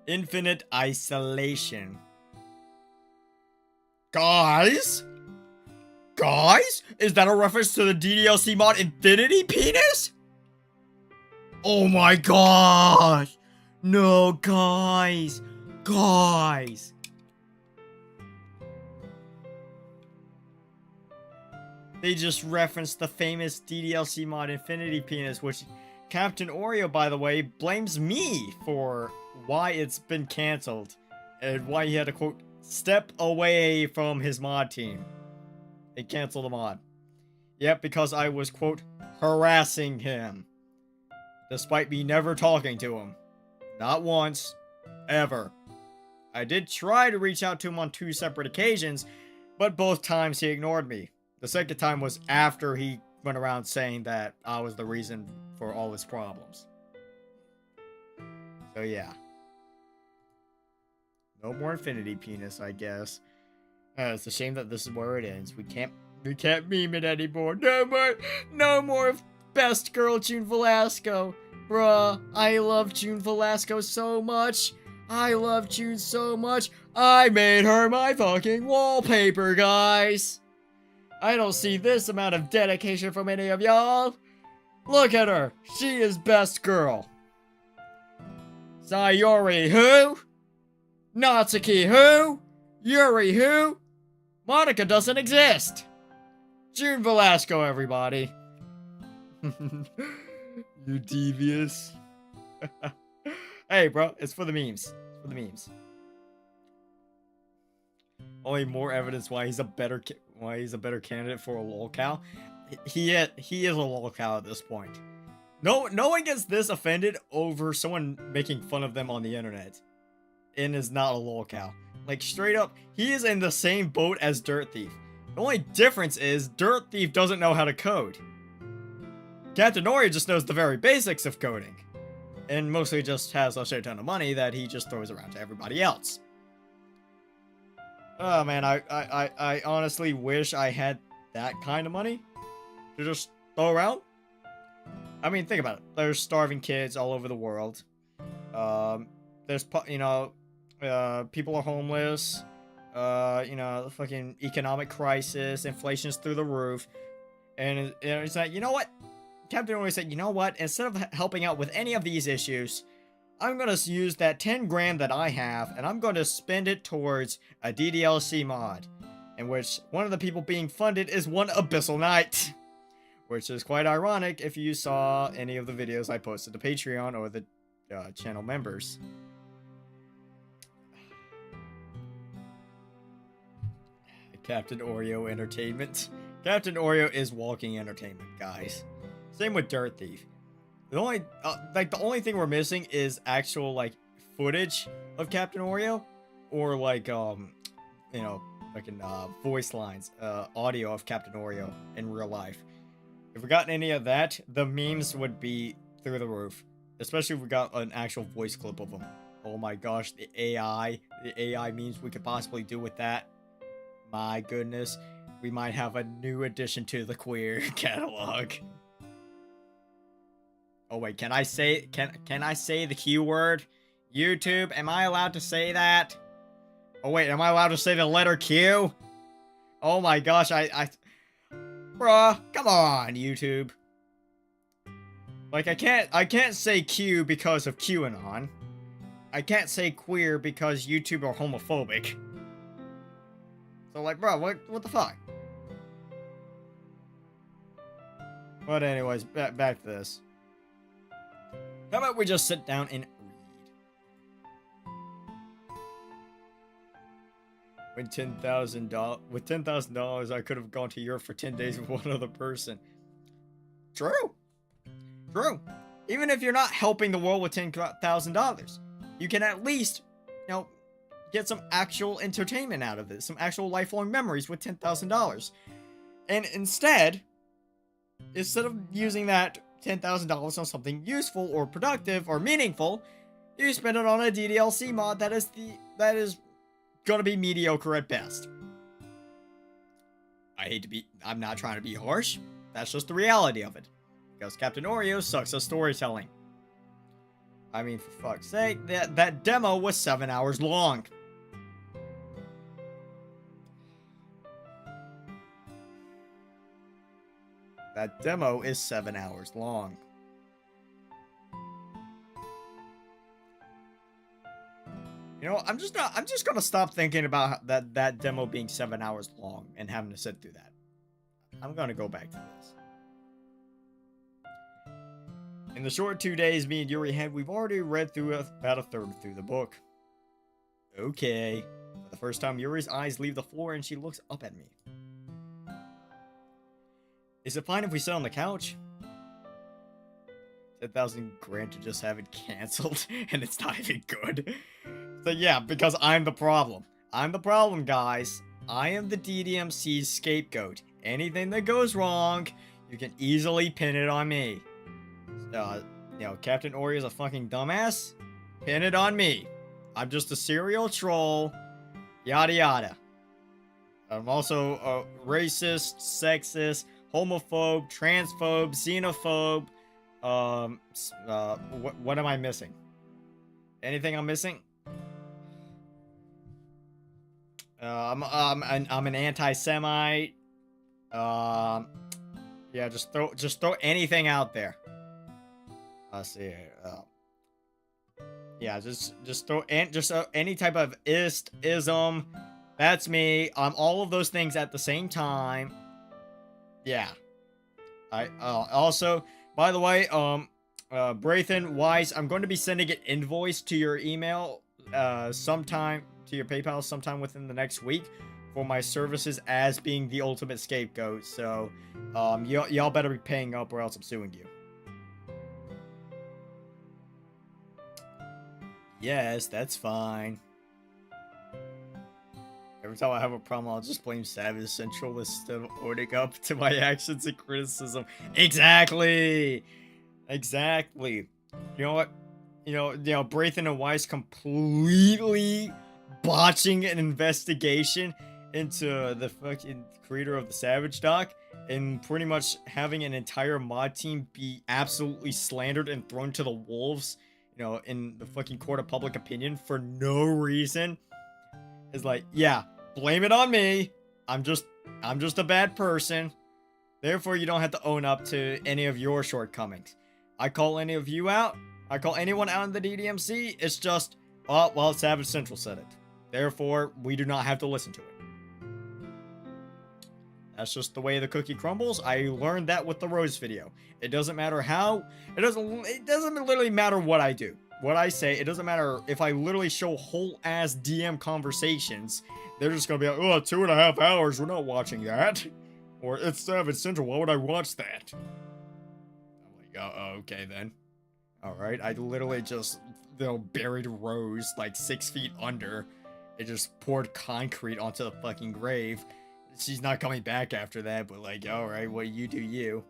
Infinite Isolation. Guys? Guys? Is that a reference to the DDLC mod Infinity Penis? Oh my gosh! No, guys! Guys! They just referenced the famous DDLC mod Infinity Penis, which Captain Oreo, by the way, blames me for why it's been cancelled. And why he had to, quote, step away from his mod team. They canceled the mod. Yep, because I was, quote, harassing him. Despite me never talking to him. Not once. Ever. I did try to reach out to him on 2 separate occasions, but both times he ignored me. The second time was after he went around saying that I was the reason for all his problems. So yeah. No more Infinity Penis, I guess. It's a shame that this is where it ends. We can't meme it anymore. No more best girl June Velasco. Bruh, I love June Velasco so much. I love June so much. I made her my fucking wallpaper, guys. I don't see this amount of dedication from any of y'all. Look at her. She is best girl. Sayori who? Natsuki who? Yuri who? Monica doesn't exist. June Velasco, everybody. You devious. Hey, bro, it's for the memes. It's for the memes. Only more evidence why he's a better candidate for a lolcow. He is a lolcow at this point. No one gets this offended over someone making fun of them on the internet, and is not a lolcow. Like, straight up, he is in the same boat as Dirt Thief. The only difference is Dirt Thief doesn't know how to code. Captain Oreo just knows the very basics of coding, and mostly just has a shit ton of money that he just throws around to everybody else. Oh man, I honestly wish I had that kind of money to just throw around. I mean, think about it. There's starving kids all over the world. There's, you know, people are homeless. You know, fucking economic crisis, inflation's through the roof. And it's like, you know what? Captain always said, you know what? Instead of helping out with any of these issues, I'm gonna use that 10 grand that I have, and I'm gonna spend it towards a DDLC mod, in which one of the people being funded is one Abyssal Knight. Which is quite ironic if you saw any of the videos I posted to Patreon or the channel members. Captain Oreo Entertainment. Captain Oreo is walking entertainment, guys. Same with Dirt Thief. The only thing we're missing is actual, like, footage of Captain Oreo, or like, you know, fucking voice lines, audio of Captain Oreo in real life. If we got any of that, the memes would be through the roof. Especially if we got an actual voice clip of them. Oh my gosh, the AI memes we could possibly do with that. My goodness, we might have a new addition to the queer catalog. Oh wait, can I say the Q word? YouTube, am I allowed to say that? Oh wait, am I allowed to say the letter Q? Oh my gosh, bruh, come on, YouTube. Like I can't say Q because of QAnon. I can't say queer because YouTube are homophobic. So like, bro, what the fuck? But anyways, back to this. How about we just sit down and read? With $10,000, I could have gone to Europe for 10 days with one other person. True. True. Even if you're not helping the world with $10,000, you can at least, you know, get some actual entertainment out of it, some actual lifelong memories with $10,000. And instead of using that $10,000 on something useful or productive or meaningful, you spend it on a DDLC mod that is gonna be mediocre at best. I'm not trying to be harsh. That's just the reality of it. Because Captain Oreo sucks at storytelling. I mean, for fuck's sake, that demo was 7 hours long. That demo is 7 hours long. You know, I'm just gonna stop thinking about that demo being 7 hours long and having to sit through that. I'm gonna go back to this. In the short 2 days me and Yuri had, we've already read through about a third through the book. Okay. For the first time, Yuri's eyes leave the floor and she looks up at me. Is it fine if we sit on the couch? 10,000 grand to just have it cancelled, and it's not even good. So yeah, because I'm the problem. I'm the problem, guys. I am the DDMC's scapegoat. Anything that goes wrong, you can easily pin it on me. You know, Captain Oreo is a fucking dumbass? Pin it on me. I'm just a serial troll. Yada yada. I'm also a racist, sexist, homophobe, transphobe, xenophobe. What am I missing? Anything I'm missing? I'm an anti-Semite. Yeah, just throw anything out there. Let's see. Yeah, just throw any type of ism. That's me. I'm all of those things at the same time. Yeah. Also, by the way, Brathen Weiss, I'm going to be sending an invoice to your email sometime, to your PayPal sometime within the next week for my services as being the ultimate scapegoat. So, y'all better be paying up or else I'm suing you. Yes, that's fine. Every time I have a problem, I'll just blame Savage Sentral instead of owning up to my actions and criticism. Exactly! Exactly. You know what? You know, Brathen and Weiss completely botching an investigation into the fucking creator of the Savage doc and pretty much having an entire mod team be absolutely slandered and thrown to the wolves, you know, in the fucking court of public opinion for no reason. Is like, yeah, blame it on me. I'm just a bad person. Therefore, you don't have to own up to any of your shortcomings. I call any of you out. I call anyone out in the DDMC. It's just, oh, well, Savage Sentral said it. Therefore, we do not have to listen to it. That's just the way the cookie crumbles. I learned that with the Rose video. It doesn't matter how. It doesn't literally matter what I do. What I say, it doesn't matter if I literally show whole ass DM conversations. They're just gonna be like, oh, 2.5 hours. We're not watching that. Or it's Savage Sentral. Why would I watch that? I'm like, oh, okay then. Alright, I literally just, you know, buried Rose like 6 feet under. It just poured concrete onto the fucking grave. She's not coming back after that, but like, alright, what you do you.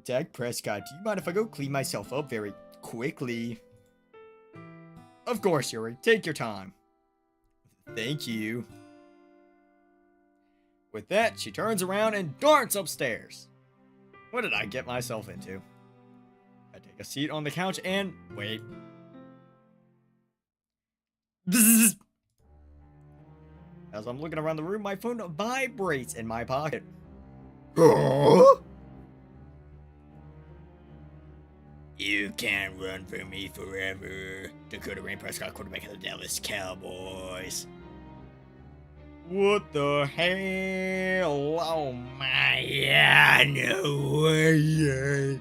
Dak Prescott, do you mind if I go clean myself up very quickly? Of course, Yuri. Take your time. Thank you. With that, she turns around and darts upstairs. What did I get myself into? I take a seat on the couch and wait. Bzzz. As I'm looking around the room, my phone vibrates in my pocket. You can't run from me forever. Dakota Rain Prescott, quarterback of the Dallas Cowboys. What the hell? Oh my god, no way.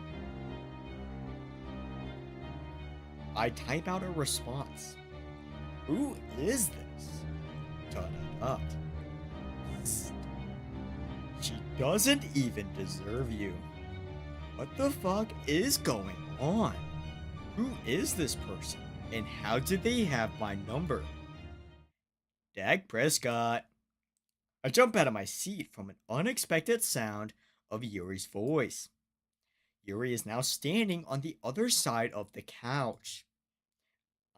I type out a response. Who is this? Da-da-da. She doesn't even deserve you. What the fuck is going on? Who is this person? And how did they have my number? Dak Prescott. I jump out of my seat from an unexpected sound of Yuri's voice. Yuri is now standing on the other side of the couch.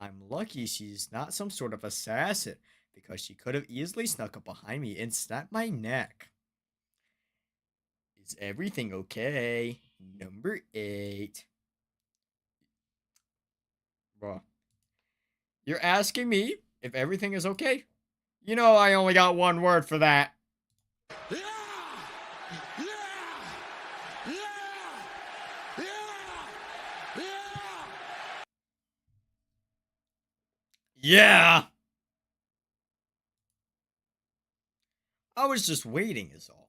I'm lucky she's not some sort of assassin, because she could have easily snuck up behind me and snapped my neck. Is everything okay? Number 8. Bruh. You're asking me if everything is okay? You know I only got one word for that. Yeah! I was just waiting is all.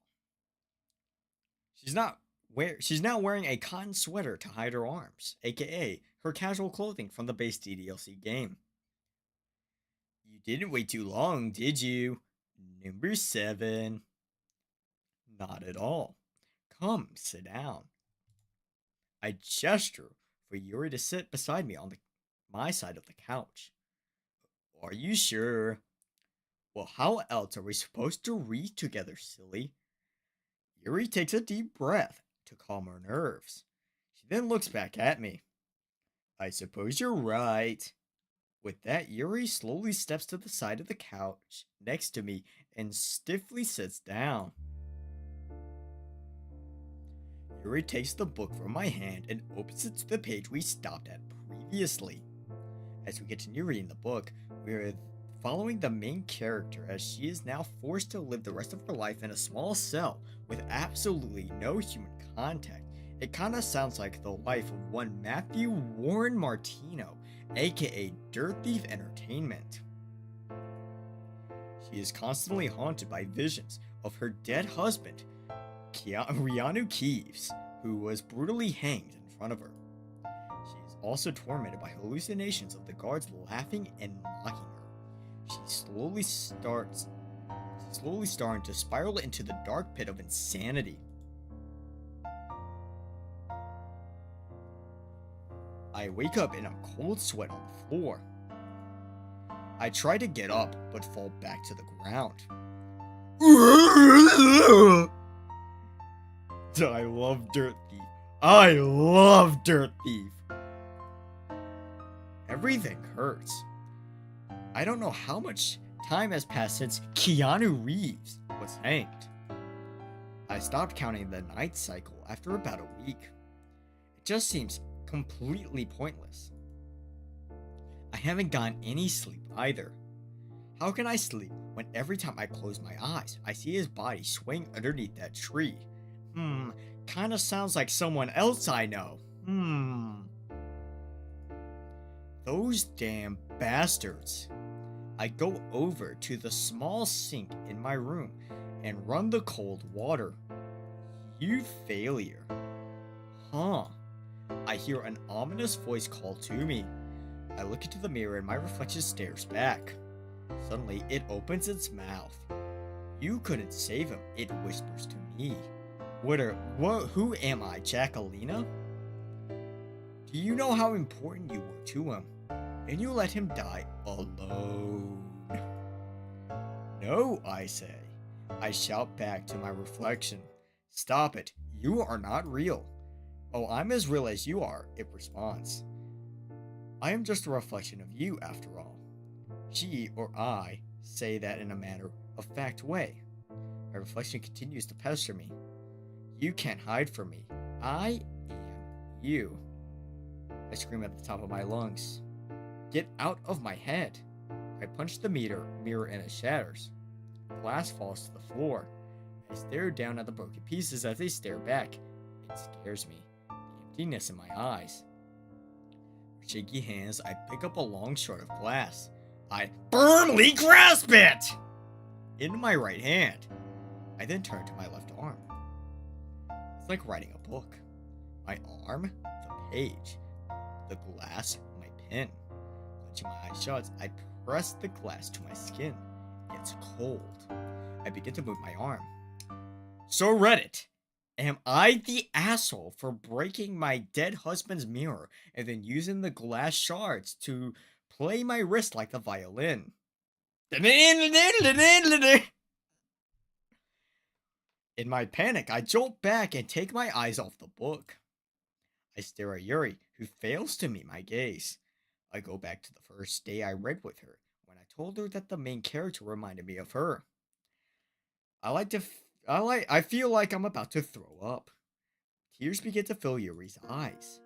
She's now wearing a cotton sweater to hide her arms, aka her casual clothing from the base DDLC game. You didn't wait too long, did you? Number 7. Not at all. Come, sit down. I gesture for Yuri to sit beside me on my side of the couch. Are you sure? Well, how else are we supposed to read together, silly? Yuri takes a deep breath to calm her nerves. She then looks back at me. I suppose you're right. With that, Yuri slowly steps to the side of the couch next to me and stiffly sits down. Yuri takes the book from my hand and opens it to the page we stopped at previously. As we get to Yuri in the book, we're following the main character as she is now forced to live the rest of her life in a small cell with absolutely no human contact. It kinda sounds like the life of one Matthew Warren Martino, aka Dirt Thief Entertainment. She is constantly haunted by visions of her dead husband, Rianu Keeves, who was brutally hanged in front of her. She is also tormented by hallucinations of the guards laughing and mocking her. She's slowly starting to spiral into the dark pit of insanity. I wake up in a cold sweat on the floor. I try to get up, but fall back to the ground. I love Dirt Thief. I love Dirt Thief. Everything hurts. I don't know how much time has passed since Keanu Reeves was hanged. I stopped counting the night cycle after about a week. It just seems completely pointless. I haven't gotten any sleep either. How can I sleep when every time I close my eyes, I see his body swaying underneath that tree? Kinda sounds like someone else I know. Those damn bastards. I go over to the small sink in my room and run the cold water. You failure. Huh. I hear an ominous voice call to me. I look into the mirror and my reflection stares back. Suddenly, it opens its mouth. You couldn't save him, it whispers to me. Who am I, Jackalina? Do you know how important you were to him? And you let him die alone. No, I say. I shout back to my reflection. Stop it. You are not real. Oh, I'm as real as you are, it responds. I am just a reflection of you, after all. She, or I, say that in a matter-of-fact way. My reflection continues to pester me. You can't hide from me. I am you. I scream at the top of my lungs. Get out of my head. I punch the mirror and it shatters. Glass falls to the floor. I stare down at the broken pieces as they stare back. It scares me. The emptiness in my eyes. With shaky hands, I pick up a long shard of glass. I firmly grasp it in my right hand. I then turn to my left arm. It's like writing a book. My arm, the page. The glass, my pen. Clenching my eyes shut, I press the glass to my skin. It's cold. I begin to move my arm. So Reddit, am I the asshole for breaking my dead husband's mirror and then using the glass shards to play my wrist like the violin? In my panic, I jolt back and take my eyes off the book. I stare at Yuri, who fails to meet my gaze. I go back to the first day I read with her, when I told her that the main character reminded me of her. I feel like I'm about to throw up. Tears begin to fill Yuri's eyes.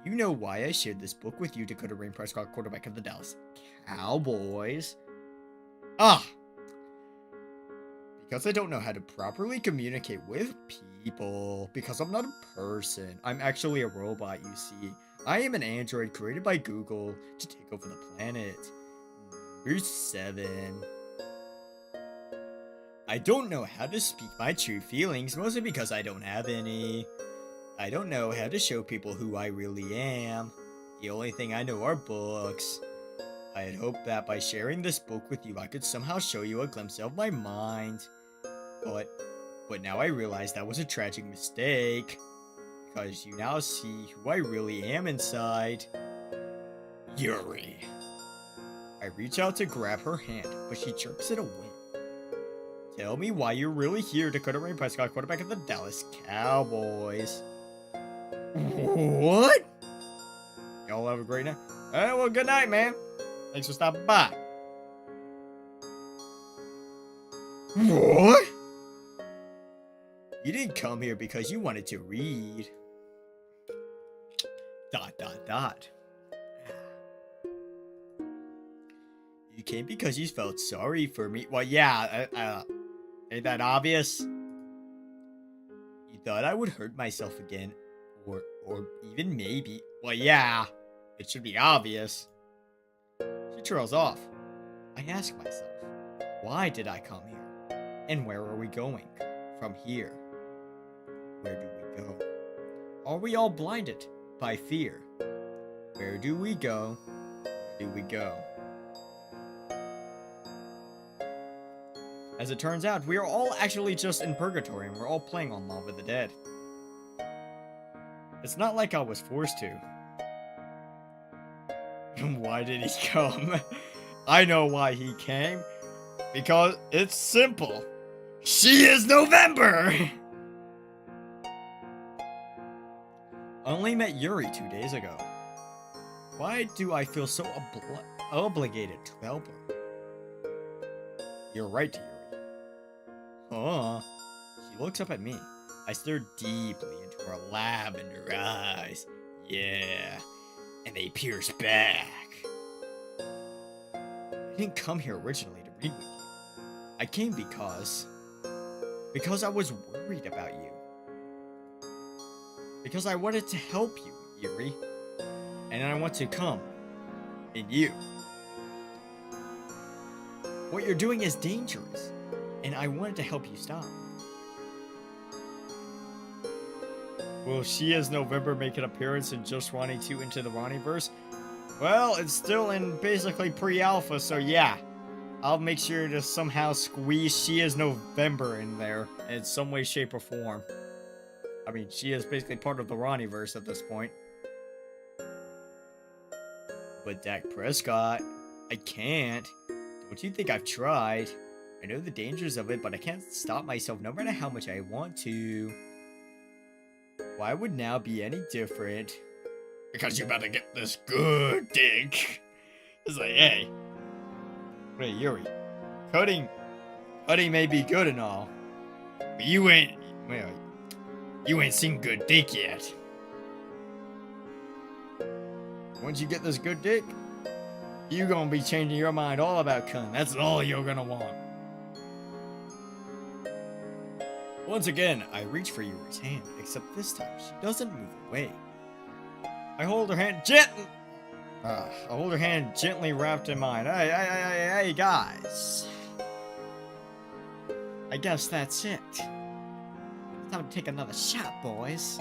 Do you know why I shared this book with you, Dakota Rain Prescott, quarterback of the Dallas Cowboys? Because I don't know how to properly communicate with people. Because I'm not a person. I'm actually a robot, you see. I am an android created by Google to take over the planet. Number 7. I don't know how to speak my true feelings, mostly because I don't have any. I don't know how to show people who I really am. The only thing I know are books. I had hoped that by sharing this book with you, I could somehow show you a glimpse of my mind. But now I realize that was a tragic mistake. Because you now see who I really am inside. Yuri. I reach out to grab her hand, but she jerks it away. Tell me why you're really here, Dakota Rain Prescott, quarterback of the Dallas Cowboys. What? Y'all have a great night. Alright, well, good night, man. Thanks for stopping by. What? You didn't come here because you wanted to read. ... You came because you felt sorry for me. Well, yeah, ain't that obvious? You thought I would hurt myself again, or even maybe. Well, yeah, it should be obvious. She trails off. I ask myself, why did I come here? And where are we going from here? Where do we go? Are we all blinded by fear? Where do we go? Where do we go? As it turns out, we are all actually just in purgatory and we're all playing on Mob of the Dead. It's not like I was forced to. Why did he come? I know why he came. Because it's simple. She is November! I only met Yuri 2 days ago. Why do I feel so obligated to help her? You're right, Yuri. She looks up at me. I stare deeply into her lavender eyes. Yeah. And they pierce back. I didn't come here originally to read with you. I came because I was worried about you. Because I wanted to help you, Yuri. And I want to come in you. What you're doing is dangerous, and I wanted to help you stop. Will She Is November make an appearance in Just Ronnie 2 Into the Ronnieverse? Well, it's still in basically pre-alpha, so yeah. I'll make sure to somehow squeeze She Is November in there in some way, shape, or form. I mean, she is basically part of the Ronnieverse at this point. But Dak Prescott, I can't. Don't you think I've tried? I know the dangers of it, but I can't stop myself no matter how much I want to. Why would now be any different? Because you're about to get this good dick. It's like, hey, Hey, Yuri. Cutting may be good and all, but you ain't seen good dick yet. Once you get this good dick, you gonna be changing your mind all about cunt. That's all you're gonna want. Once again, I reach for Yuri's hand, except this time she doesn't move away. I hold her hand gently wrapped in mine. Hey, guys. I guess that's it. It's time to take another shot, boys.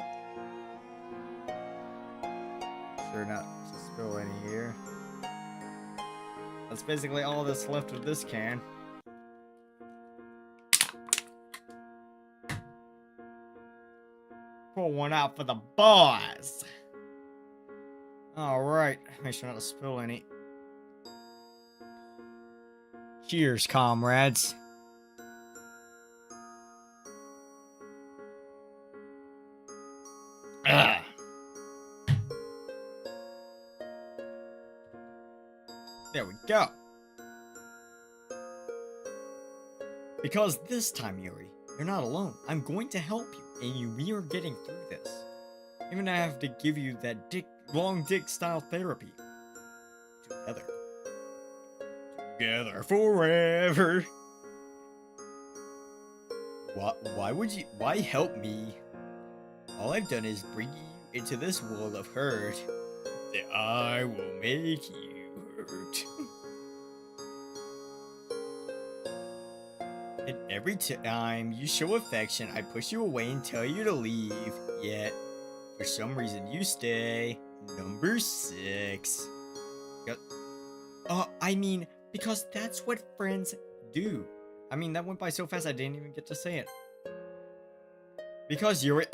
Sure not to spill any here. That's basically all that's left of this can. Pour one out for the boys. Alright, make sure not to spill any. Cheers, comrades. Ah. There we go. Because this time, Yuri, you're not alone. I'm going to help you, and we are getting through this. Even I have to give you that long dick style therapy. Together forever. Why help me? All I've done is bring you into this world of hurt that I will make you hurt. And every time you show affection, I push you away and tell you to leave. Yet, for some reason, you stay. Number 6. I mean, because that's what friends do. I mean, that went by so fast I didn't even get to say it. Because Yuri,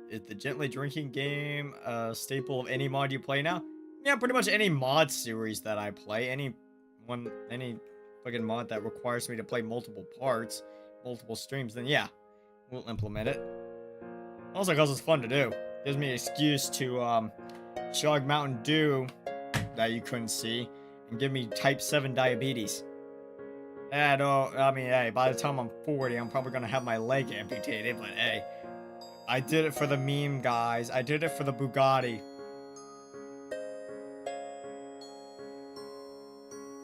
is the gently drinking game a staple of any mod you play now? Yeah, pretty much any mod series that I play. Any fucking mod that requires me to play multiple parts, multiple streams, then yeah, we'll implement it. Also, because it's fun to do. Gives me an excuse to chug Mountain Dew that you couldn't see and give me type 7 diabetes. I mean, hey, by the time I'm 40, I'm probably gonna have my leg amputated, but hey, I did it for the meme, guys. I did it for the Bugatti.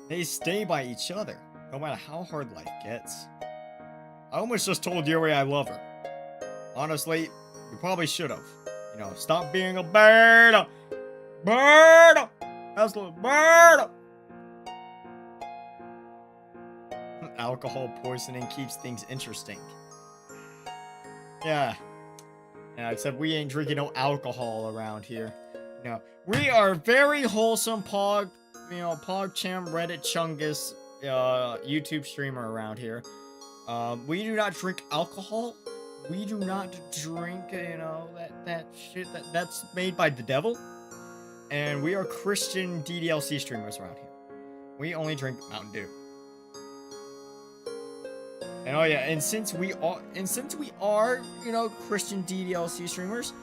They stay by each other, no matter how hard life gets. I almost just told Yuri I love her. Honestly, you probably should have. You know, stop being a bird! Bird! Absolute bird! Alcohol poisoning keeps things interesting. Yeah, except we ain't drinking no alcohol around here. No, we are very wholesome PogChamp, Reddit Chungus, YouTube streamer around here. We do not drink alcohol. We do not drink, that shit that's made by the devil. And we are Christian DDLC streamers around here. We only drink Mountain Dew. And oh yeah, and since we are, Christian DDLC streamers,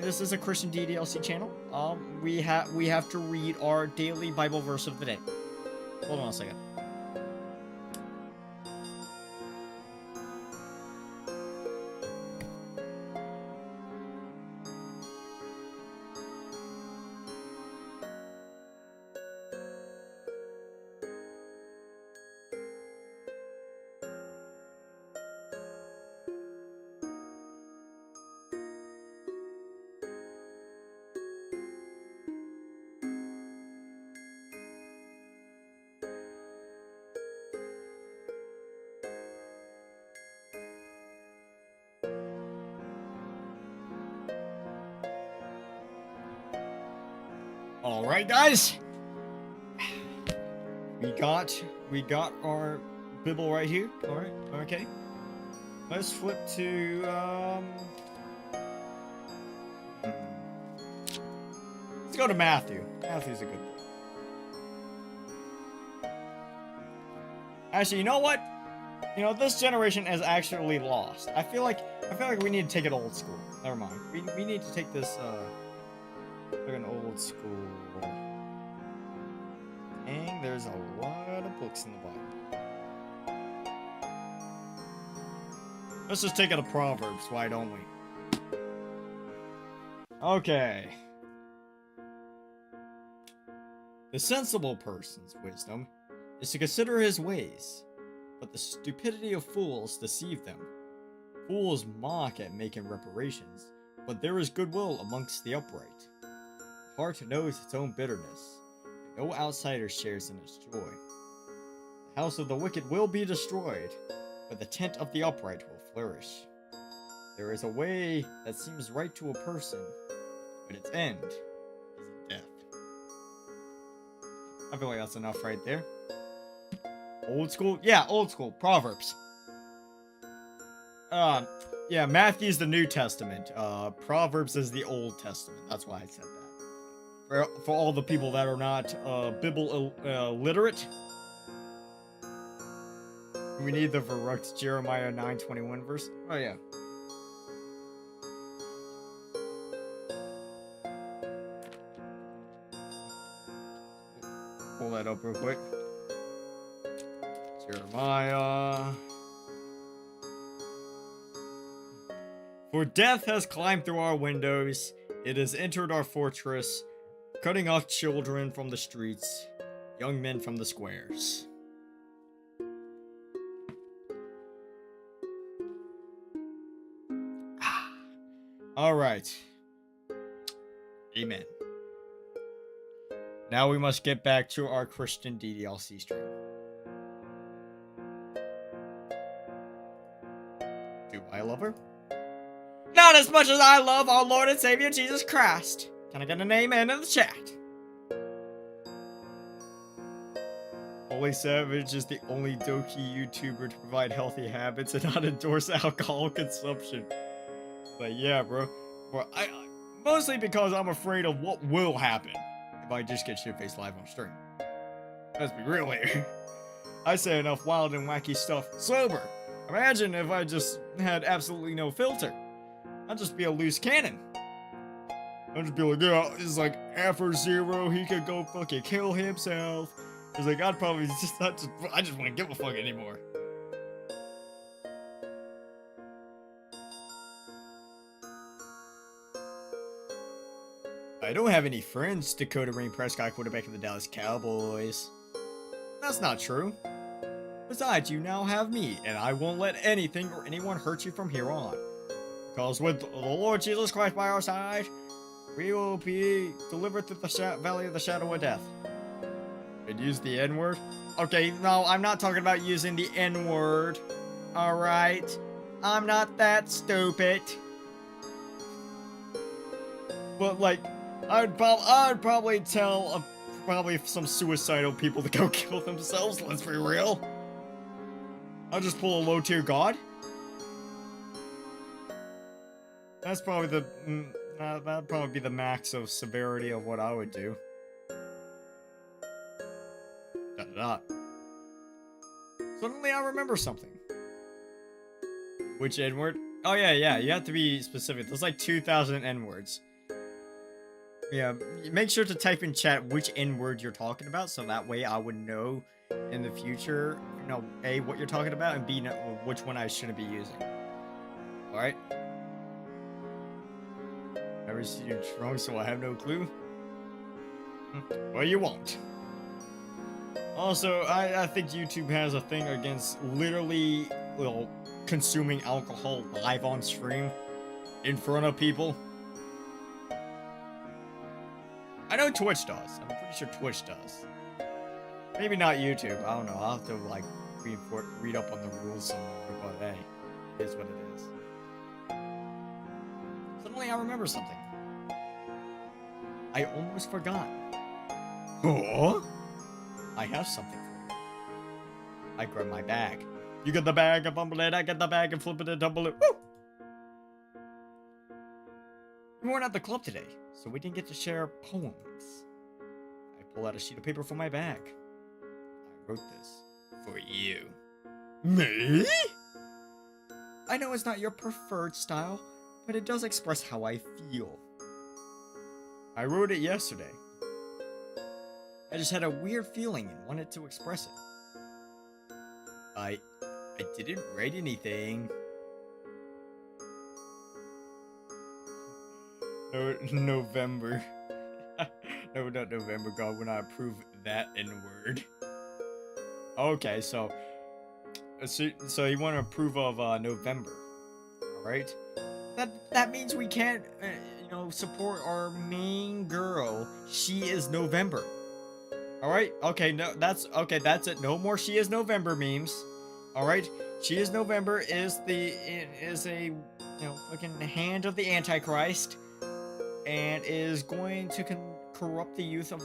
this is a Christian DDLC channel. We have to read our daily Bible verse of the day. Hold on a second. Alright, guys. We got our Bible right here. Alright, okay. Let's flip to let's go to Matthew. Matthew's a good book. Actually, you know what? This generation is actually lost. I feel like we need to take it old school. Never mind. We need to take this like an old school. there's a lot of books in the Bible. Let's just take it to Proverbs, why don't we? Okay. The sensible person's wisdom is to consider his ways, but the stupidity of fools deceive them. Fools mock at making reparations, but there is goodwill amongst the upright. The heart knows its own bitterness, and no outsider shares in its joy. The house of the wicked will be destroyed, but the tent of the upright will flourish. There is a way that seems right to a person, but its end is in death. I feel like that's enough right there. Old school? Yeah, old school. Proverbs. Yeah, Matthew's the New Testament. Proverbs is the Old Testament. That's why I said that. For all the people that are not Bible literate, we need the correct Jeremiah 9:21 verse. Oh yeah. Pull that up real quick. Jeremiah. For death has climbed through our windows, it has entered our fortress, cutting off children from the streets, young men from the squares. Alright. Amen. Now we must get back to our Christian DDLC stream. Do I love her? Not as much as I love our Lord and Savior Jesus Christ. Can I get an amen in the chat? Holy Savage is the only Doki YouTuber to provide healthy habits and not endorse alcohol consumption. But yeah, bro. I mostly because I'm afraid of what will happen if I just get shit-faced live on stream. Let's be real here. I say enough wild and wacky stuff sober. Imagine if I just had absolutely no filter. I'd just be a loose cannon. I'd just be like, yeah, it's like after zero, he could go fucking kill himself. It's like, I'd probably just not just, I just wouldn't give a fuck anymore. I don't have any friends, Dakota Rain Prescott, quarterback of the Dallas Cowboys. That's not true. Besides, you now have me, and I won't let anything or anyone hurt you from here on. Because with the Lord Jesus Christ by our side, we will be delivered through the valley of the shadow of death. And use the N-word? Okay, no, I'm not talking about using the N-word. Alright? I'm not that stupid. But, like, I'd probably tell probably some suicidal people to go kill themselves, let's be real. I'll just pull a low-tier god. That's probably the... that'd probably be the max of severity of what I would do. Suddenly I remember something. Which N-word? Oh yeah, you have to be specific. There's like 2,000 N-words. Yeah, make sure to type in chat which N-word you're talking about, so that way I would know in the future, you know, A, what you're talking about, and B, which one I shouldn't be using. Alright? Never seen you drunk, so I have no clue? Well, you won't. Also, I think YouTube has a thing against literally, well, consuming alcohol live on stream in front of people. I know Twitch does. I'm pretty sure Twitch does. Maybe not YouTube. I don't know. I'll have to, like, read up on the rules somewhere, but hey, it is what it is. Suddenly I remember something. I almost forgot. Huh? I have something for you. I grab my bag. You get the bag, I bumble it, I get the bag and flip it and tumble it. Woo! We weren't at the club today, so we didn't get to share poems. I pull out a sheet of paper from my bag. I wrote this for you. Me? I know it's not your preferred style, but it does express how I feel. I wrote it yesterday. I just had a weird feeling and wanted to express it. I didn't write anything. No, November. No, not November. God, when I approve that N-word. Okay, so you want to approve of November, all right? That means we can't, support our main girl. She is November. All right. Okay. No, that's it. No more She Is November memes. All right. She Is November is a fucking hand of the Antichrist, and is going to corrupt the youth of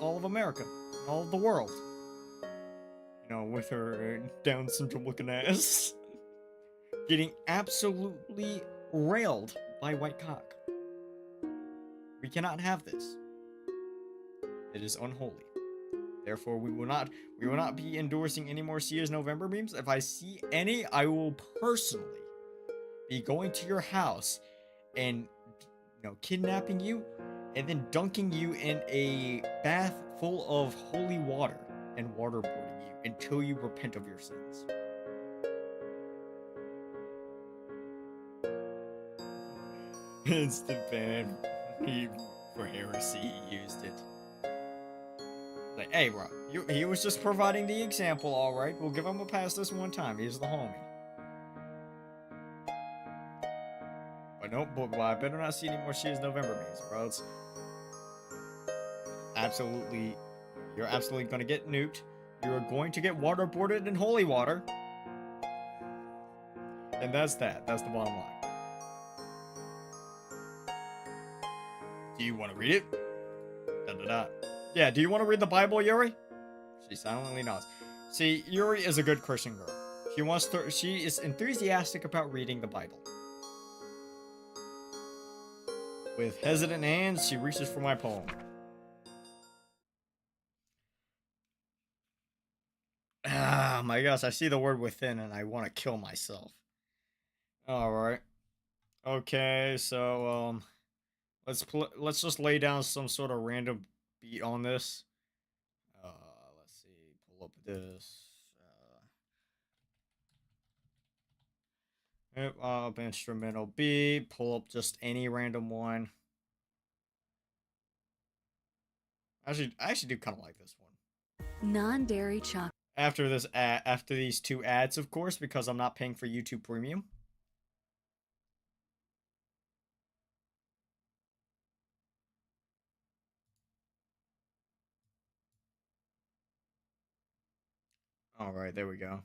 all of America, all of the world. With her Down syndrome looking ass, getting absolutely railed by white cock. We cannot have this. It is unholy. Therefore, we will not be endorsing any more She Is November memes. If I see any, I will personally be going to your house and kidnapping you and then dunking you in a bath full of holy water and waterboarding you until you repent of your sins. Instant ban. For heresy, he used it. Like, hey, bro, he was just providing the example, alright? We'll give him a pass this one time. He's the homie. But nope, but I better not see any more She Is November memes, bro. It's absolutely, you're absolutely gonna get nuked. You're going to get waterboarded in holy water. And that's that. That's the bottom line. Do you want to read it? Da-da-da. Yeah, do you want to read the Bible, Yuri? She silently nods. See, Yuri is a good Christian girl. She is enthusiastic about reading the Bible. With hesitant hands, she reaches for my poem. Ah, my gosh, I see the word within and I want to kill myself. Alright. Okay, so, let's just lay down some sort of random beat on this. Let's see, pull up this. Hip hop instrumental beat. Pull up just any random one. I actually do kind of like this one. Non-dairy chocolate. After these two ads, of course, because I'm not paying for YouTube Premium. All right, there we go.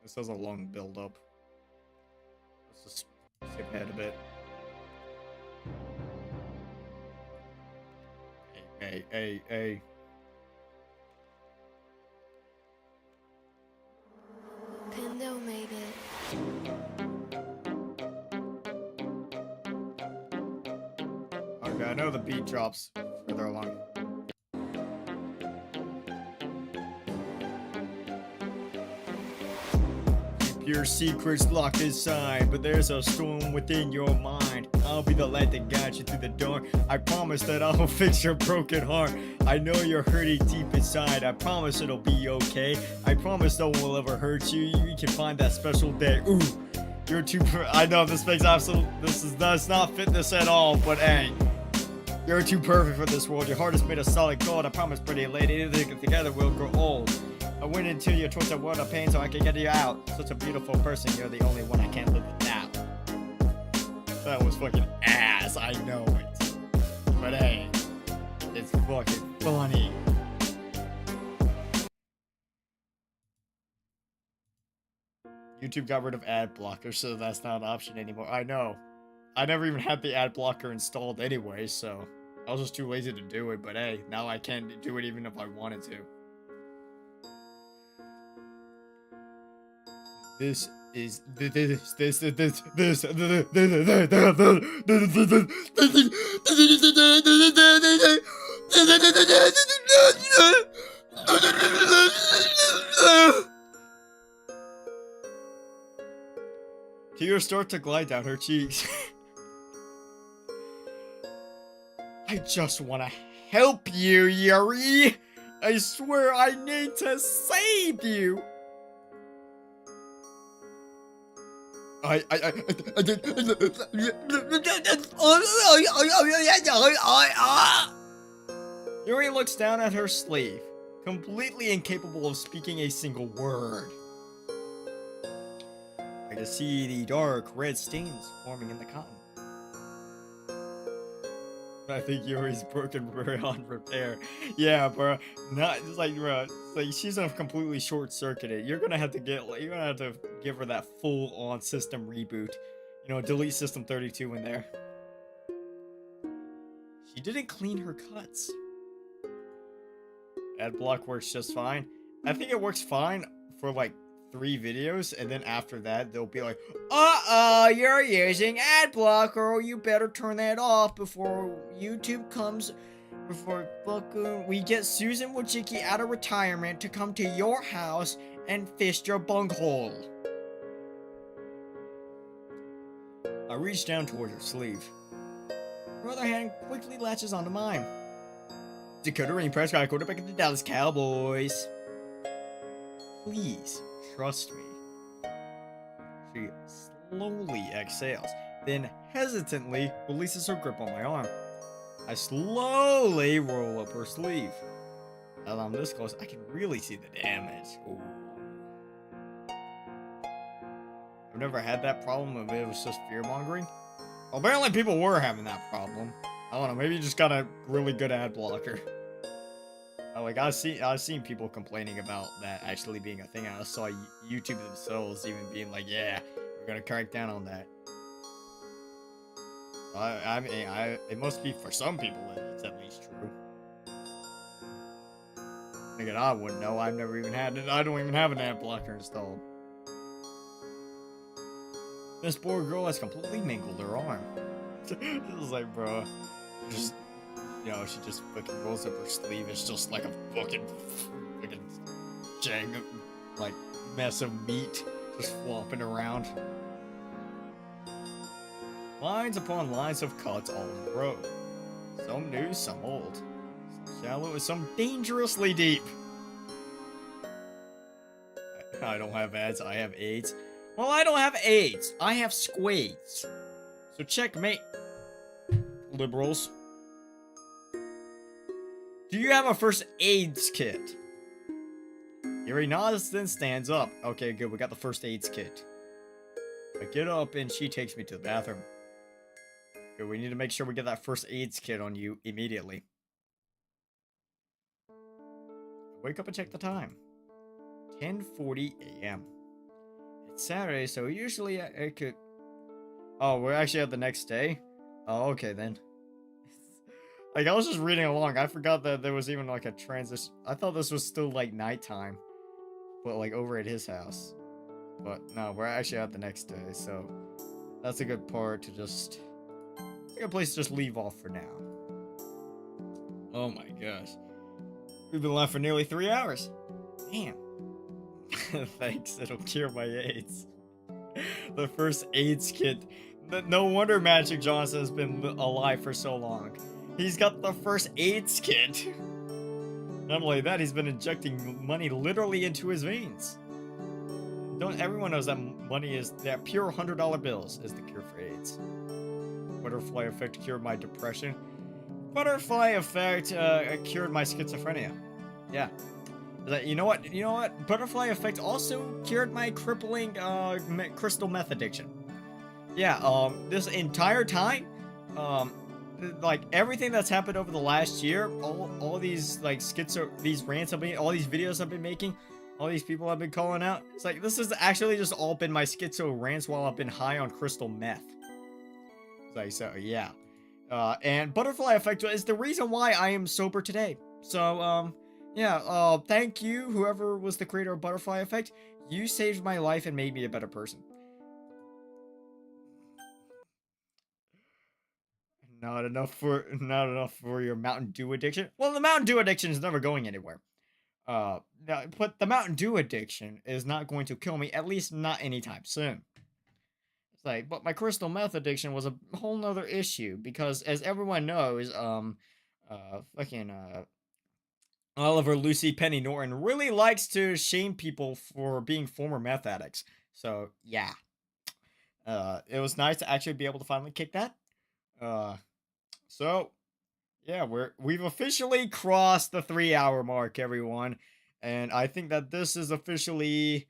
This has a long build up. Let's just skip ahead a bit. Hey. Pindo made it. Okay, I know the beat drops further along. Your secrets locked inside, but there's a storm within your mind. I'll be the light that guides you through the dark. I promise that I'll fix your broken heart. I know you're hurting deep inside. I promise it'll be okay. I promise no one will ever hurt you. You can find that special day. Ooh, you're too. I know this makes does not fit this at all. But hey, you're too perfect for this world. Your heart is made of solid gold. I promise, pretty lady, together we'll grow old. I went into your twisted world of pain so I can get you out. Such a beautiful person, you're the only one I can't live without. That was fucking ass, I know it. But hey, it's fucking funny. YouTube got rid of ad blocker, so that's not an option anymore. I know. I never even had the ad blocker installed anyway, so I was just too lazy to do it. But hey, now I can do it even if I wanted to. This is Tears start to glide down her cheeks. I just want to help you, Yuri. I swear I need to save you. Yuri looks down at her sleeve, completely incapable of speaking a single word. I can see the dark red stains forming in the cotton. I think Yuri's broken beyond repair. Yeah, bro. Not just like, bro. It's like she's completely short-circuited. You're gonna have to give her that full-on system reboot. You know, delete System 32 in there. She didn't clean her cuts. Adblock works just fine. I think it works fine for like 3 videos, and then after that they'll be like, you're using ad blocker, you better turn that off before YouTube comes, before we get Susan Wojcicki out of retirement to come to your house and fist your bunghole. I reach down toward her sleeve. Her other hand quickly latches onto mine. Dakota Rain Prescott, quarterback of the Dallas Cowboys. Please. Trust me. She slowly exhales, then hesitantly releases her grip on my arm. I slowly roll up her sleeve. As I'm this close, I can really see the damage. Ooh. I've never had that problem if it was just fear-mongering. Apparently people were having that problem. I don't know, maybe you just got a really good ad blocker. Like, I've seen people complaining about that actually being a thing. I saw YouTube themselves even being like, yeah, we're gonna crack down on that. I mean, it must be for some people it's at least true. Again, I wouldn't know. I've never even had it. I don't even have an ad blocker installed. This poor girl has completely mangled her arm. It was like, bro, just. You know, she just fucking rolls up her sleeve. It's just like a fucking jang, like, mess of meat just flopping around. Lines upon lines of cuts all in a row. Some new, some old. Some shallow, some dangerously deep. I don't have ads, I have AIDS. Well, I don't have AIDS. I have squades. So checkmate, liberals. Do you have a first aids kit? Yuri nods, then stands up. Okay, good. We got the first aids kit. I get up and she takes me to the bathroom. Good. We need to make sure we get that first aids kit on you immediately. I wake up and check the time. 10:40 a.m. It's Saturday, so usually I could... Oh, we're actually at the next day? Oh, okay then. Like, I was just reading along. I forgot that there was even, like, a transition. I thought this was still, like, nighttime. But, like, over at his house. But, no, we're actually at the next day, so... That's a good part to just... A good place to just leave off for now. Oh my gosh. We've been live for nearly 3 hours. Damn. Thanks, it'll cure my AIDS. The first AIDS kit. No wonder Magic Johnson has been alive for so long. He's got the first AIDS kit. Not only that, he's been injecting money literally into his veins. Everyone knows that money is, that pure $100 bills is the cure for AIDS. Butterfly effect cured my depression. Butterfly effect cured my schizophrenia. Yeah. You know what? Butterfly effect also cured my crippling crystal meth addiction. Yeah, this entire time, like everything that's happened over the last year, all these like these rants all these videos I've been making, all these people I've been calling out, it's like this has actually just all been my schizo rants while I've been high on crystal meth. It's like, so yeah. And butterfly effect is the reason why I am sober today. So yeah, thank you whoever was the creator of butterfly effect. You saved my life and made me a better person. Not enough for your Mountain Dew addiction. Well, the Mountain Dew addiction is never going anywhere. But the Mountain Dew addiction is not going to kill me, at least not anytime soon. It's like, but my crystal meth addiction was a whole nother issue because, as everyone knows, fucking Oliver Lucy Penny Norton really likes to shame people for being former meth addicts. So yeah, it was nice to actually be able to finally kick that. So yeah, we've officially crossed the 3-hour mark, everyone, and I think that this is officially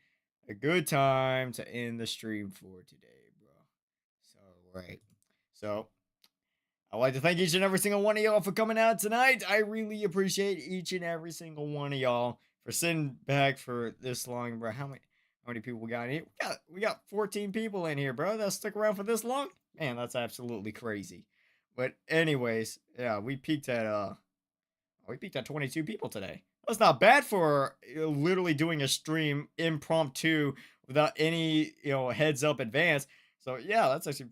a good time to end the stream for today, bro. So right, so I'd like to thank each and every single one of y'all for coming out tonight. I really appreciate each and every single one of y'all for sitting back for this long, bro. How many people we got in here? We got 14 people in here, bro. That stuck around for this long? Man, that's absolutely crazy. But anyways, yeah, we peaked at 22 people today. That's not bad for literally doing a stream impromptu without any, heads up advance. So yeah, that's actually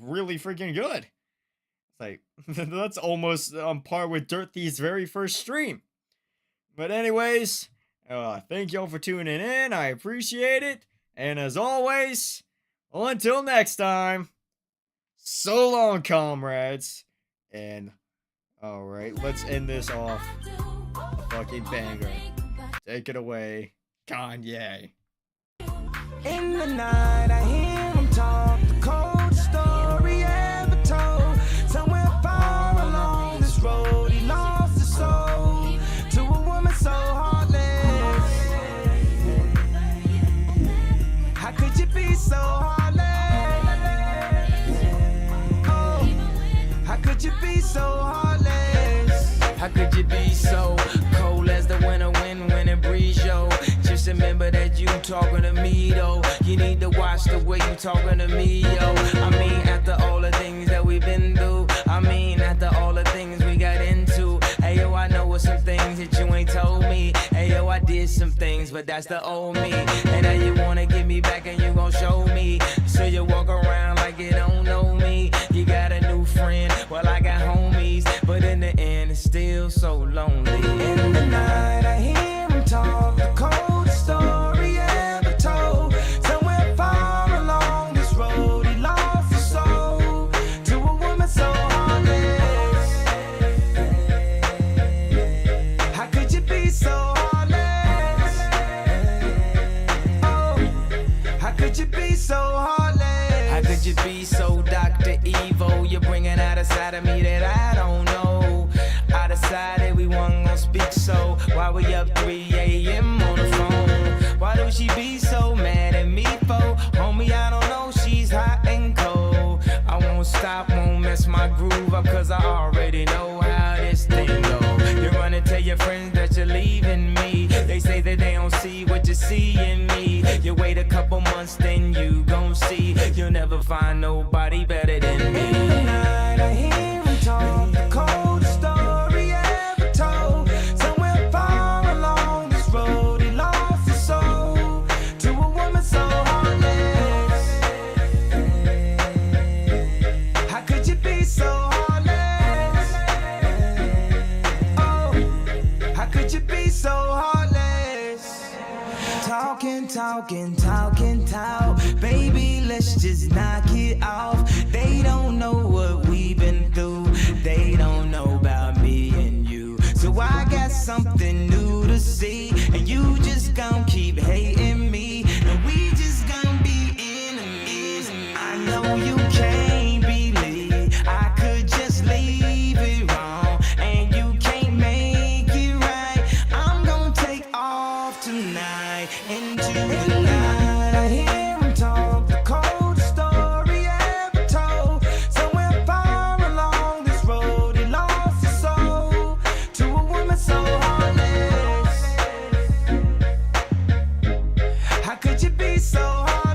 really freaking good. It's like that's almost on par with Dirt Thief's very first stream. But anyways, thank y'all for tuning in. I appreciate it. And as always, until next time, so long, comrades. And alright, let's end this off a fucking banger. Take it away, Kanye. In the night, I hear him talk, the coldest story ever told. Somewhere far along this road, he lost his soul to a woman so heartless. How could you be so heartless? Oh, how could you be so heartless? How could you be so cold as the winter wind when it breeze, yo? Just remember that you talking to me, though. You need to watch the way you talking to me, yo. I mean, after all the things that we've been through, I mean, after all the things we got into. Hey, yo, I know what some things that you ain't told me. Hey, yo, I did some things, but that's the old me. And now you wanna get me back and you gon' show me. So you walk around like you don't know me. You got a new friend, well, I got homies. But in the end, it's still so lonely. In the night, I hear him talk, the coldest story ever told. Somewhere far along this road, he lost his soul to a woman so heartless. How could you be so heartless? Oh, how could you be so heartless? How could you be so Dr. Evil? You're bringing out a side of me that I don't know. I decided we weren't gonna speak, so why we up 3 a.m. on the phone? Why do she be so mad at me for? Homie, I don't know, she's hot and cold. I won't stop, won't mess my groove up, cause I already know how this thing go. You're gonna tell your friends that you're leaving me. They say that they don't see what you see in me. You wait a couple months, then you gon' see. You'll never find nobody better than me. In the night, I hear him talk, the coldest story ever told. Somewhere far along this road, he lost his soul to a woman so heartless. How could you be so heartless? Oh, how could you be so heartless? Talk. Baby, let's just knock it off. They don't know what we've been through. They don't know about me and you. So I got something new to see. And you just gon' keep hating me. And we just gon' be enemies. I know you can't believe I could just leave it wrong. And you can't make it right. I'm gon' take off tonight into the night. I hear him talk, the coldest story ever told. Somewhere far along this road, he lost his soul to a woman so heartless. How could you be so heartless?